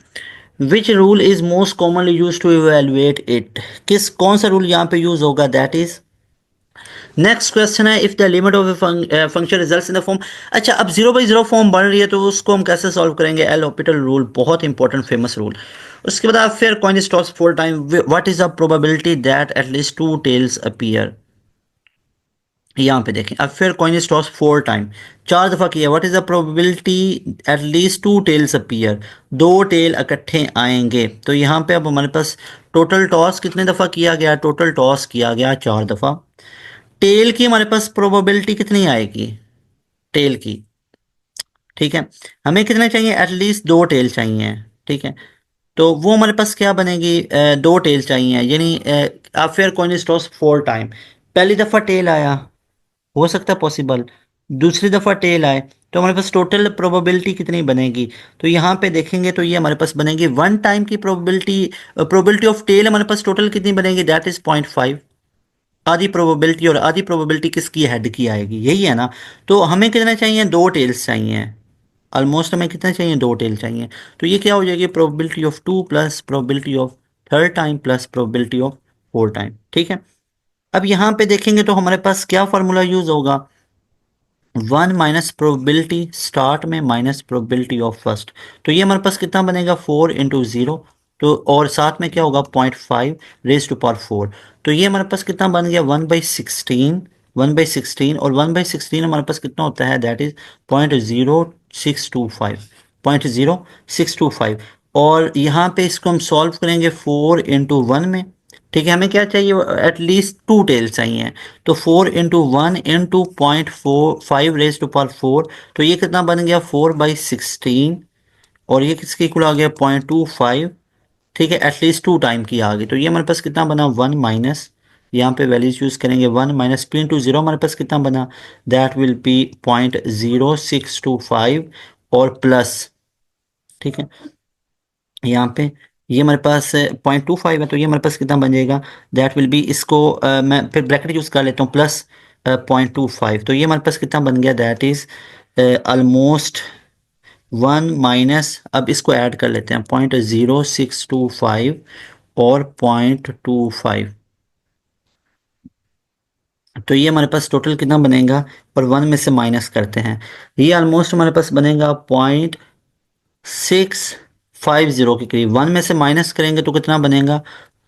which rule is most commonly use to evaluate it, किस कौन सा रूल यहाँ पे यूज होगा, दैट इज। नेक्स्ट क्वेश्चन है if the limit of a function results in the form, अच्छा अब 0/0 फॉर्म बन रही है तो उसको हम कैसे सॉल्व करेंगे, एल हॉपिटल रूल, बहुत इंपॉर्टेंट फेमस रूल। उसके बाद आप फिर coin toss 4 time, what is the probability that at least 2 tails appear, यहाँ पे देखें अब फिर कॉइन टॉस 4 टाइम, 4 दफ़ा किया, what is the probability at least 2 tails appear, 2 tail इकट्ठे आएंगे। तो यहाँ पे अब हमारे पास टोटल टॉस कितने दफ़ा किया गया, टोटल टॉस किया गया 4 दफ़ा। टेल की हमारे पास प्रोबेबिलिटी कितनी आएगी, टेल की, ठीक है, हमें कितने चाहिए, एटलीस्ट 2 टेल चाहिए। ठीक है, तो वो हमारे पास क्या बनेगी, 2 टेल चाहिए, यानी आप फिर कॉइन टॉस 4 टाइम, पहली दफ़ा टेल आया, हो सकता है पॉसिबल, दूसरी दफ़ा टेल आए, तो हमारे पास टोटल प्रोबेबिलिटी कितनी बनेगी। तो यहाँ पे देखेंगे तो ये हमारे पास बनेगी 1 टाइम की प्रोबेबिलिटी, प्रोबेबिलिटी ऑफ टेल हमारे पास टोटल कितनी बनेगी, दैट इज 0.5, आधी प्रोबेबिलिटी, और आधी प्रोबेबिलिटी किसकी, हेड की आएगी, यही है ना। तो हमें कितने चाहिए, 2 टेल्स चाहिए, ऑलमोस्ट हमें कितने चाहिए, 2 टेल चाहिए। तो ये क्या हो जाएगी, probability of 2 plus probability of third time plus probability of 4 time. ठीक है, अब यहाँ पे देखेंगे तो हमारे पास क्या फार्मूला यूज होगा, 1 - प्रोबेबिलिटी स्टार्ट में माइनस प्रोबेबिलिटी ऑफ फर्स्ट, तो ये हमारे पास कितना बनेगा 4 × 0, तो और साथ में क्या होगा 0.5 रेज़ टू पावर 4, तो ये हमारे पास कितना बन गया 1/16, 1/16, और 1/16 हमारे पास कितना होता है, दैट इज 0.0625, 0.0625, और यहाँ पे इसको हम सॉल्व करेंगे 4 × 1 में। ठीक है, हमें क्या चाहिए, एटलीस्ट 2 टेल चाहिए, तो 4 × 1 × 0.45 रेज़ टू पावर 4, तो ये कितना बन गया 4/16, और ये किसके इक्वल आ गया 0.25। ठीक है, एटलीस्ट 2 टाइम की आ गई, तो ये हमारे पास कितना बना 1 माइनस, यहाँ पे वैल्यूज यूज करेंगे 1 माइनस P × 0, हमारे पास कितना बना, दैट विल बी 0.0625, और प्लस, ठीक है, यहाँ पे ये हमारे पास 0.25 है, तो ये हमारे पास कितना बन जाएगा, दैट विल बी, इसको मैं फिर ब्रैकेट यूज कर लेता हूँ, प्लस 0.25, तो ये हमारे पास कितना बन गया, दैट इज ऑलमोस्ट 1 अब इसको ऐड कर लेते हैं 0.0625 और 0.25, तो ये हमारे पास टोटल कितना बनेगा, और 1 में से माइनस करते हैं, ये ऑलमोस्ट हमारे पास बनेगा 0.6 50 के करीब, 1 में से माइनस करेंगे तो कितना बनेगा,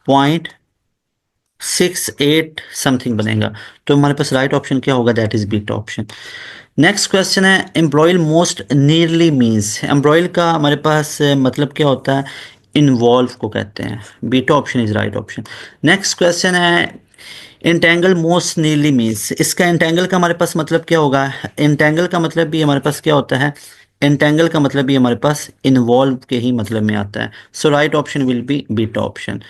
0.68 समथिंग बनेगा। तो हमारे पास राइट ऑप्शन क्या होगा, that is beta option. Next question है एम्ब्रॉयल मोस्ट नियरली मीन्स, एम्ब्रॉयल का हमारे पास मतलब क्या होता है, इन्वॉल्व को कहते हैं। Beta option is right option. Next question है इंटेंगल मोस्ट नियरली मीन्स, इसका इंटेंगल का हमारे पास मतलब क्या होगा, इंटेंगल का मतलब भी हमारे पास क्या होता है, इंटेंगल का मतलब भी हमारे पास इन्वॉल्व के ही मतलब में आता है। So right option will be beta option.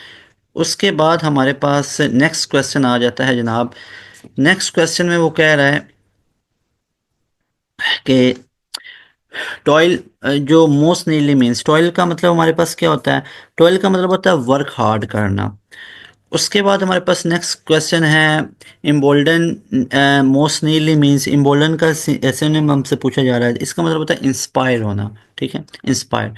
उसके बाद हमारे पास नेक्स्ट क्वेश्चन आ जाता है जनाब। नेक्स्ट क्वेश्चन में वो कह रहा है कि टॉयल, जो मोस्ट नीडली मीन्स, टॉयल का मतलब हमारे पास क्या होता है, टॉयल का मतलब होता है वर्क हार्ड करना। उसके बाद हमारे पास नेक्स्ट क्वेश्चन है इम्बोल्डन मोस्ट नीडली मीन्स, इम्बोल्डन का सिनोनिम हमसे पूछा जा रहा है, इसका मतलब होता है इंस्पायर होना, ठीक है, इंस्पायर।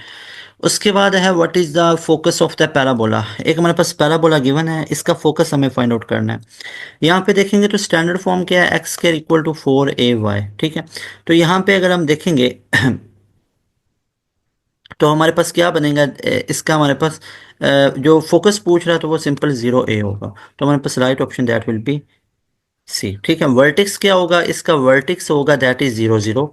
उसके बाद है what is the focus of the parabola, एक हमारे पास पैराबोला गिवन है, इसका फोकस हमें फाइंड आउट करना है। यहाँ पे देखेंगे तो स्टैंडर्ड फॉर्म क्या है, x square equal to 4ay, ठीक है। तो यहाँ पे अगर हम देखेंगे तो हमारे पास क्या बनेगा, इसका हमारे पास जो फोकस पूछ रहा है तो वो सिंपल 0a होगा। तो हमारे पास right option that will be C, ठीक है। वर्टेक्स क्या होगा, इसका वर्टेक्स होगा दैट इज 0 0,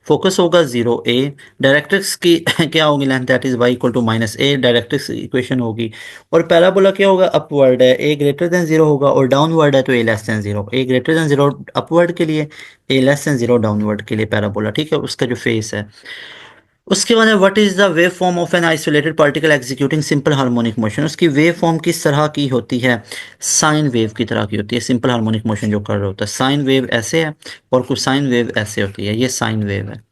फोकस होगा 0a, डायरेक्ट्रिक्स की क्या होगी length, that is y equal to minus a, directrix equation होगी। और पैराबोला क्या होगा, अपवर्ड है, a ग्रेटर देन 0 होगा, और डाउनवर्ड है तो a less than 0, a greater than 0 upward के लिए, a लेस देन 0 डाउनवर्ड के लिए पैराबोला, ठीक है, उसका जो फेस है। उसके बाद what is the wave form of an isolated particle executing simple harmonic motion, उसकी वेव फॉर्म किस तरह की होती है, साइन वेव की तरह की होती है, सिंपल हार्मोनिक मोशन जो कर रहा होता है। साइन वेव ऐसे है और कुछ साइन वेव ऐसे होती है, ये साइन वेव है,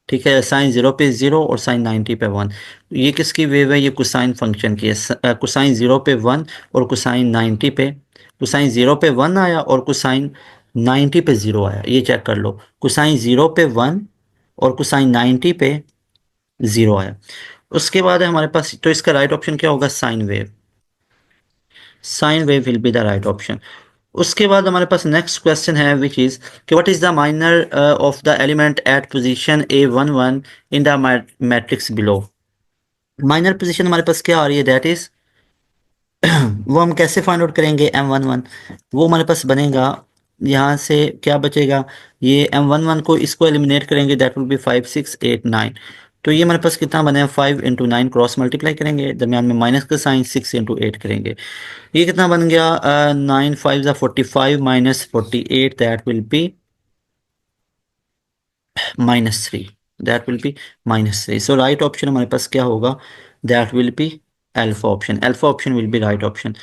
ठीक है। साइन 0 पे 0 और साइन 90 पे 1, ये किसकी वेव है, ये कोसाइन फंक्शन की है। कोसाइन 0 पे 1 और कोसाइन 90 पे, कोसाइन 0 पे 1 आया और कोसाइन 90 पे 0 आया, ये चेक कर लो, कोसाइन 0 पे 1 और कोसाइन 90 पे 0 आया। उसके बाद है हमारे पास, तो इसका राइट ऑप्शन क्या होगा, sine wave, sine wave will be the right option. उसके बाद हमारे पास नेक्स्ट क्वेश्चन है विच इज कि what is the minor of the element at position A11 in the matrix below. Minor position हमारे पास क्या आ रही है, दैट इज वो हम कैसे फाइंड आउट करेंगे, M11, वो हमारे पास बनेगा, यहाँ से क्या बचेगा, ये M11 को इसको एलिमिनेट करेंगे, दैट विल बी 5 6 8 9। तो ये हमारे पास कितना बने, 5 इंटू 9 क्रॉस मल्टीप्लाई करेंगे, दरमियान में माइनस का साइन, 6 इंटू 8 करेंगे, ये कितना बन गया, 9 5 ज़ा 45 minus 48, that will be -3, that will be -3। So right option हमारे पास क्या होगा, that will be alpha option, alpha option will be right option.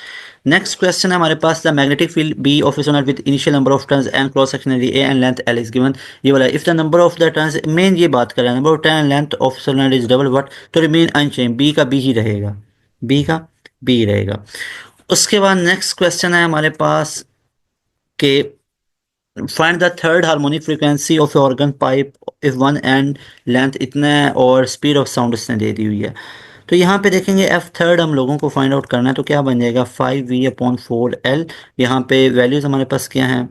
Next question है हमारे पास, the magnetic field B of a solenoid with initial number of turns and cross section area A and length L is given, ये वाला if the number of the turns, main ये बात कर रहा है, number of turn and length of solenoid is double what, तो remain unchange, B का B ही रहेगा, बी का बी रहेगा। उसके बाद नेक्स्ट क्वेश्चन है हमारे पास के find the third harmonic frequency of organ pipe if one and length इतना है और स्पीड ऑफ साउंड इसने दे दी हुई है। तो यहाँ पे देखेंगे एफ थर्ड हम लोगों को फाइंड आउट करना है, तो क्या बन जाएगा 5V/4L, यहाँ पे वैल्यूज हमारे पास क्या हैं,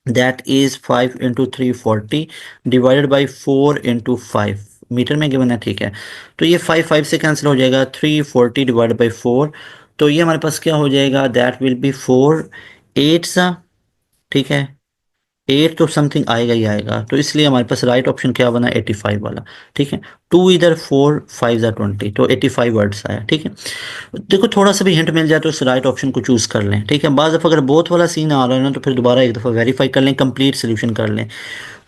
that is 5 into 340 divided by 4 into 5, meter में गिवन है, ठीक है। तो ये 5 5 से कैंसिल हो जाएगा, 340 डिवाइडेड बाई 4, तो ये हमारे पास क्या हो जाएगा, दैट विल बी 4 8 सा, ठीक है, 8 तो समथिंग आएगा ही आएगा, तो इसलिए हमारे पास राइट ऑप्शन क्या बना, 85 वाला, ठीक है। 2 इधर 4 5 ज़ा 20, तो 85 वर्ड्स आया, ठीक है। देखो थोड़ा सा भी हिंट मिल जाए तो उस राइट ऑप्शन को चूज कर लें, ठीक है। बाज़ दफ़ा अगर बोथ वाला सीन आ रहा है ना तो फिर दोबारा एक दफ़ा वेरीफाई कर लें, कंप्लीट सोल्यूशन कर लें।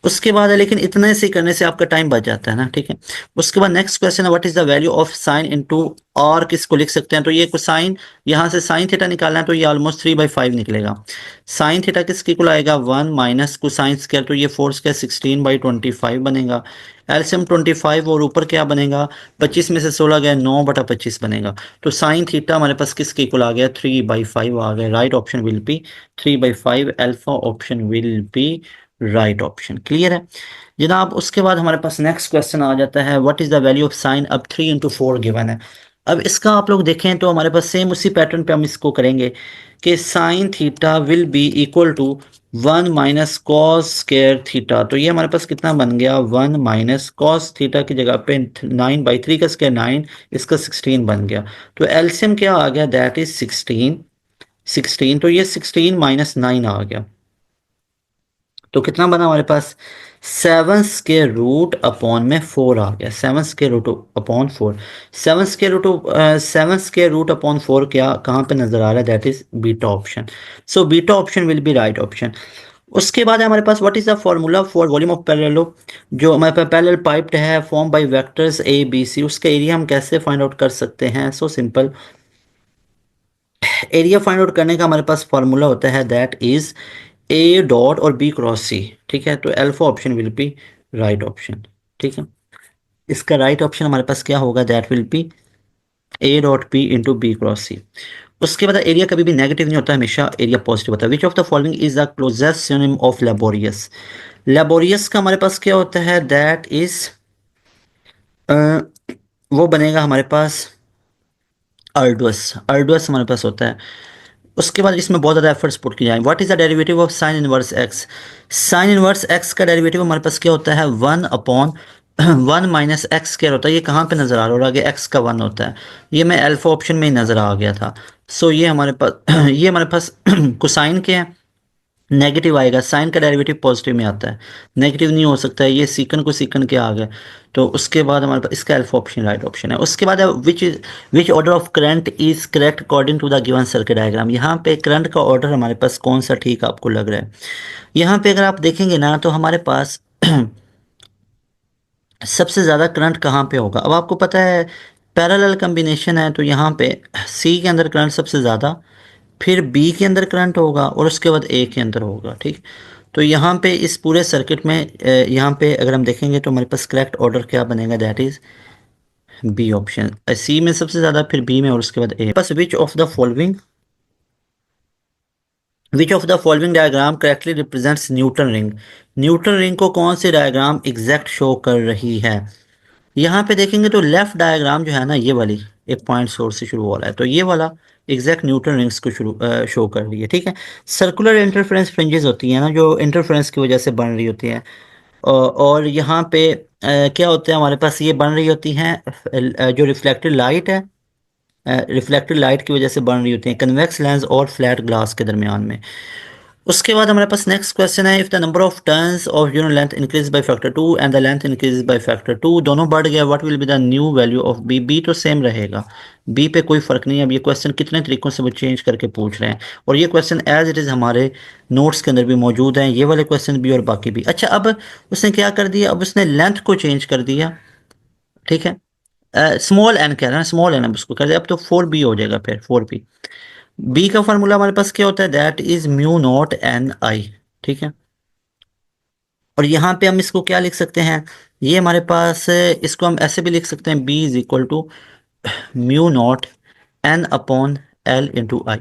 उसके बाद है, लेकिन इतने से करने से आपका टाइम बच जाता है ना, ठीक है। उसके बाद नेक्स्ट क्वेश्चन है what is the value of sine into r, किसको लिख सकते हैं, तो ये कोसाइन, यहाँ से साइन थीटा निकालना है तो ये ऑलमोस्ट 3/5 निकलेगा। साइन थीटा किसके को आएगा 1 माइनस कोसाइन स्क्वायर, तो ये 4 स्क्वायर 16/25 बनेगा। एलसीएम 25 और ऊपर क्या बनेगा, 25 में से 16 गया 9/25 बनेगा। तो साइन थीटा हमारे पास किसके इक्वल आ गया, 3/5 आ गया। Right option will B 3/5, alpha option will be right option. Clear है जनाब। उसके बाद हमारे पास नेक्स्ट क्वेश्चन आ जाता है what is the value of sign, अब 3 इंटू 4 गिवन है। अब इसका आप लोग देखें तो हमारे पास सेम उसी पैटर्न पे हम इसको करेंगे कि sine theta will be equal to 1 minus cos square theta, तो ये हमारे पास कितना बन गया, 1 माइनस कॉस थीटा की जगह पे 9/3 का स्केयर 9, इसका 16 बन गया। तो एलसीएम क्या आ गया, दैट इज 16, तो ये 16 - 9 आ गया। तो कितना बना हमारे पास, 7 स्केयर रूट अपॉन में 4 आ गया, 7 square root upon 4। 7 square root upon 4 क्या कहाँ पे नजर आ रहा है, that is beta option. So beta option will be right option. उसके बाद है हमारे पास what is the formula for volume of parallel, जो हमारे पास पैरेलल पाइप्ड है form by vectors A B C, उसका एरिया हम कैसे फाइंड आउट कर सकते हैं, so simple. Area find out करने का हमारे पास फॉर्मूला होता है, दैट इज ए डॉट और बी क्रॉस सी। ठीक है, तो alpha option will be right option. ठीक है, इसका राइट ऑप्शन हमारे पास क्या होगा, that will be A dot B into B cross C. उसके बाद एरिया कभी भी नेगेटिव नहीं होता, हमेशा एरिया पॉजिटिव होता है। Which of the following is the closest synonym of laborious. Laborious का हमारे पास क्या होता है, दैट इज वो बनेगा हमारे पास अर्डुअस। अर्डुअस हमारे पास होता है। उसके बाद इसमें बहुत ज़्यादा एफर्ट्स पुट किए जाए। What is the derivative of sine inverse x. Sine inverse x का डेरिवेटिव हमारे पास क्या होता है, 1 अपॉन 1 माइनस एक्स स्क्वायर होता है। ये कहाँ पे नजर आ रहा है, और आगे एक्स का 1 होता है। ये मैं अल्फा ऑप्शन में ही नजर आ गया था। सो ये हमारे पास ये हमारे पास कोसाइन के हैं, नेगेटिव आएगा, साइन का डेरिवेटिव पॉजिटिव में आता है, नेगेटिव नहीं हो सकता है। ये सीकन को सीकन के आ गया। तो उसके बाद हमारे पास इसका अल्फा ऑप्शन राइट ऑप्शन है। उसके बाद which order of current is correct according to the given circuit diagram. यहाँ पे करंट का ऑर्डर हमारे पास कौन सा ठीक आपको लग रहा है। यहाँ पे अगर आप देखेंगे ना, तो हमारे पास सबसे ज़्यादा करंट कहाँ पे होगा। अब आपको पता है पैरेलल कम्बिनेशन है, तो यहाँ पे सी के अंदर करंट सबसे ज़्यादा, फिर बी के अंदर करंट होगा, और उसके बाद ए के अंदर होगा। ठीक, तो यहाँ पे इस पूरे सर्किट में यहाँ पे अगर हम देखेंगे तो हमारे पास करेक्ट ऑर्डर क्या बनेगा, दैट इज बी ऑप्शन। सी में सबसे ज़्यादा, फिर बी में, और उसके बाद ए। बस विच of the following diagram correctly represents Newton ring. Newton ring को कौन सी डायग्राम एग्जैक्ट शो कर रही है। यहाँ पे देखेंगे तो लेफ्ट डायग्राम जो है ना, ये वाली एक पॉइंट सोर्स से शुरू हो रहा है, तो ये वाला एग्जैक्ट न्यूटन रिंग्स को शुरू शो कर रही है। ठीक है, सर्कुलर इंटरफेरेंस फ्रिंजेस होती हैं ना, जो इंटरफेरेंस की वजह से बन रही होती हैं। और यहाँ पे क्या होता है, हमारे पास ये बन रही होती हैं जो रिफ्लेक्टेड लाइट है, रिफ्लेक्टेड लाइट की वजह से बन रही होती हैं कन्वेक्स लेंस और फ्लैट ग्लास के दरमियान में। उसके बाद हमारे पास नेक्स्ट क्वेश्चन है, if the number of turns of unit length increase by factor 2 and the length increase by factor 2, दोनों बढ़ गया, what will be the new value of b. B तो सेम रहेगा, बी पे कोई फर्क नहीं है। अब ये क्वेश्चन कितने तरीकों से वो चेंज करके पूछ रहे हैं, और ये क्वेश्चन एज इट इज़ हमारे नोट्स के अंदर भी मौजूद हैं, ये वाले क्वेश्चन भी और बाकी भी। अच्छा, अब उसने क्या कर दिया, अब उसने लेंथ को चेंज कर दिया। ठीक है, स्मॉल एन कह रहा है, स्मॉल एन अब उसको कर दिया, अब तो 4 बी हो जाएगा, फिर 4 बी। बी का फार्मूला हमारे पास क्या होता है, that is mu nought n I. ठीक है, और यहाँ पे हम इसको क्या लिख सकते हैं, ये हमारे पास इसको हम ऐसे भी लिख सकते हैं, B is equal to mu nought n upon L into I.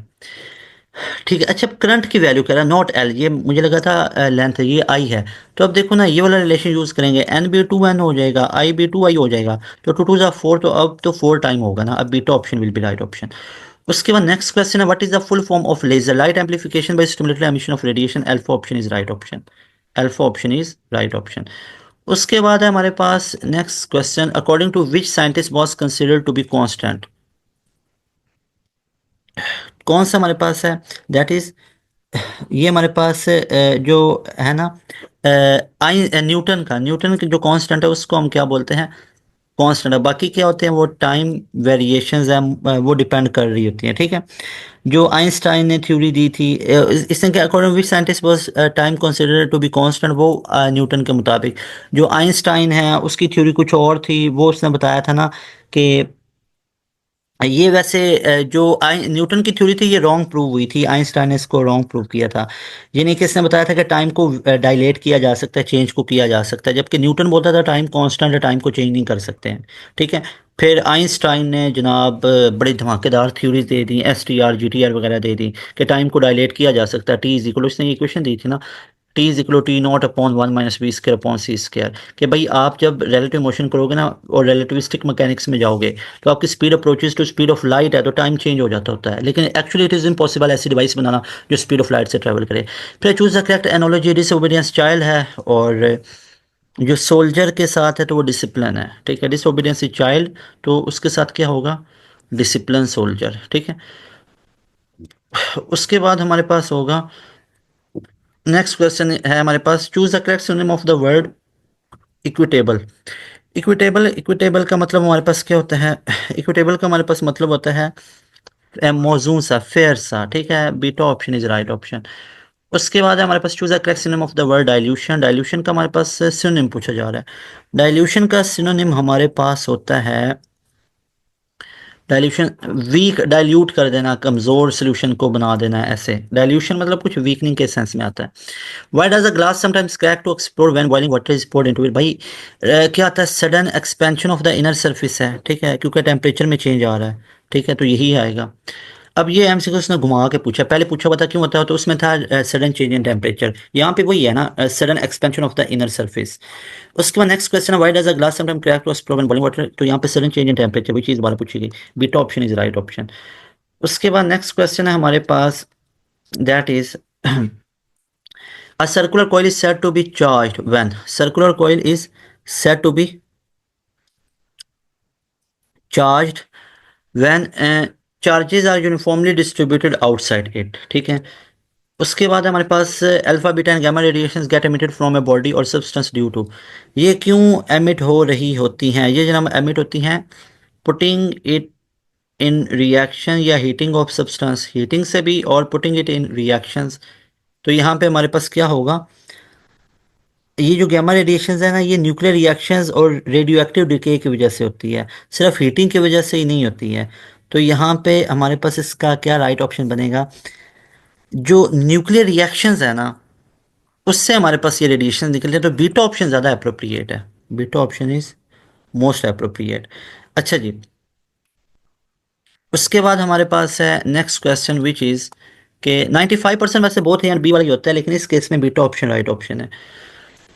ठीक है, अच्छा करंट की वैल्यू कह रहा है, नॉट एल, ये मुझे लगा था लेंथ है, ये आई है। तो अब देखो ना, ये वाला रिलेशन यूज करेंगे, एन बी टू एन हो जाएगा, आई बी टू आई हो जाएगा, तो टू टू ज़ा फोर, तो अब तो 4 टाइम होगा ना। अब beta option will be right option. उसके बाद नेक्स्ट क्वेश्चन है, what is the full form of laser light amplification by stimulated emission of radiation. Alpha option is right option, alpha option is right option. उसके बाद है हमारे पास next question, according to which scientist was considered to be constant. कौन सा हमारे पास है, दैट इज ये हमारे पास जो है ना, आई न्यूटन का जो कांस्टेंट है उसको हम क्या बोलते हैं, कांस्टेंट है। बाकी क्या होते हैं, वो टाइम वेरिएशंस हैं, वो डिपेंड कर रही होती हैं। ठीक है, जो आइंस्टाइन ने थ्योरी दी थी, इसने क्या, according which scientist was time considered to be constant, वो न्यूटन के मुताबिक। जो आइंस्टाइन है उसकी थ्योरी कुछ और थी, वो उसने बताया था ना कि ये वैसे जो आई न्यूटन की थ्योरी थी, ये रॉन्ग प्रूव हुई थी, आइंस्टाइन ने इसको रॉन्ग प्रूव किया था। ये नहीं कि इसने बताया था कि टाइम को डायलेट किया जा सकता है, चेंज को किया जा सकता है, जबकि न्यूटन बोलता था टाइम कांस्टेंट है, टाइम को चेंज नहीं कर सकते हैं। ठीक है, फिर आइंस्टाइन ने जनाब बड़ी धमाकेदार थ्योरीज दे दी, S T R G T R वगैरह दे दी, कि टाइम को डायलेट किया जा सकता है, टी इज इक्वल, उसने ये क्वेश्चन दी थी ना, t is equal t naught upon one minus v square upon c square, कि भाई आप जब रिलेटिव मोशन करोगे ना और रिलेटिविस्टिक मैकेनिक्स में जाओगे तो आपकी speed approaches to speed of light है तो टाइम चेंज हो जाता होता है, लेकिन एक्चुअली इट इज़ इम्पॉसिबल ऐसी डिवाइस बनाना जो स्पीड ऑफ लाइट से ट्रैवल करे। फिर choose the correct analogy, disobedience child है और जो सोल्जर के साथ है तो वो डिसिप्लिन है, ठीक है। डिसोबीडियंस चाइल्ड तो उसके साथ क्या होगा, डिसिप्लिन सोल्जर, ठीक है। उसके बाद हमारे पास होगा नेक्स्ट क्वेश्चन है हमारे पास, choose the correct synonym of the word equitable. Equitable का मतलब हमारे पास क्या होता है, इक्विटेबल का हमारे पास मतलब होता है मौजून सा, फेयर सा, ठीक है। Beta option is right option. उसके बाद है हमारे पास choose the correct synonym of the word dilution. Dilution का हमारे पास सिनोनिम पूछा जा रहा है। डाइल्यूशन का सिनोनिम हमारे पास होता है डाइल्यूशन, वीक, डाइल्यूट कर देना, कमजोर सोल्यूशन को बना देना, ऐसे डाइल्यूशन मतलब कुछ वीकनिंग के सेंस में आता है। Why does the glass sometimes crack to explore when boiling water is poured into it. भाई क्या आता है, sudden expansion of the inner surface है, ठीक है, क्योंकि टेम्परेचर में चेंज आ रहा है, ठीक है, तो यही आएगा। अब ये एमसीक्यू उसने घुमा के पूछा, पहले पूछा हुआ था क्यों होता है तो उसमें था सडन चेंज इन टेम्परेचर, यहाँ पे वही है ना, sudden expansion of the inner surface. उसके बाद नेक्स्ट क्वेश्चन है why does a glass sometime crack to explore when boiling water, तो यहाँ पे सडन चेंज इन टेम्परेचर वही चीज़ दोबारा पूछी गई, beta option is right option. उसके बाद नेक्स्ट क्वेश्चन है हमारे पास, that is a circular coil is said to be charged when, circular coil is said to be charged when charges are uniformly distributed outside it, ठीक है। उसके बाद हमारे पास alpha beta and gamma radiations get emitted from a body और substance due to, ये क्यों emit हो रही होती हैं, ये जनाब एमिट होती हैं पुटिंग इट इन रिएक्शन या हीटिंग ऑफ सब्सटेंस, हीटिंग से भी और पुटिंग इट इन रिएक्शंस। तो यहाँ पे हमारे पास क्या होगा, ये जो गामा रेडिएशंस है ना ये न्यूक्लियर रिएक्शंस और रेडियो एक्टिव डिके की वजह से होती है, सिर्फ हीटिंग की वजह से ही नहीं होती है। तो यहाँ पे हमारे पास इसका क्या राइट ऑप्शन बनेगा, जो न्यूक्लियर रिएक्शंस है ना उससे हमारे पास ये रेडिएशन निकलते हैं, तो बीटा ऑप्शन ज़्यादा अप्रोप्रिएट है, beta option is most appropriate. अच्छा जी, उसके बाद हमारे पास है नेक्स्ट क्वेश्चन विच इज़ के 95% वैसे बोथ हैं बी वाला ही होता है, लेकिन इस केस में बीटा ऑप्शन राइट ऑप्शन है,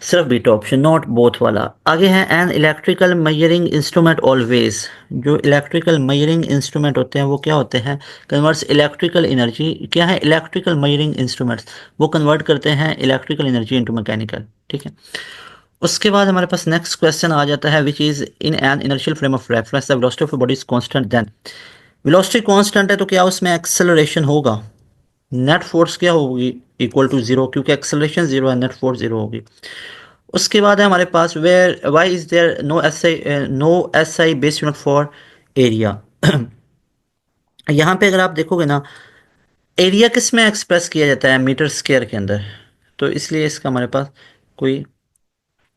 सिर्फ बीटा ऑप्शन, नॉट बोथ वाला। आगे है an electrical measuring instrument always, जो इलेक्ट्रिकल मेजरिंग इंस्ट्रूमेंट होते हैं वो क्या होते हैं, कन्वर्ट्स इलेक्ट्रिकल एनर्जी, क्या है इलेक्ट्रिकल मेजरिंग इंस्ट्रूमेंट्स, वो कन्वर्ट करते हैं इलेक्ट्रिकल एनर्जी इनटू मैकेनिकल, ठीक है। उसके बाद हमारे पास नेक्स्ट क्वेश्चन आ जाता है which is in an inertial frame of reference the velocity of body is constant, then velocity constant है तो क्या उसमें एक्सेलरेशन होगा, नेट फोर्स क्या होगी, इक्वल टू जीरो, क्योंकि एक्सेलरेशन जीरो है, नेट फोर्स जीरो होगी। उसके बाद है हमारे पास where Y is there no S I base unit for area. यहाँ पे अगर आप देखोगे ना, एरिया किस में एक्सप्रेस किया जाता है, मीटर स्क्वायर के अंदर, तो इसलिए इसका हमारे पास कोई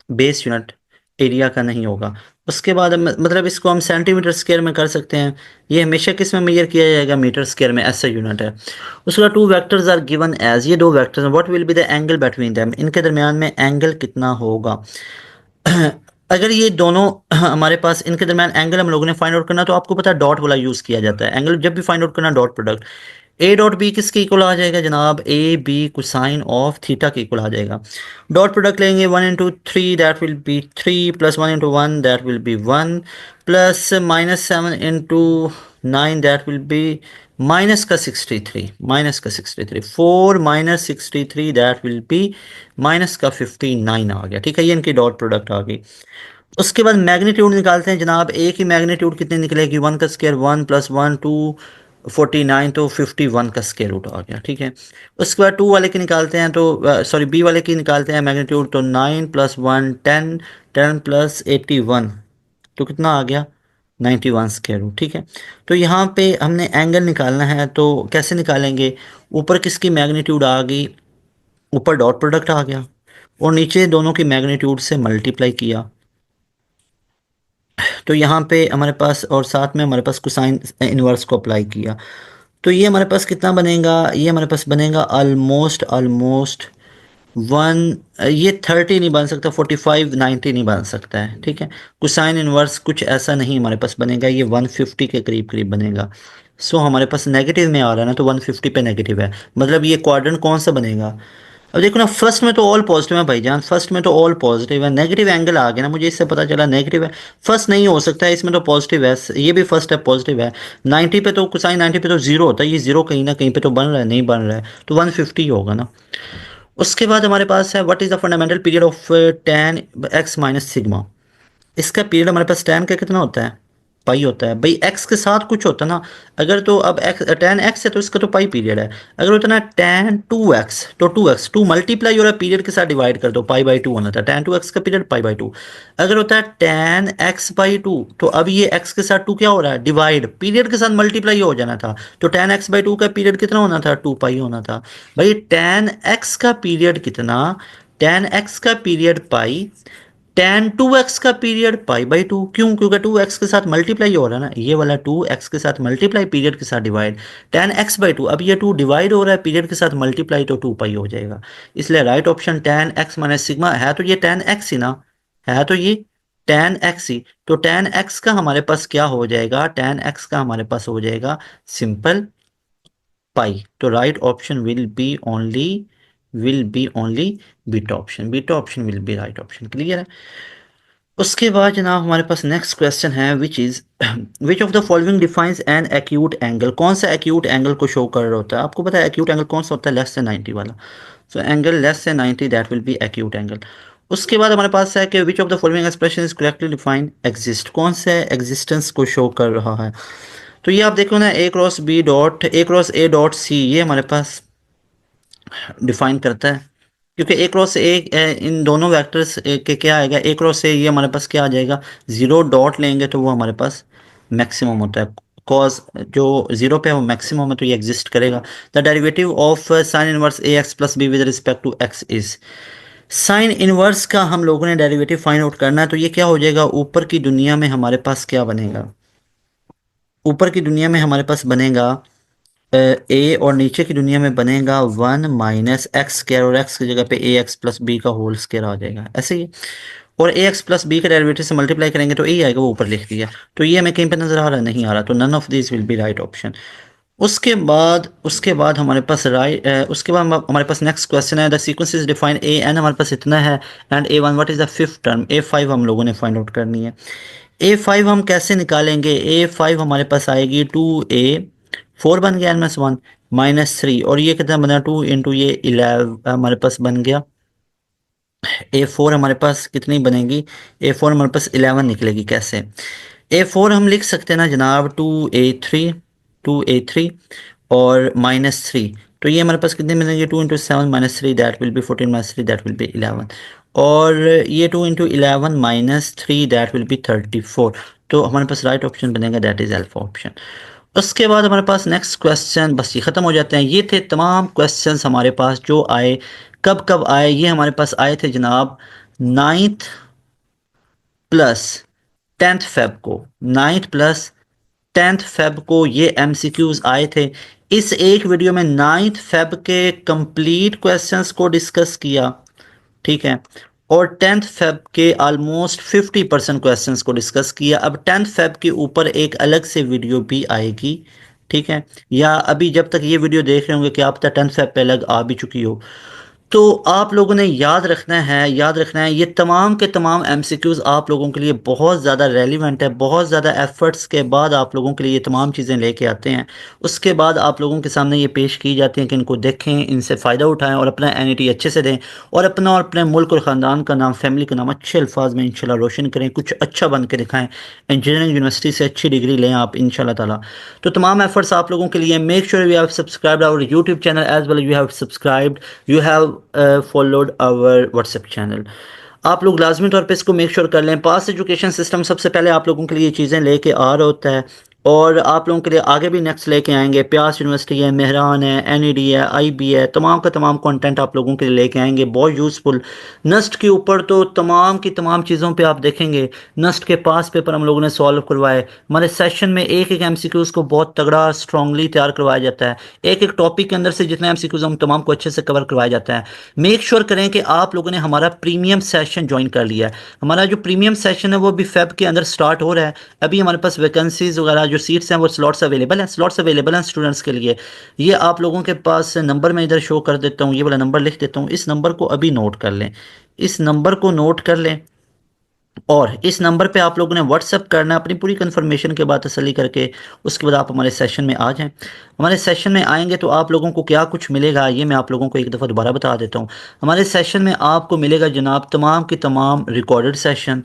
बेस यूनिट एरिया का नहीं होगा। उसके बाद मतलब इसको हम सेंटीमीटर स्क्वायर में कर सकते हैं, ये हमेशा किस में मेजर किया जाएगा, मीटर स्क्वायर में, ऐसा यूनिट है। उसके बाद two vectors are given as, ये दो वेक्टर्स हैं, what will be the angle between them, इनके दरमियान में एंगल कितना होगा। अगर ये दोनों हमारे पास इनके दरमियान एंगल हम लोगों ने फाइंड आउट करना, तो आपको पता है डॉट वाला यूज किया जाता है एंगल जब भी फाइंड आउट करना, dot product. A dot b किसके इक्वल आ जाएगा जनाब, a b cosine of theta के इक्वल आ जाएगा। डॉट प्रोडक्ट लेंगे 1 into 3 that will be 3 plus 1 into 1 that will be 1 plus -7 into 9 that will be minus का 63, माइनस का 63, 4 minus 63 that will be minus का 59 आ गया, ठीक है, ये इनकी डॉट प्रोडक्ट आ गई। उसके बाद मैग्नीट्यूड निकालते हैं जनाब, ए की मैग्नीट्यूड कितनी निकलेगी, 1 का स्क्वायर 1 प्लस 1 2 49, तो 51 का स्क्वायर रूट आ गया, ठीक है। उसके बाद 2 वाले की निकालते हैं तो सॉरी बी वाले की निकालते हैं मैग्नीट्यूड, तो 9 प्लस 1 10, 10 प्लस 81, तो कितना आ गया 91 स्क्वायर रूट, ठीक है। तो यहाँ पे हमने एंगल निकालना है, तो कैसे निकालेंगे, ऊपर किसकी मैग्नीट्यूड आ गई, ऊपर डॉट प्रोडक्ट आ गया और नीचे दोनों की मैग्नीट्यूड से मल्टीप्लाई किया, तो यहाँ पे हमारे पास और साथ में हमारे पास कोसाइन इनवर्स को अप्लाई किया, तो ये हमारे पास कितना बनेगा, ये हमारे पास बनेगा ऑलमोस्ट ऑलमोस्ट 1, ये 30 नहीं बन सकता, 45 90 नहीं बन सकता है, ठीक है। कोसाइन इनवर्स कुछ ऐसा नहीं हमारे पास बनेगा, ये 150 के करीब करीब बनेगा। सो हमारे पास नेगेटिव में आ रहा है ना, तो 150 पे नेगेटिव है, मतलब ये क्वाड्रेंट कौन सा बनेगा, अब देखो ना, फर्स्ट में तो ऑल पॉजिटिव है भाईजान, फर्स्ट में तो ऑल पॉजिटिव है, नेगेटिव एंगल आ गया ना, मुझे इससे पता चला नेगेटिव है, फर्स्ट नहीं हो सकता है, इसमें तो पॉजिटिव है, ये भी फर्स्ट है पॉजिटिव है। 90 पे तो कोसाइन 90 पे तो जीरो होता है, ये जीरो कहीं ना कहीं पे तो बन रहा है, नहीं बन रहा है, तो 150 होगा ना। उसके बाद हमारे पास है what is the fundamental period of tan x minus sigma. इसका पीरियड हमारे पास tan का कितना होता है, पाई होता है भाई, x के साथ कुछ होता ना, अगर तो अब x tan x है तो इसका तो पाई पीरियड है, अगर होता ना tan 2x तो 2x 2 मल्टीप्लाई हो रहा है पीरियड के साथ डिवाइड कर दो, पाई बाई 2 होना था, tan 2x का पीरियड पाई बाई 2। अगर होता है tan x बाई 2 तो अब ये x के साथ 2 क्या हो रहा है, डिवाइड, पीरियड के साथ मल्टीप्लाई हो जाना था, तो tan x बाई 2 का पीरियड कितना होना था, 2 पाई होना था। भाई tan x का पीरियड कितना, tan x का पीरियड पाई, tan 2x का पीरियड पाई बाई 2, क्यों, क्योंकि 2x के साथ मल्टीप्लाई हो रहा है ना, ये वाला 2x के साथ मल्टीप्लाई पीरियड के साथ डिवाइड, tan x बाई 2, अब ये 2 डिवाइड हो रहा है पीरियड के साथ मल्टीप्लाई, तो 2 पाई हो जाएगा। इसलिए right option tan x minus sigma है, तो ये tan x ही ना, है तो ये tan x ही, तो tan x का हमारे पास क्या हो जाएगा, tan x का हमारे पास हो जाएगा सिंपल पाई, तो right option will B only beta option, beta option will be right option, clear है। उसके बाद जनाब हमारे पास नेक्स्ट क्वेश्चन है which is which of the following defines an acute angle, कौन सा एक्यूट एंगल को शो कर रहा होता है, आपको पता है एक्यूट एंगल कौन सा होता है, लेस देन 90 वाला, so angle less than 90 that will B acute angle. उसके बाद हमारे पास है कि विच of the following expression is correctly defined exist, कौन से एग्जिस्टेंस को शो कर रहा है, तो ये आप देखो ना, A cross B dot A cross A dot C, ये हमारे पास डिफाइन करता है, क्योंकि ए क्रॉस ए इन दोनों वेक्टर्स के क्या आएगा, ए क्रॉस ए ये हमारे पास क्या आ जाएगा, जीरो डॉट लेंगे तो वो हमारे पास मैक्सिमम होता है, कॉज जो जीरो पे है वो मैक्सिमम है, तो ये एग्जिस्ट करेगा। The derivative of sine inverse a x plus b with respect to x is, sine inverse का हम लोगों ने डेरिवेटिव फाइंड आउट करना है, तो ये क्या हो जाएगा, ऊपर की दुनिया में हमारे पास क्या बनेगा, ऊपर की दुनिया में हमारे पास बनेगा ए, और नीचे की दुनिया में बनेगा 1 माइनस एक्स स्क्वायर, और एक्स की जगह पे ए एक्स प्लस बी का होल स्क्वायर आ जाएगा, ऐसे ही। और ए एक्स प्लस बी का डेरिवेटिव से मल्टीप्लाई करेंगे तो ए आएगा, वो ऊपर लिख दिया, तो ये हमें कहीं पे नजर आ रहा नहीं आ रहा, तो none of this will be right option. उसके बाद हमारे पास उसके बाद हमारे पास नेक्स्ट क्वेश्चन है the sequence is define a n, हमारे पास इतना है, and a one what is the fifth term, a five हम लोगों ने फाइंड आउट करनी है। ए फाइव हम कैसे निकालेंगे, ए फाइव हमारे पास आएगी 2a, 4 बन गया -1 -3, और ये कितना बना 2 इंटू ये 11 हमारे पास बन गया, ए फोर हमारे पास कितनी बनेगी, ए फोर हमारे पास 11 निकलेगी, कैसे, ए फोर हम लिख सकते हैं ना जनाब, 2a3 और -3, तो ये हमारे पास कितने मिलेंगे, 2 into 7 -3 that will B 14 -3 that will B 11, और ये 2 इंटू 11 -3 दैट विल बी 34, तो हमारे पास राइट ऑप्शन बनेगा दैट इज अल्फा ऑप्शन। उसके बाद हमारे पास नेक्स्ट क्वेश्चन, बस ये ख़त्म हो जाते हैं, ये थे तमाम क्वेश्चंस हमारे पास जो आए, कब कब आए, ये हमारे पास आए थे जनाब 9th प्लस 10th फेब को, 9th प्लस 10th फेब को ये एमसीक्यूज आए थे। इस एक वीडियो में 9th फेब के कंप्लीट क्वेश्चंस को डिस्कस किया, ठीक है, और 10th फेब के ऑलमोस्ट 50% क्वेश्चंस को डिस्कस किया। अब 10th फेब के ऊपर एक अलग से वीडियो भी आएगी, ठीक है, या अभी जब तक ये वीडियो देख रहे होंगे कि आप तक 10th फेब पे अलग आ भी चुकी हो, तो आप लोगों ने याद रखना है ये तमाम के तमाम एमसीक्यूज आप लोगों के लिए बहुत ज़्यादा रेलिवेंट है, बहुत ज़्यादा एफर्ट्स के बाद आप लोगों के लिए ये तमाम चीज़ें लेके आते हैं, उसके बाद आप लोगों के सामने ये पेश की जाती हैं कि इनको देखें, इनसे फ़ायदा उठाएं और अपना एनईटी अच्छे से दें, और अपना और अपने मुल्क और ख़ानदान का नाम, फैमिली का नाम अच्छे अल्फाज में इंशाल्लाह रोशन करें, कुछ अच्छा बन के दिखाएं, इंजीनियरिंग यूनिवर्सिटी से अच्छी डिग्री लें आप इंशाल्लाह ताला। तो तमाम एफर्ट्स आप लोगों के लिए, make sure you have subscribed our YouTube channel as well you have subscribed, you have followed our WhatsApp channel, आप लोग लाजमी तौर पे इसको मेक श्योर कर लें। पास एजुकेशन सिस्टम सबसे पहले आप लोगों के लिए चीज़ें लेके आ रहा होता है, और आप लोगों के लिए आगे भी नेक्स्ट लेके आएंगे, प्यास यूनिवर्सिटी है, मेहरान है, एनईडी है, आईबी है, तमाम का तमाम कंटेंट आप लोगों के लिए लेके आएंगे, बहुत यूज़फुल। नस्ट के ऊपर तो तमाम की तमाम चीज़ों पे आप देखेंगे, नस्ट के पास पेपर हम लोगों ने सॉल्व करवाए, हमारे सेशन में एक एक एमसीक्यूज़ को बहुत तगड़ा स्ट्रांगली तैयार करवाया जाता है, एक एक टॉपिक के अंदर से जितने एमसीक्यूज़ हम तमाम को अच्छे से कवर करवाया जाता है। मेक श्योर करें कि आप लोगों ने हमारा प्रीमियम सेशन ज्वाइन कर लिया है। हमारा जो प्रीमियम सेशन है वो भी फेब के अंदर स्टार्ट हो रहा है, अभी हमारे पास वैकेंसीज वगैरह जो सीट्स हैं वो स्लॉट्स अवेलेबल हैं स्टूडेंट्स के लिए। ये आप लोगों के पास नंबर मैं इधर शो कर देता हूँ, ये वाला नंबर लिख देता हूँ, इस नंबर को अभी नोट कर लें, इस नंबर को नोट कर लें और इस नंबर पे आप लोगों ने व्हाट्सअप करना है अपनी पूरी कंफर्मेशन के बाद तसल्ली करके। उसके बाद आप हमारे सेशन में आ जाएं। हमारे सेशन में आएंगे तो आप लोगों को क्या कुछ मिलेगा ये मैं आप लोगों को एक दफ़ा दोबारा बता देता हूँ। हमारे सेशन में आपको मिलेगा जनाब तमाम की तमाम रिकॉर्डेड सेशन।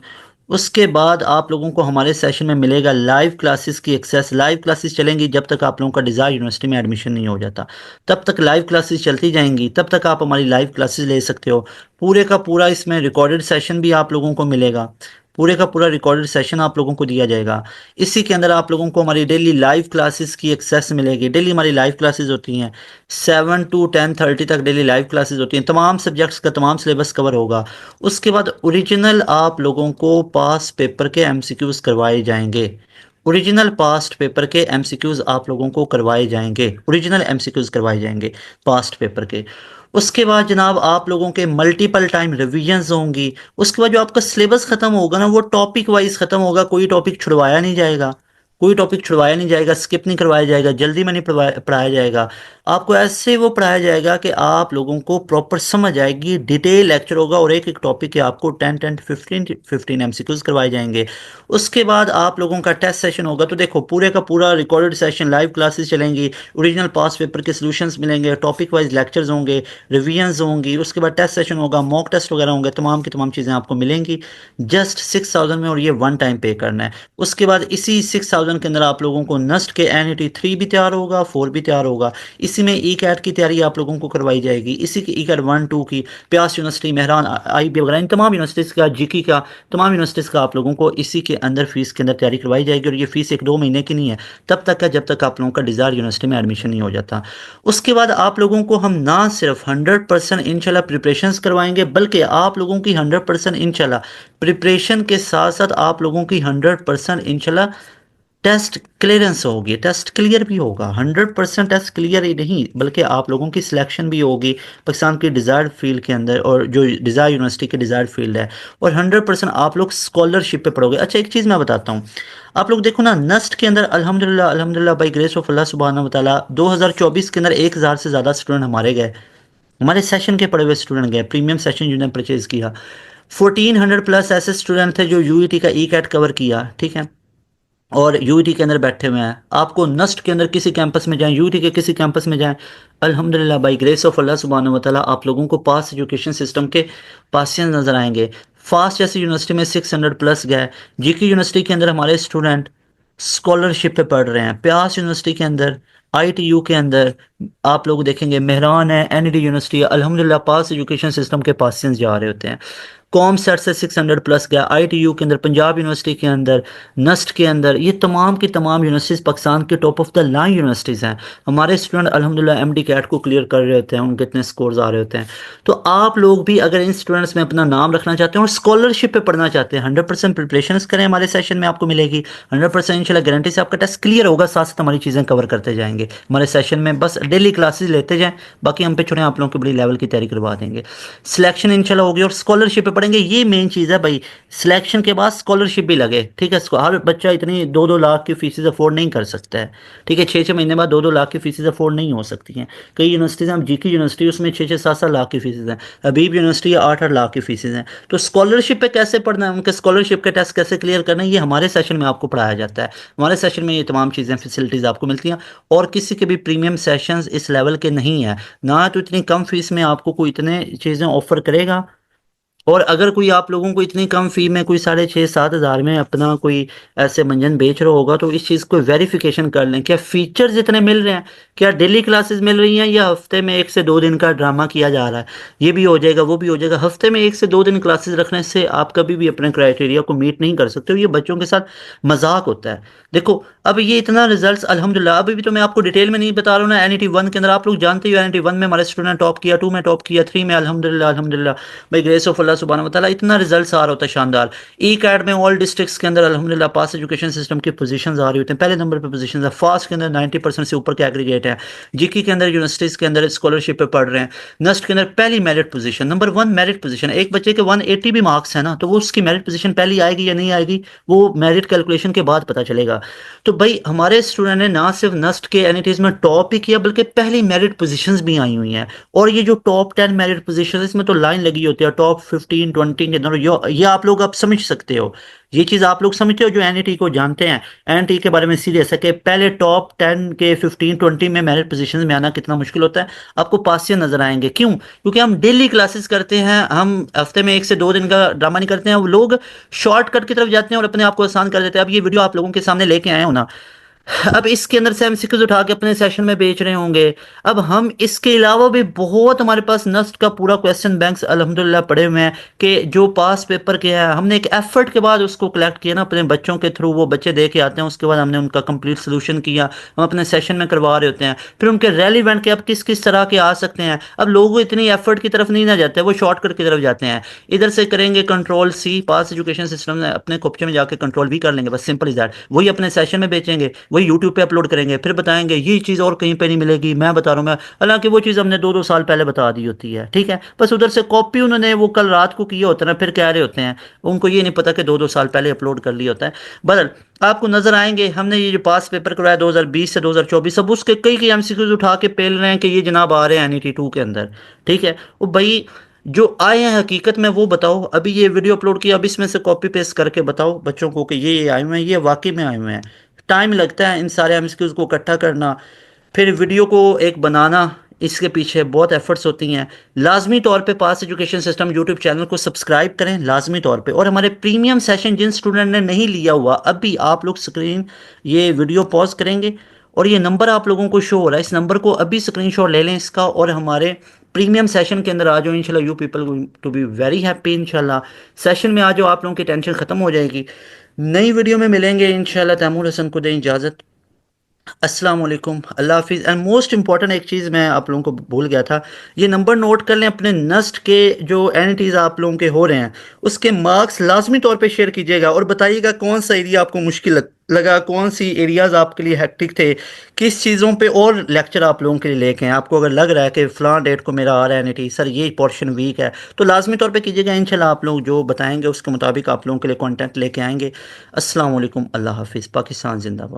उसके बाद आप लोगों को हमारे सेशन में मिलेगा लाइव क्लासेस की एक्सेस। लाइव क्लासेस चलेंगी जब तक आप लोगों का डिज़ायर यूनिवर्सिटी में एडमिशन नहीं हो जाता, तब तक लाइव क्लासेस चलती जाएंगी, तब तक आप हमारी लाइव क्लासेस ले सकते हो। पूरे का पूरा इसमें रिकॉर्डेड सेशन भी आप लोगों को मिलेगा, पूरे का पूरा रिकॉर्डेड सेशन आप लोगों को दिया जाएगा। इसी के अंदर आप लोगों को हमारी डेली लाइव क्लासेस की एक्सेस मिलेगी। डेली हमारी लाइव क्लासेस होती हैं 7 to 10:30 तक डेली लाइव क्लासेस होती हैं, तमाम सब्जेक्ट्स का तमाम सिलेबस कवर होगा। उसके बाद ओरिजिनल आप लोगों को पास पेपर के एमसीक्यूज करवाए जाएंगे। ओरिजिनल पास्ट पेपर के एमसीक्यूज आप लोगों को करवाए जाएंगे, ओरिजिनल एमसीक्यूज करवाए जाएंगे पास्ट पेपर के। उसके बाद जनाब आप लोगों के मल्टीपल टाइम रिवीजन्स होंगी। उसके बाद जो आपका सिलेबस खत्म होगा ना वो टॉपिक वाइज खत्म होगा, कोई टॉपिक छुड़वाया नहीं जाएगा, कोई टॉपिक छुड़वाया नहीं जाएगा, स्किप नहीं करवाया जाएगा, जल्दी में नहीं पढ़ाया जाएगा। आपको ऐसे वो पढ़ाया जाएगा कि आप लोगों को प्रॉपर समझ आएगी। डिटेल लेक्चर होगा और एक एक टॉपिक के आपको 10-10 15 एमसीक्यूज करवाए जाएंगे। उसके बाद आप लोगों का टेस्ट सेशन होगा। तो देखो पूरे का पूरा रिकॉर्डेड सेशन, लाइव क्लासेस चलेंगी, ओरिजिनल पास पेपर के सॉल्यूशंस मिलेंगे, टॉपिक वाइज लेक्चर्स होंगे, रिवीजन्स होंगी। उसके बाद टेस्ट सेशन होगा, मॉक टेस्ट वगैरह होंगे, तमाम की तमाम चीज़ें आपको मिलेंगी जस्ट 6,000 में, और ये वन टाइम पे करना है। उसके बाद इसी 6,000 के अंदर आप लोगों को नस्ट के NET 3 भी तैयार होगा, 4 भी तैयार होगा। इसी में ई कैट की तैयारी आप लोगों को करवाई जाएगी, इसी की ई कैट 1-2 की प्यास यूनिवर्सिटी, मेहरान, IB वगैरह इन तमाम यूनिवर्सिटीज़ का, GK का, तमाम यूनिवर्सिटीज़ का आप लोगों को इसी के अंदर फीस के अंदर तैयारी करवाई जाएगी। और ये फीस 1-2 महीने की नहीं है, तब तक है जब तक आप लोगों का डिज़ायर यूनिवर्सिटी में एडमिशन नहीं हो जाता। उसके बाद आप लोगों को हम ना सिर्फ 100% इंशाल्लाह प्रिपरेशंस करवाएंगे, बल्कि आप लोगों की 100% इंशाल्लाह प्रिपरेशन के साथ साथ आप लोगों की 100% इंशाल्लाह टेस्ट क्लियरेंस होगी, टेस्ट क्लियर भी होगा। 100% टेस्ट क्लियर ही नहीं बल्कि आप लोगों की सिलेक्शन भी होगी पाकिस्तान की डिज़ायर्ड फील्ड के अंदर, और जो डिज़ायर यूनिवर्सिटी के डिज़ायर्ड फील्ड है। और 100% आप लोग स्कॉलरशिप पे पढ़ोगे। अच्छा एक चीज़ मैं बताता हूँ, आप लोग देखो ना नस्ट के अंदर अल्हम्दुलिल्लाह अल्हम्दुलिल्लाह बाई ग्रेस ऑफ अल्लाह सुब्हानहू व तआला 2024 के अंदर 1,000 से ज़्यादा स्टूडेंट हमारे गए, हमारे सेशन के पढ़े हुए स्टूडेंट गए, प्रीमियम सेशन जिन्होंने परचेज किया। 1400 प्लस ऐसे स्टूडेंट थे जो यूईटी का ई कैट कवर किया, ठीक है, और यूईटी के अंदर बैठे हुए हैं। आपको नस्ट के अंदर किसी कैंपस में जाएं, यूईटी के किसी कैंपस में जाएं, अल्हम्दुलिल्लाह बाई ग्रेस ऑफ अल्लाह सुब्हानहू व तआला आप लोगों को पास एजुकेशन सिस्टम के पासियंस नज़र आएंगे। फास्ट जैसी यूनिवर्सिटी में 600 प्लस गए। GK यूनिवर्सिटी के अंदर हमारे स्टूडेंट स्कॉलरशिप पे पढ़ रहे हैं। प्यास यूनिवर्सिटी के अंदर, ITU के अंदर आप लोग देखेंगे, मेहरान है, NED यूनिवर्सिटी है, अल्हम्दुलिल्लाह पास एजुकेशन सिस्टम के पासियंस जा रहे होते हैं। कॉम सेट से 600 प्लस गया। ITU के अंदर, पंजाब यूनिवर्सिटी के अंदर, नस्ट के अंदर, ये तमाम की तमाम यूनिवर्सिटीज़ पाकिस्तान के top of the line universities हैं। हमारे स्टूडेंट अल्हम्दुलिल्लाह MD कैट को क्लियर कर रहे होते हैं, उनके इतने स्कोर्स आ रहे होते हैं। तो आप लोग भी अगर इन स्टूडेंट्स में अपना नाम रखना चाहते हैं और स्कॉलरशिप पे पढ़ना चाहते हैं, 100% प्रिपरेशन करें, हमारे सेशन में आपको मिलेगी 100% इंशाल्लाह गारंटी से आपका टेस्ट क्लियर होगा। साथ साथ हमारी चीज़ें कवर करते जाएंगे हमारे सेशन में, बस डेली क्लासेस लेते जाएं, बाकी हम पे छोड़ें, आप लोगों की बड़ी लेवल की तैयारी करवा देंगे। सिलेक्शन इंशाल्लाह होगी और स्कॉलरशिप पे पढ़ेंगे, ये मेन चीज़ है भाई। सिलेक्शन के बाद स्कॉलरशिप भी लगे, ठीक है। हर बच्चा इतनी 2-2 लाख की फीसेज अफोर्ड नहीं कर सकता है, ठीक है। 6-6 महीने बाद 2-2 लाख की फीसेज अफोर्ड नहीं हो सकती हैं। कई यूनिवर्सिटीज़ हैं, GK यूनिवर्सिटी, उसमें 6-6 7-7 लाख की फीसेज हैं। हबीब यूनिवर्सिटी 8-8 लाख की फीसेज हैं। तो स्कॉलरशिप पे कैसे पढ़ना है, उनके स्कॉलरशिप के टेस्ट कैसे क्लियर करना है, ये हमारे सेशन में आपको पढ़ाया जाता है। हमारे सेशन में ये तमाम चीज़ें, फैसिलिटीज़ आपको मिलती हैं, और किसी के भी प्रीमियम सेशंस इस लेवल के नहीं है ना। तो इतनी कम फीस में आपको कोई इतने चीज़ें ऑफर करेगा, और अगर कोई आप लोगों को इतनी कम फी में कोई 6,500-7 हज़ार में अपना कोई ऐसे मंजन बेच रहा होगा, तो इस चीज़ को वेरिफिकेशन कर लें, क्या फीचर्स इतने मिल रहे हैं, क्या डेली क्लासेस मिल रही हैं, या हफ्ते में 1 से 2 दिन का ड्रामा किया जा रहा है। ये भी हो जाएगा, वो भी हो जाएगा। हफ्ते में 1 से 2 दिन क्लासेस रखने से आप कभी भी अपने क्राइटेरिया को मीट नहीं कर सकते हो, ये बच्चों के साथ मजाक होता है। देखो अब ये इतना रिजल्ट्स अल्हम्दुलिल्लाह, अभी भी तो मैं आपको डिटेल में नहीं बता रहा हूँ ना। NET 1 के अंदर आप लोग जानते हो, NET 1 में हमारे स्टूडेंट टॉप किया, 2 में टॉप किया, 3 में अल्हम्दुलिल्लाह अल्हम्दुलिल्लाह बाई ग्रेस ऑफ अल्लाह सुभान व तआला इतना रिजल्ट आ रहा होता है शानदार। ई कैट में ऑल डिस्ट्रिक्ट्स के अंदर अल्हम्दुलिल्लाह पास एजुकेशन सिस्टम की पोजीशंस आ रही होती हैं, पहले नंबर पे पोजीशंस है। फास्ट के अंदर 90% से ऊपर के एग्रीगेट है। जीके के अंदर यूनिवर्सिटीज़ के अंदर स्कॉलरशिप पे पढ़ रहे हैं। नस्ट के अंदर पहली merit position, number 1 merit position. एक बच्चे के 180 भी मार्क्स है ना, तो वो उसकी मेरिट पोजीशन पहली आएगी या नहीं आएगी वो मेरिट कैलकुलेशन के बाद पता चलेगा। तो भाई हमारे स्टूडेंट ने ना सिर्फ नस्ट के एनईटीज में टॉप ही किया बल्कि पहली मेरिट पोजीशंस भी आई हुई हैं। और ये जो टॉप 10 मेरिट पोजीशन इसमें तो लाइन लगी होती है टॉप 15 20 के अंदर। ये आप लोग अब समझ सकते हो, ये चीज़ आप लोग समझते हो जो एनईटी को जानते हैं। एनईटी के बारे में सीरियस है कि पहले टॉप 10 के 15 20 में मेरिट पोजीशन में आना कितना मुश्किल होता है। आपको पास नजर आएंगे, क्यों? क्योंकि हम डेली क्लासेस करते हैं, हम हफ्ते में 1 से 2 दिन का ड्रामा नहीं करते हैं। वो लोग शॉर्टकट की तरफ जाते हैं और अपने आप को आसान कर देते हैं। अब ये वीडियो आप लोगों के सामने लेके आए हो ना, अब इसके अंदर से एमसीक्यूज उठा के अपने सेशन में बेच रहे होंगे। अब हम इसके अलावा भी बहुत हमारे पास नस्ट का पूरा क्वेश्चन बैंक्स अल्हम्दुलिल्लाह पड़े हुए हैं कि जो पास पेपर किया है हमने एक एफर्ट के बाद उसको कलेक्ट किया ना अपने बच्चों के थ्रू। वो बच्चे दे के आते हैं, उसके बाद हमने उनका कंप्लीट सोल्यूशन किया, हम अपने सेशन में करवा रहे होते हैं। फिर उनके रेलिवेंट के अब किस किस तरह के आ सकते हैं। अब लोग इतनी एफर्ट की तरफ नहीं ना जाते, वो शॉर्टकट की तरफ जाते हैं। इधर से करेंगे कंट्रोल सी, पास एजुकेशन सिस्टम में अपने कॉपी में जाके कंट्रोल भी कर लेंगे, बस सिंपल इज दैट। वही अपने सेशन में बेचेंगे, वही यूट्यूब पे अपलोड करेंगे, फिर बताएंगे ये चीज़ और कहीं पे नहीं मिलेगी, मैं बता रहा हूँ मैं। हालांकि वो चीज़ हमने 2-2 साल पहले बता दी होती है, ठीक है। बस उधर से कॉपी उन्होंने वो कल रात को किया होता है ना, फिर कह रहे होते हैं उनको ये नहीं पता कि 2-2 साल पहले अपलोड कर लिया होता है। बदल आपको नजर आएंगे हमने ये जो पास पेपर करवाया 2020 से 2024, अब उसके कई कई एमसीक्यूज उठा के पेल रहे हैं कि ये जनाब आ रहे हैं एनईटी 2 के अंदर, ठीक है। वो भाई जो आए हैं हकीकत में वो बताओ। अभी ये वीडियो अपलोड किया, अब इसमें से कॉपी पेस्ट करके बताओ बच्चों को कि ये आए हुए हैं, ये वाकई में आए हुए हैं। टाइम लगता है इन सारे एमसीक्यूज को इकट्ठा करना, फिर वीडियो को एक बनाना, इसके पीछे बहुत एफर्ट्स होती हैं। लाजमी तौर पे पास एजुकेशन सिस्टम यूट्यूब चैनल को सब्सक्राइब करें लाजमी तौर पे। और हमारे प्रीमियम सेशन जिन स्टूडेंट ने नहीं लिया हुआ, अभी आप लोग स्क्रीन ये वीडियो पॉज करेंगे और ये नंबर आप लोगों को शो हो रहा है, इस नंबर को अभी स्क्रीनशॉट ले लें इसका और हमारे प्रीमियम सेशन के अंदर आ जाओ। इंशाल्लाह you people to be very happy. इंशाल्लाह सेशन में आ जाओ, आप लोगों की टेंशन खत्म हो जाएगी। नई वीडियो में मिलेंगे इंशाल्लाह। तैमूर हसन को दें इजाज़त। अस्सलाम वालेकुम, अल्लाह हाफिज़। एंड मोस्ट इंपॉर्टेंट एक चीज़ मैं आप लोगों को भूल गया था, ये नंबर नोट कर लें अपने नस्ट के जो एनटीज़ आप लोगों के हो रहे हैं उसके मार्क्स लाजमी तौर पे शेयर कीजिएगा और बताइएगा कौन सा एरिया आपको मुश्किल लगा, कौन सी एरियाज़ आपके लिए हेक्टिक थे, किस चीज़ों पे और लेक्चर आप लोगों के लिए लेके हैं। आपको अगर लग रहा है कि फ़लाँ डेट को मेरा आ रहा है एनटी सर ये पोर्शन वीक है, तो लाजमी तौर पे कीजिएगा। इंशाल्लाह आप लोग जो बताएंगे उसके मुताबिक आप लोगों के लिए कंटेंट लेके आएंगे। अस्सलाम वालेकुम, अल्लाह हाफिज़, पाकिस्तान जिंदाबाद।